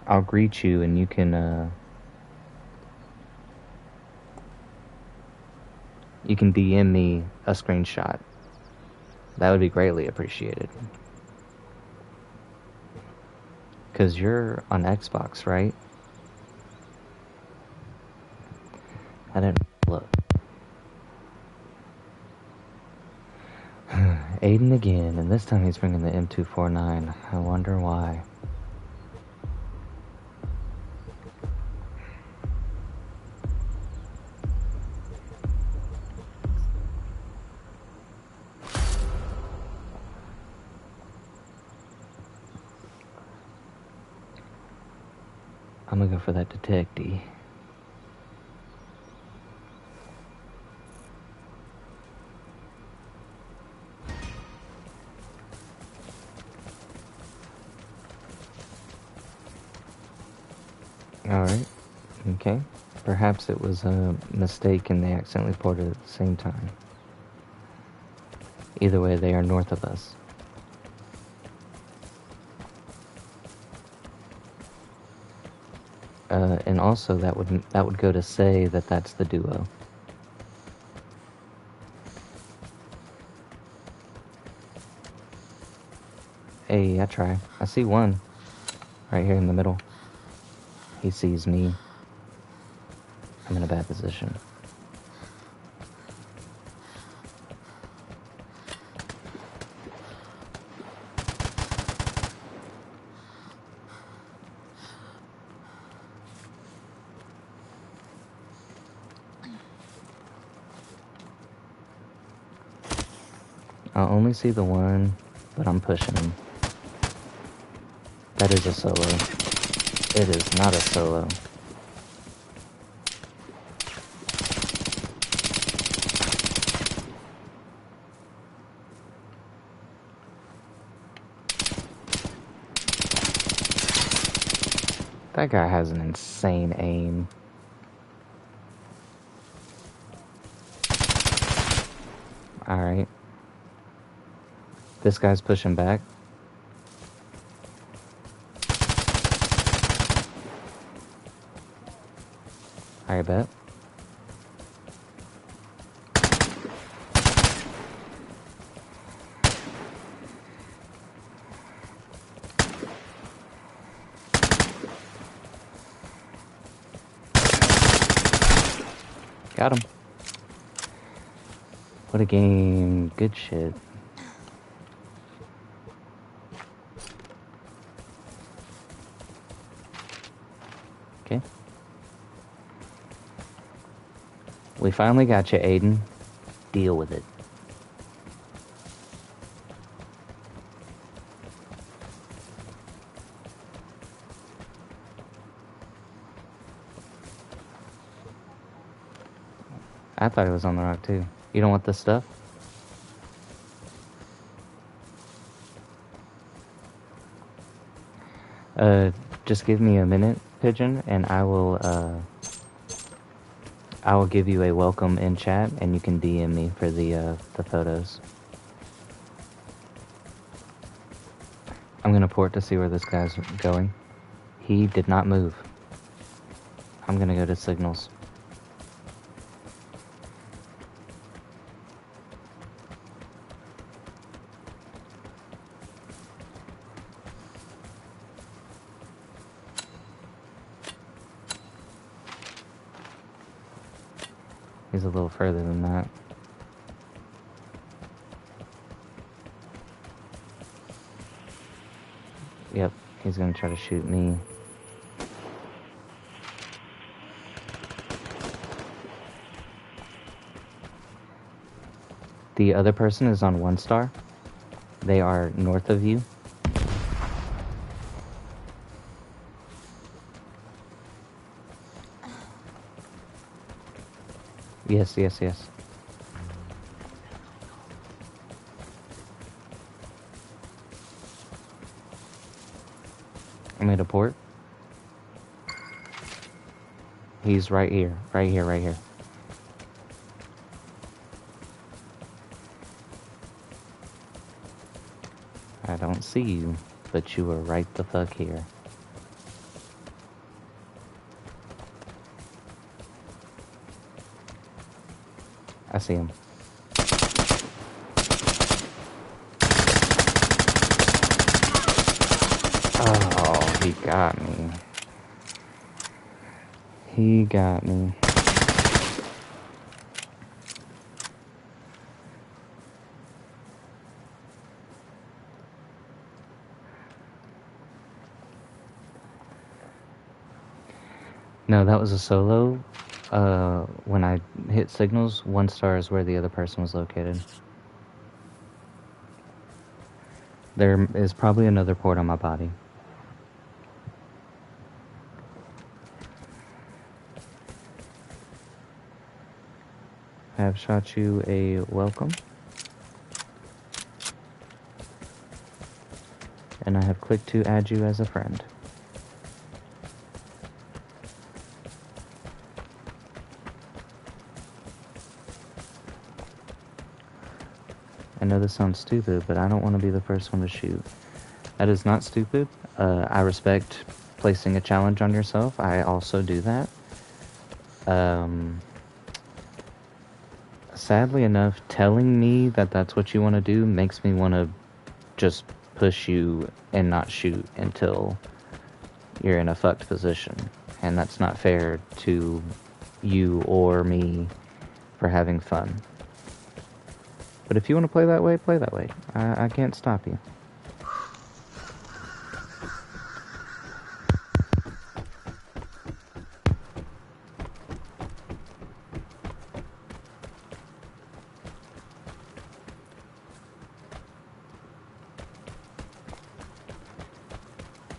I'll greet you and you can DM me a screenshot. That would be greatly appreciated. Because you're on Xbox, right? I didn't look. Aiden again, and this time he's bringing the M249. I wonder why. I'm gonna go for that detective. Alright. Okay. Perhaps it was a mistake and they accidentally ported at the same time. Either way, they are north of us. And also that would go to say that that's the duo. Hey, I try. I see one right here in the middle. He sees me. I'm in a bad position. I only see the one, but I'm pushing him. That is a solo. It is not a solo. That guy has an insane aim. Alright. This guy's pushing back. I bet. Got him. What a game. Good shit. Okay. We finally got you, Aiden. Deal with it. I thought it was on the rock too. You don't want this stuff? Just give me a minute, Pigeon, and I will give you a welcome in chat, and you can DM me for the photos. I'm gonna port to see where this guy's going. He did not move. I'm gonna go to signals. He's a little further than that. Yep, he's gonna try to shoot me. The other person is on 1 star. They are north of you. Yes, yes, yes. I'm gonna port. He's right here, right here, right here. I don't see you, but you are right the fuck here. I see him. Oh, he got me. He got me. No, that was a solo. When I hit signals, 1 star is where the other person was located. There is probably another port on my body. have shot you a welcome. And I have clicked to add you as a friend. I know this sounds stupid, but I don't want to be the first one to shoot. That is not stupid. I respect placing a challenge on yourself. I also do that. Sadly enough, telling me that that's what you want to do makes me want to just push you and not shoot until you're in a fucked position. And that's not fair to you or me for having fun. But if you want to play that way, play that way. I can't stop you.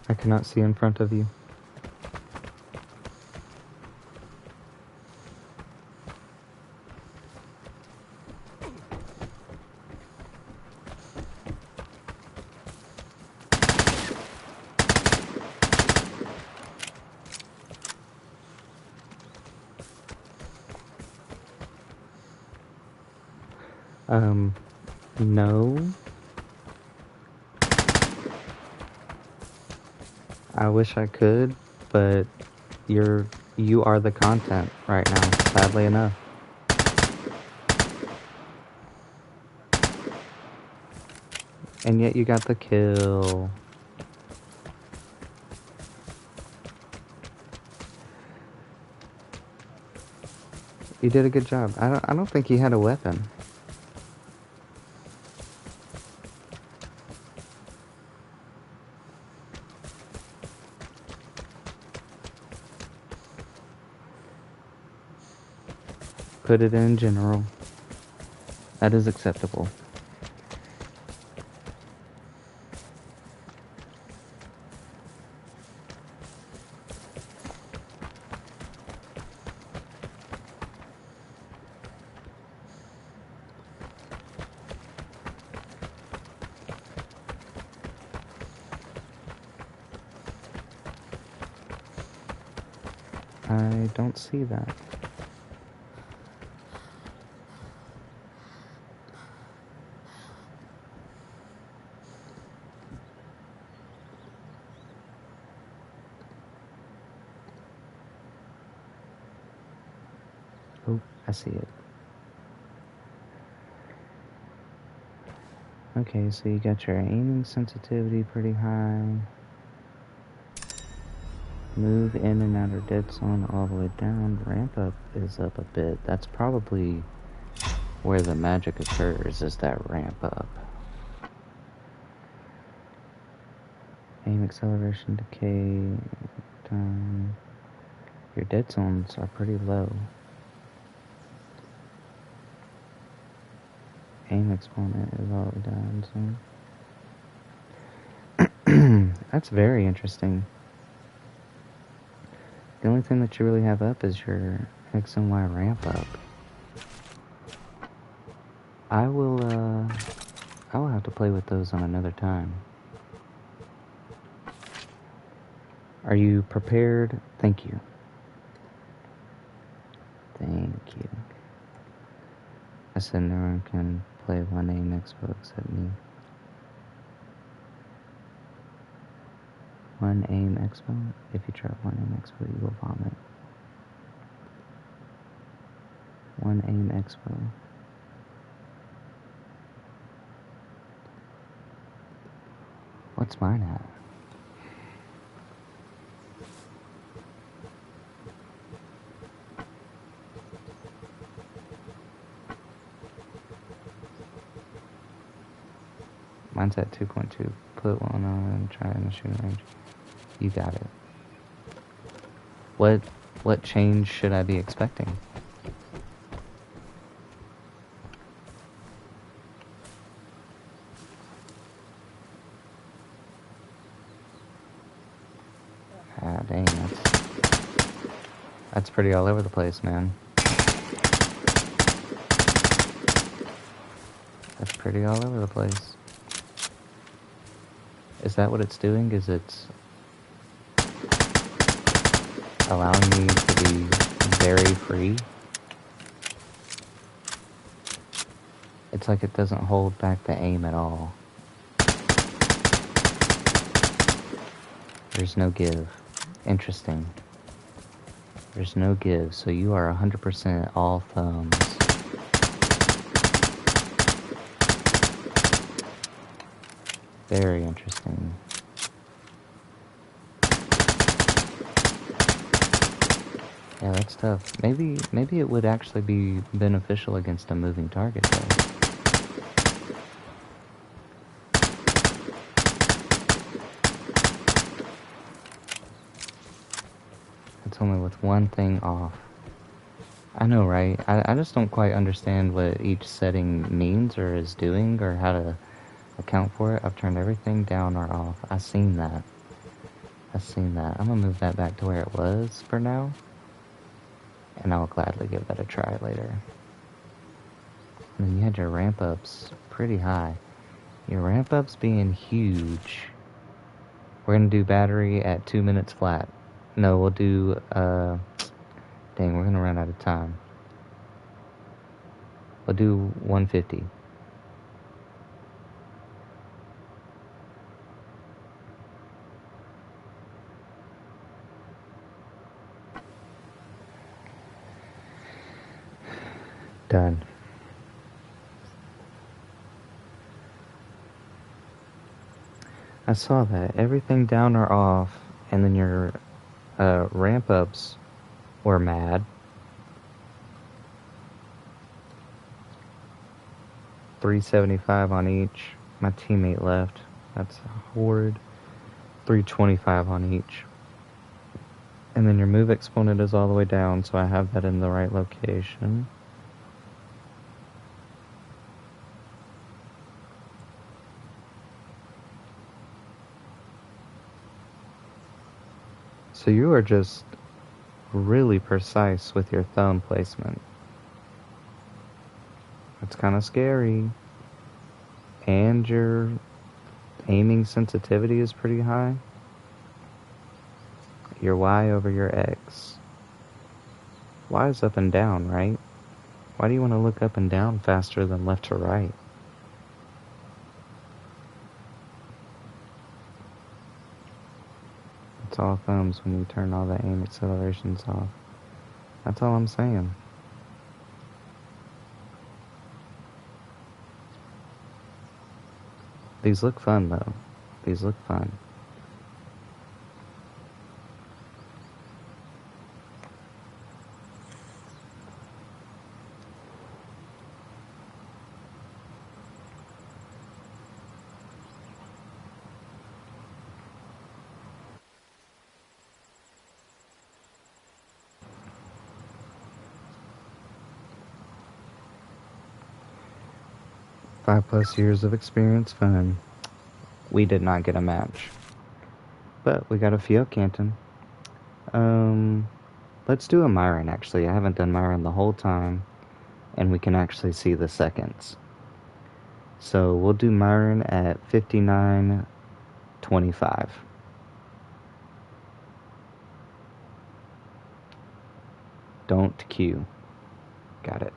I cannot see in front of you. No. I wish I could, but you are the content right now, sadly enough. And yet you got the kill. You did a good job. I don't think he had a weapon. Put it in general. That is acceptable. I don't see that. Oh, I see it. Okay, so you got your aiming sensitivity pretty high. Move in and out of dead zone all the way down. Ramp up is up a bit. That's probably where the magic occurs, is that ramp up. Aim acceleration decay time. Your dead zones are pretty low. Aim exponent is all the way down, so. That's very interesting. The only thing that you really have up is your X and Y ramp up. I will have to play with those on another time. Are you prepared? Thank you. Thank you. I said no one can play one aim expo except me. One aim expo? If you try one aim expo, you will vomit. One aim expo. What's mine at? Mine's at 2.2. Put one on and try in the shooting range. You got it. What change should I be expecting? Ah, dang, that's pretty all over the place, man. pretty all over the place. Is that what it's doing? Is it allowing me to be very free? It's like it doesn't hold back the aim at all. There's no give. Interesting. There's no give, so you are 100% all thumbs. Very interesting. Yeah, that's tough. Maybe it would actually be beneficial against a moving target, though. It's only with one thing off. I know, right? I just don't quite understand what each setting means or is doing or how to account for it. I've turned everything down or off. I've seen that. I'm gonna move that back to where it was for now. And I'll gladly give that a try later. And then you had your ramp ups pretty high. Your ramp ups being huge. We're gonna do battery at 2 minutes flat. No, we'll do, dang, we're gonna run out of time. We'll do 150. Done. I saw that. Everything down or off, and then your ramp ups were mad. 375 on each. My teammate left. That's horrid. 325 on each. And then your move exponent is all the way down, so I have that in the right location. So you are just really precise with your thumb placement. It's kind of scary. And your aiming sensitivity is pretty high. Your Y over your X. Y is up and down, right? Why do you want to look up and down faster than left to right? It's all thumbs when you turn all the aim accelerations off. That's all I'm saying. These look fun, though. These look fun. Five plus years of experience, fun. We did not get a match. But we got a Fiat Canton. Let's do a Myron, actually. I haven't done Myron the whole time. And we can actually see the seconds. So we'll do Myron at 59:25. Don't queue. Got it.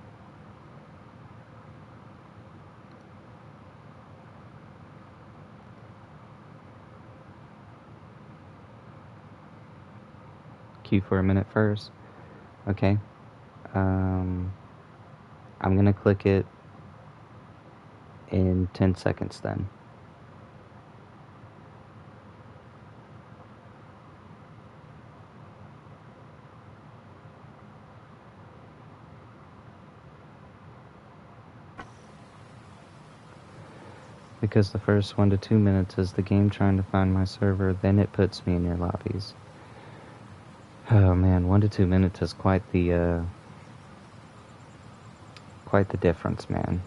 Queue for a minute first. Okay. I'm gonna click it in 10 seconds then. Because the first 1 to 2 minutes is the game trying to find my server, then it puts me in your lobbies. Oh man, 1 to 2 minutes is quite the difference, man.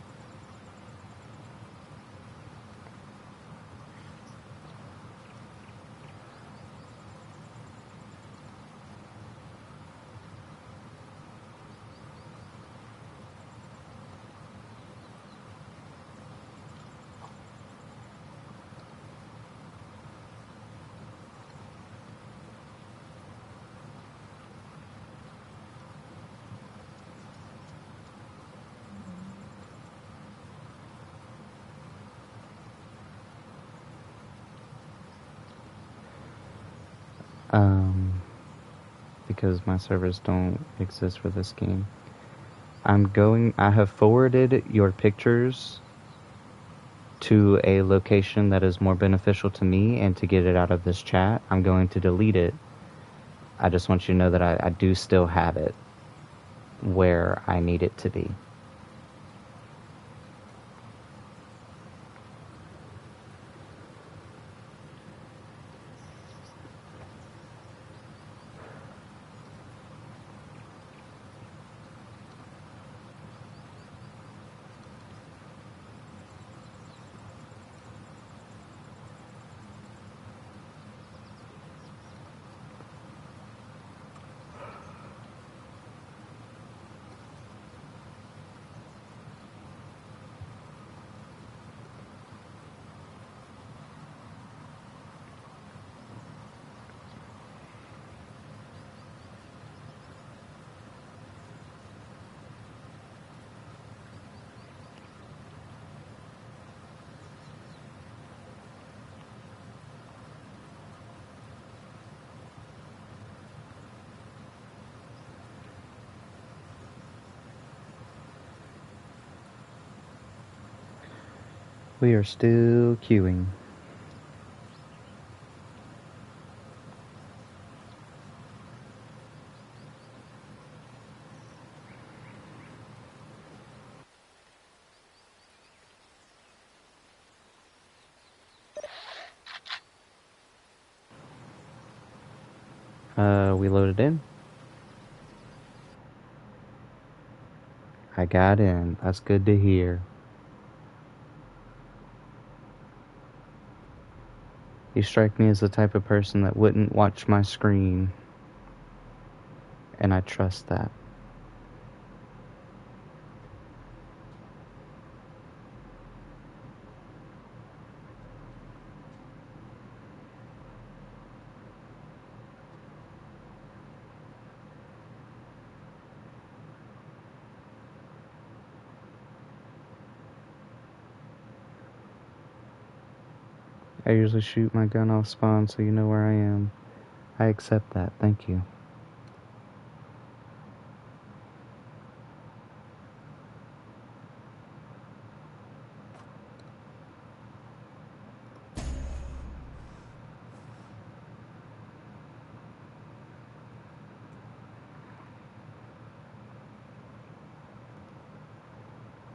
Because my servers don't exist for this game. I have forwarded your pictures to a location that is more beneficial to me, and to get it out of this chat, I'm going to delete it. I just want you to know that I do still have it where I need it to be. We are still queuing. We loaded in. I got in. That's good to hear. You strike me as the type of person that wouldn't watch my screen, and I trust that. I usually shoot my gun off spawn so you know where I am. I accept that. Thank you.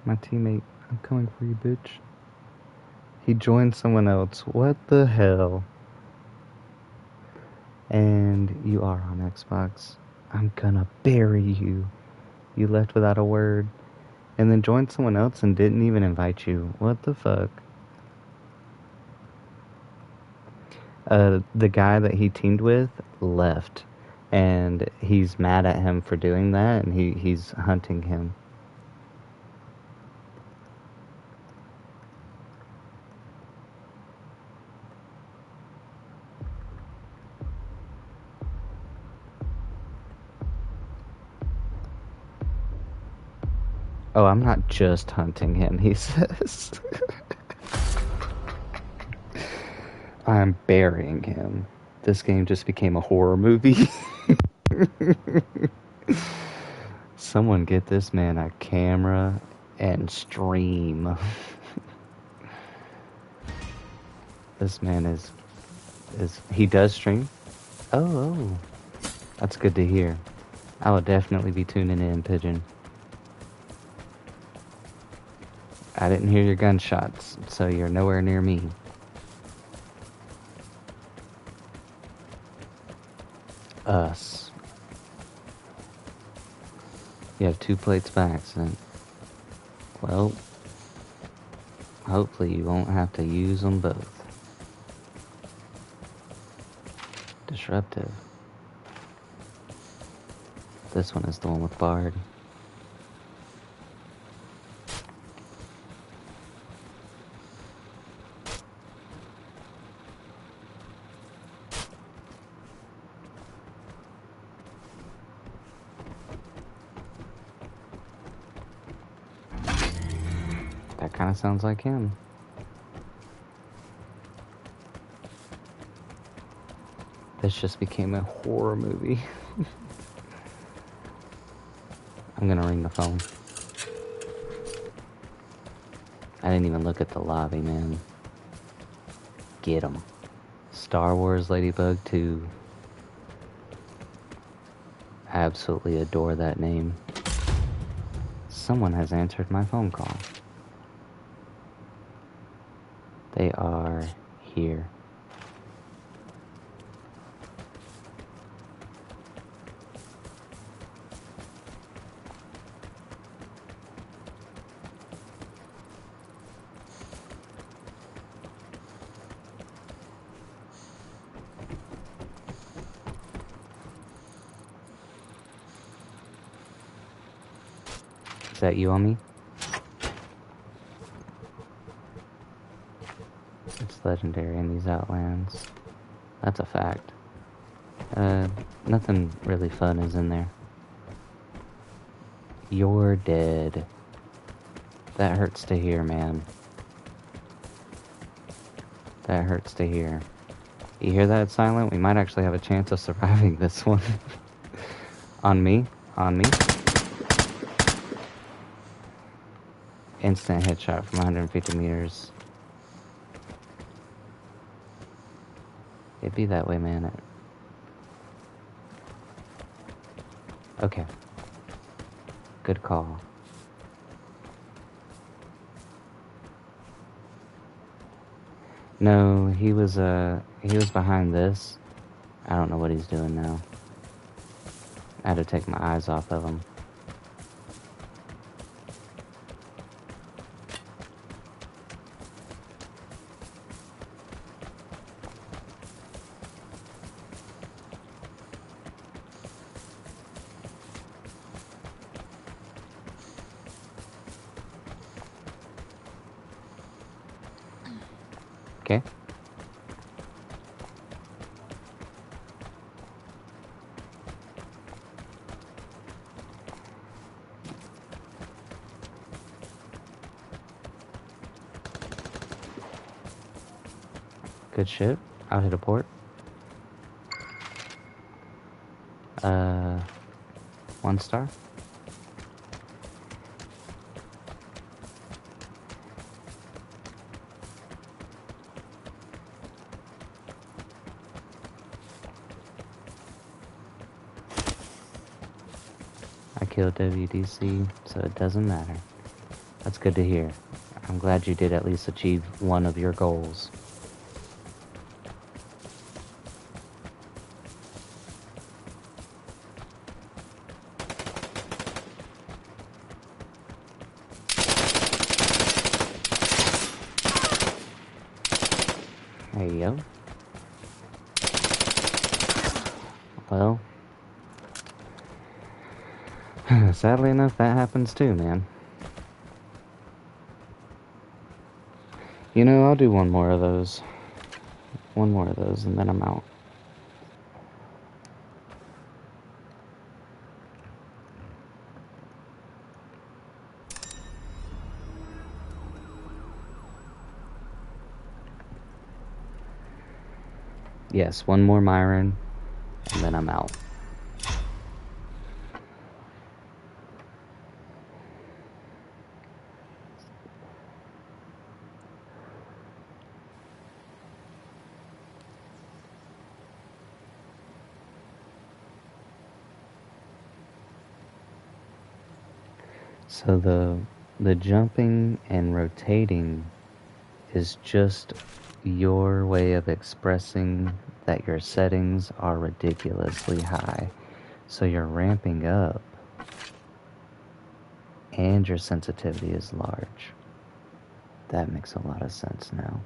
My teammate, I'm coming for you, bitch. He joined someone else. What the hell? And you are on Xbox. I'm gonna bury you. You left without a word. And then joined someone else and didn't even invite you. What the fuck? The guy that he teamed with left. And he's mad at him for doing that, and he's hunting him. Oh, I'm not just hunting him, he says. I'm burying him. This game just became a horror movie. Someone get this man a camera and stream. This man is he does stream? Oh. That's good to hear. I will definitely be tuning in, Pigeon. I didn't hear your gunshots, so you're nowhere near me. Us. You have 2 plates by accident. Well, hopefully you won't have to use them both. Disruptive. This one is the one with Bard. That kind of sounds like him. This This just became a horror movie. I'm gonna ring the phone. I didn't even look at the lobby, man. Get 'em. Star Wars Ladybug 2. Absolutely adore that name. Someone has answered my phone call. They are here. Is that you on me? It's legendary in these Outlands. That's a fact. Nothing really fun is in there. You're dead. That hurts to hear, man. That hurts to hear. You hear that, Silent? We might actually have a chance of surviving this one. On me. On me. Instant headshot from 150 meters. It'd be that way, man. Okay. Good call. No, he was behind this. I don't know what he's doing now. I had to take my eyes off of him. Okay. Good shit. I'll hit a port. 1 star. I killed WDC, so it doesn't matter. That's good to hear. I'm glad you did at least achieve one of your goals. There you go. Well, sadly enough, that happens too, man. You know, I'll do one more of those. One more of those, and then I'm out. Yes, one more Myron, and then I'm out. So the jumping and rotating is just your way of expressing that your settings are ridiculously high. So you're ramping up and your sensitivity is large. That makes a lot of sense now.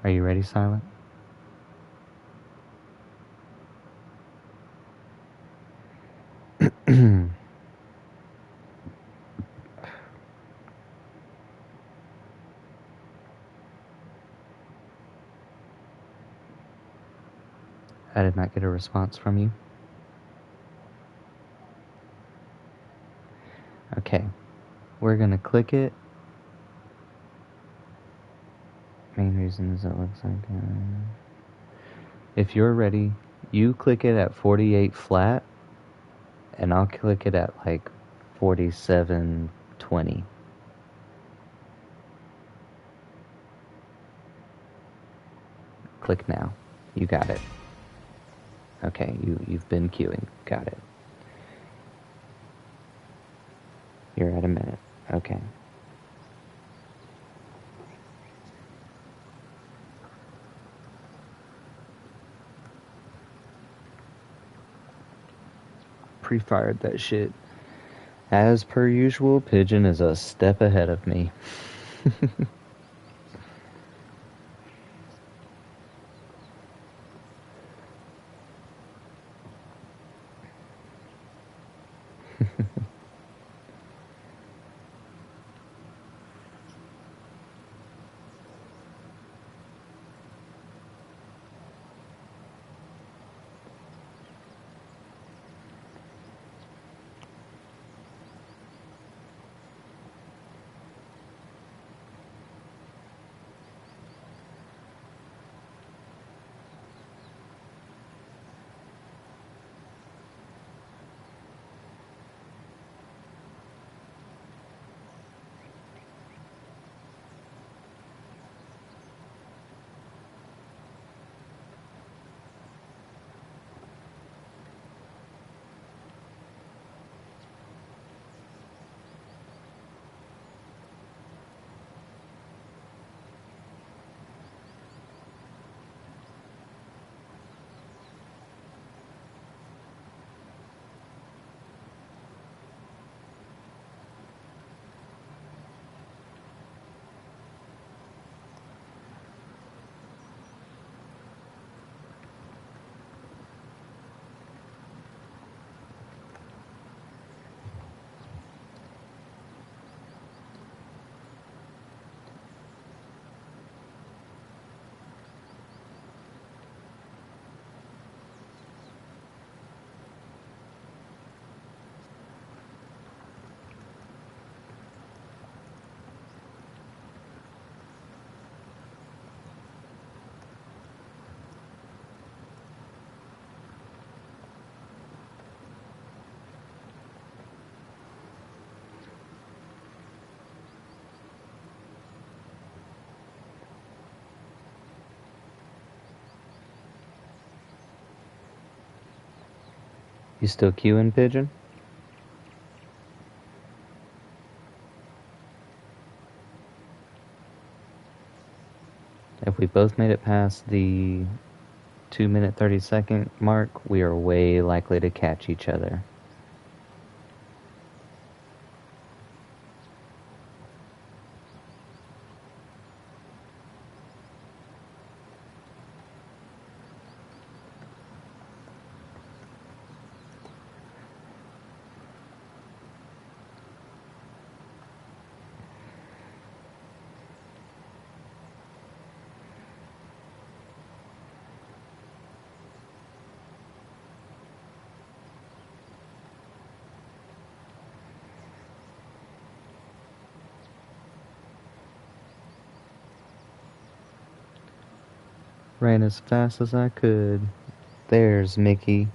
Are you ready, Silent? I did not get a response from you. Okay, we're gonna click it. Main reason is it looks like If you're ready, you click it at 48 flat, and I'll click it at like 47.20. Click now. You got it. Okay, you've been queuing. Got it. You're at a minute. Okay. Pre-fired that shit. As per usual, Pigeon is a step ahead of me. You still queuing, Pigeon? If we both made it past the 2 minute 30-second mark, we are way likely to catch each other. Ran as fast as I could. There's Mickey.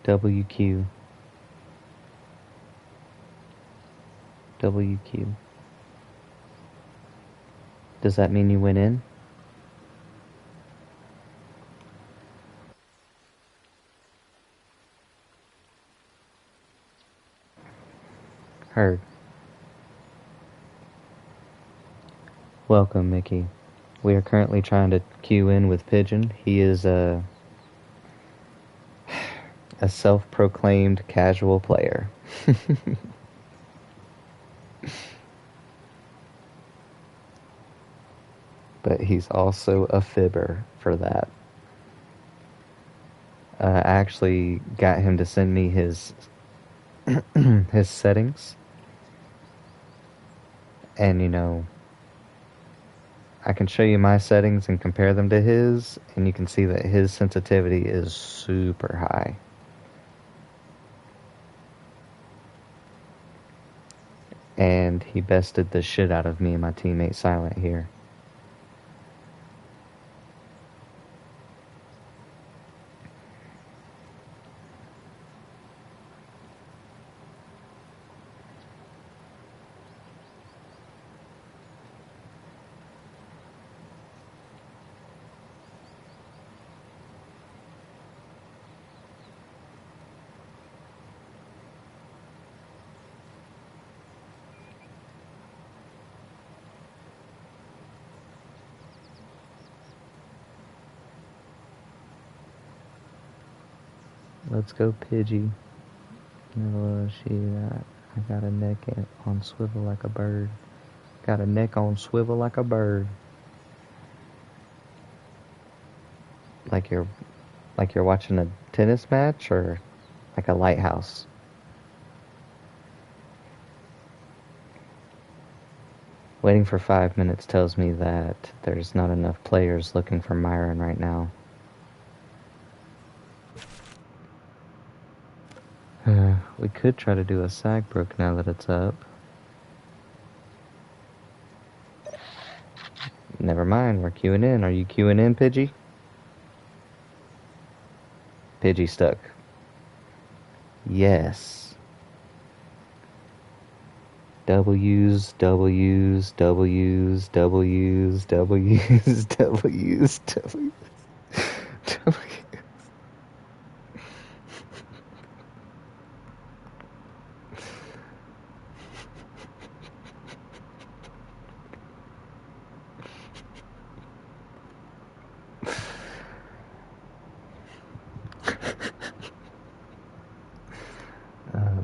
WQ. WQ. Does that mean you went in? Heard. Welcome, Mickey. We are currently trying to queue in with Pigeon. He is a self-proclaimed casual player. But he's also a fibber for that. I actually got him to send me his his settings, and I can show you my settings and compare them to his, and you can see that his sensitivity is super high. And he bested the shit out of me and my teammate Silent here. Let's go, Pidgey. No, I got a neck on swivel like a bird. Got a neck on swivel like a bird. Like you're watching a tennis match or like a lighthouse. Waiting for 5 minutes tells me that there's not enough players looking for Myron right now. We could try to do a Sagbrook now that it's up. Never mind, we're queuing in. Are you queuing in, Pidgey? Pidgey stuck. Yes. W's, W's, W's, W's, W's, W's, W's, W's.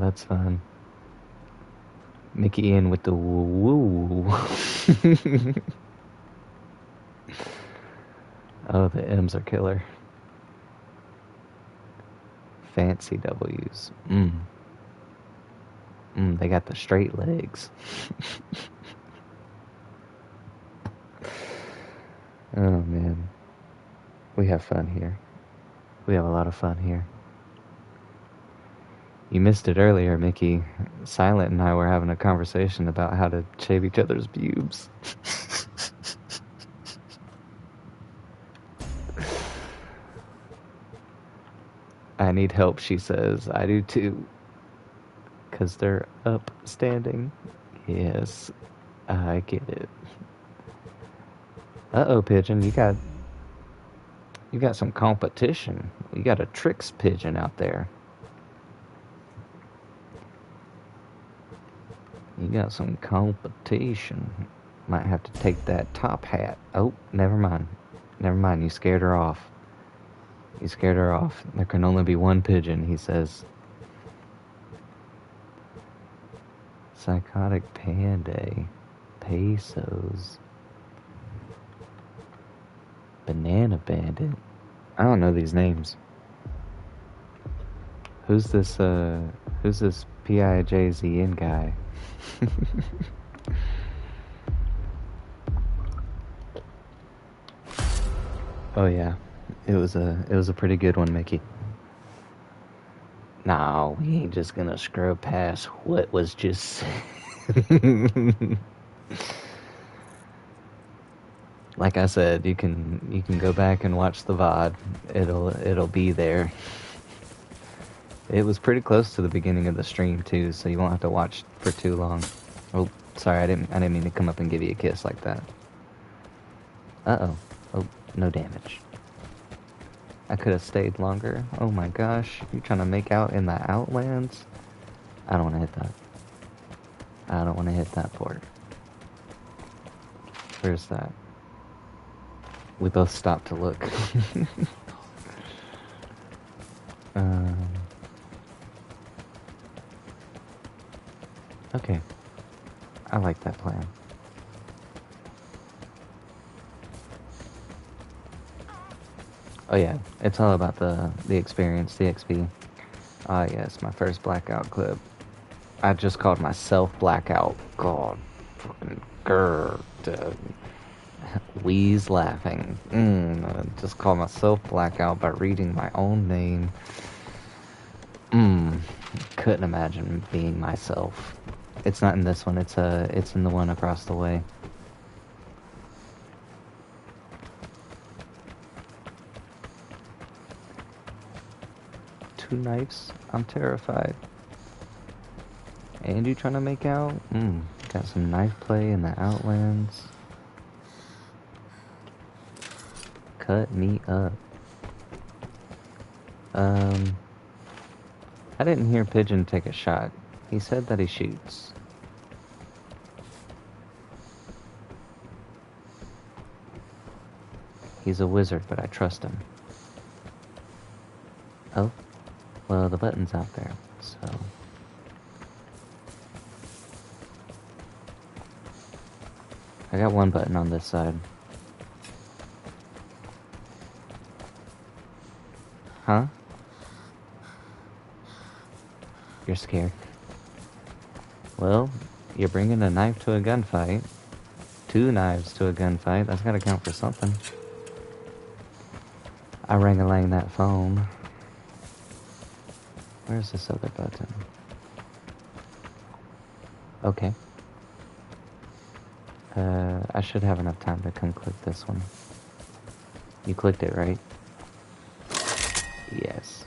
That's fun. Mickey in with the woo. Oh, the M's are killer. Fancy W's. They got the straight legs. Oh, man. We have fun here. We have a lot of fun here. You missed it earlier, Mickey. Silent and I were having a conversation about how to shave each other's pubes. I need help, she says. I do too. 'Cause they're upstanding. Yes, I get it. Uh-oh, Pigeon, you got some competition. You got a tricks pigeon out there. You got some competition. Might have to take that top hat. Oh, never mind. Never mind, you scared her off. You scared her off. There can only be one pigeon, he says. Psychotic Panda. Pesos. Banana Bandit. I don't know these names. Who's this PIJZN guy? Oh yeah. It was a pretty good one, Mickey. No, we ain't just gonna scrub past what was just said. Like I said, you can go back and watch the VOD. It'll be there. It was pretty close to the beginning of the stream too, so you won't have to watch for too long. Oh, sorry, I didn't mean to come up and give you a kiss like that. Uh-oh. Oh, no damage. I could have stayed longer. Oh my gosh, you trying to make out in the Outlands? I don't want to hit that. I don't want to hit that port. Where's that? We both stopped to look. Okay. I like that plan. Oh yeah, it's all about the experience, the XP. Ah yes, my first blackout clip. I just called myself blackout. God, fucking grr. Wheeze laughing. I just called myself blackout by reading my own name. Couldn't imagine being myself. It's not in this one. It's in the one across the way. Two knives. I'm terrified. And you trying to make out? Got some knife play in the Outlands. Cut me up. I didn't hear Pigeon take a shot. He said that he shoots. He's a wizard, but I trust him. Oh, well, the button's out there, so... I got one button on this side. Huh? You're scared. Well, you're bringing a knife to a gunfight. Two knives to a gunfight. That's gotta count for something. I rang-a-lang that phone. Where's this other button? Okay. I should have enough time to come click this one. You clicked it, right? Yes.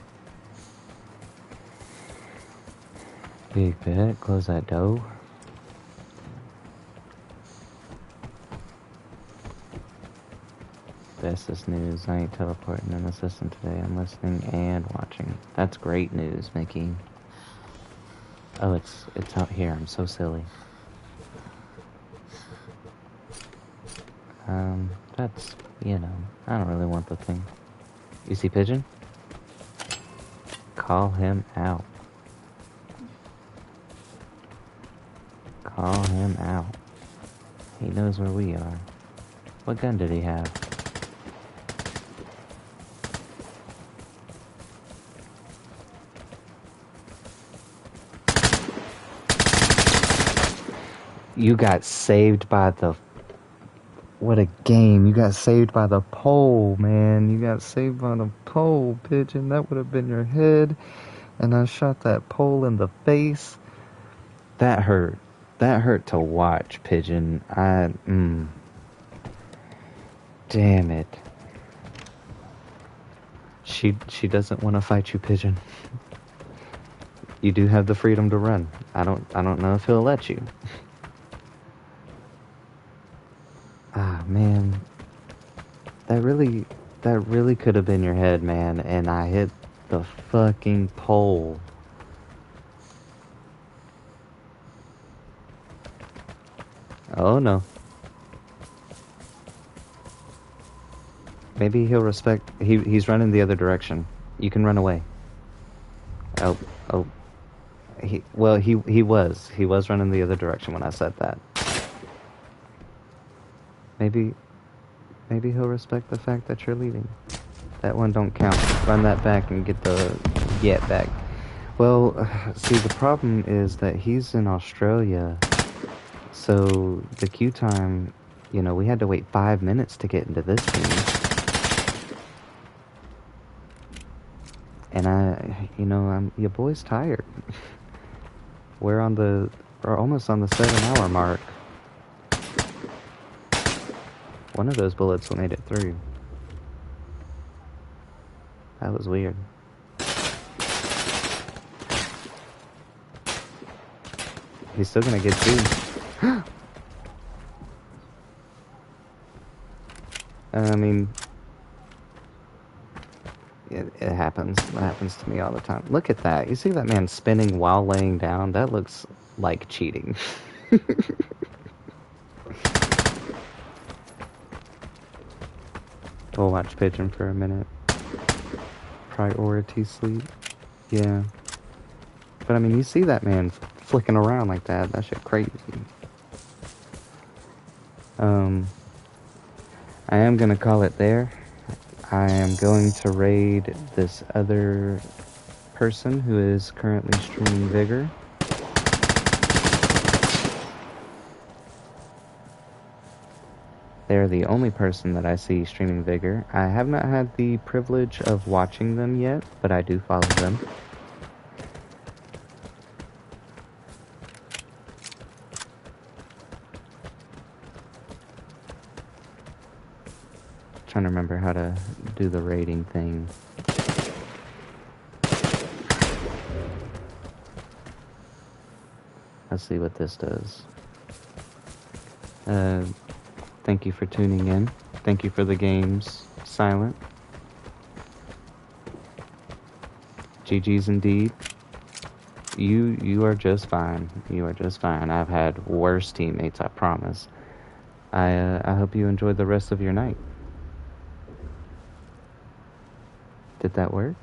Big bet. Close that door. Bestest news. I ain't teleporting in the system today. I'm listening and watching. That's great news, Mickey. Oh, it's out here. I'm so silly. That's, you know, I don't really want the thing. You see Pigeon? Call him out. Call him out. He knows where we are. What gun did he have? You got saved by the... What a game. You got saved by the pole, man. You got saved by the pole, Pigeon. That would have been your head. And I shot that pole in the face. That hurt. That hurt to watch, Pigeon. Damn it. She doesn't want to fight you, Pigeon. You do have the freedom to run. I don't know if he'll let you. Ah, man. That really could have been your head, man, and I hit the fucking pole. Oh no. Maybe he'll respect... He's running the other direction. You can run away. Oh. He was running the other direction when I said that. Maybe he'll respect the fact that you're leaving. That one don't count. Run that back and get the get back. Well, see, the problem is that he's in Australia, so the queue time, you know, we had to wait 5 minutes to get into this team. And your boy's tired. We're almost on the 7-hour mark. One of those bullets made it through. That was weird. He's still gonna get two. I mean, it happens. That happens to me all the time. Look at that. You see that man spinning while laying down? That looks like cheating. We'll watch Pigeon for a minute. Priority sleep. Yeah. But I mean, you see that man flicking around like that. That shit crazy. I am gonna call it there. I am going to raid this other person who is currently streaming Vigor. They're the only person that I see streaming Vigor. I have not had the privilege of watching them yet, but I do follow them. trying to remember how to do the rating thing. Let's see what this does. Thank you for tuning in. Thank you for the games, Silent. GG's indeed. You are just fine. You are just fine. I've had worse teammates, I promise. I hope you enjoy the rest of your night. Did that work?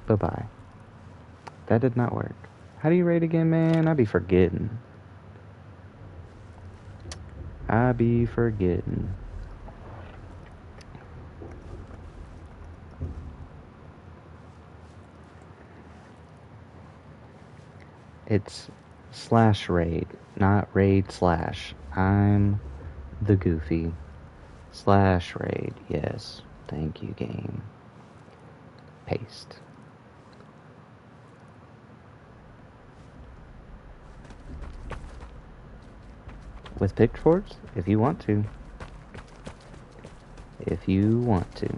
Bye-bye. That did not work. How do you rate again, man? I be forgetting. It's slash raid, not raid slash. I'm the goofy. Slash raid, yes. Thank you, game. Paste. With pictures, if you want to. If you want to.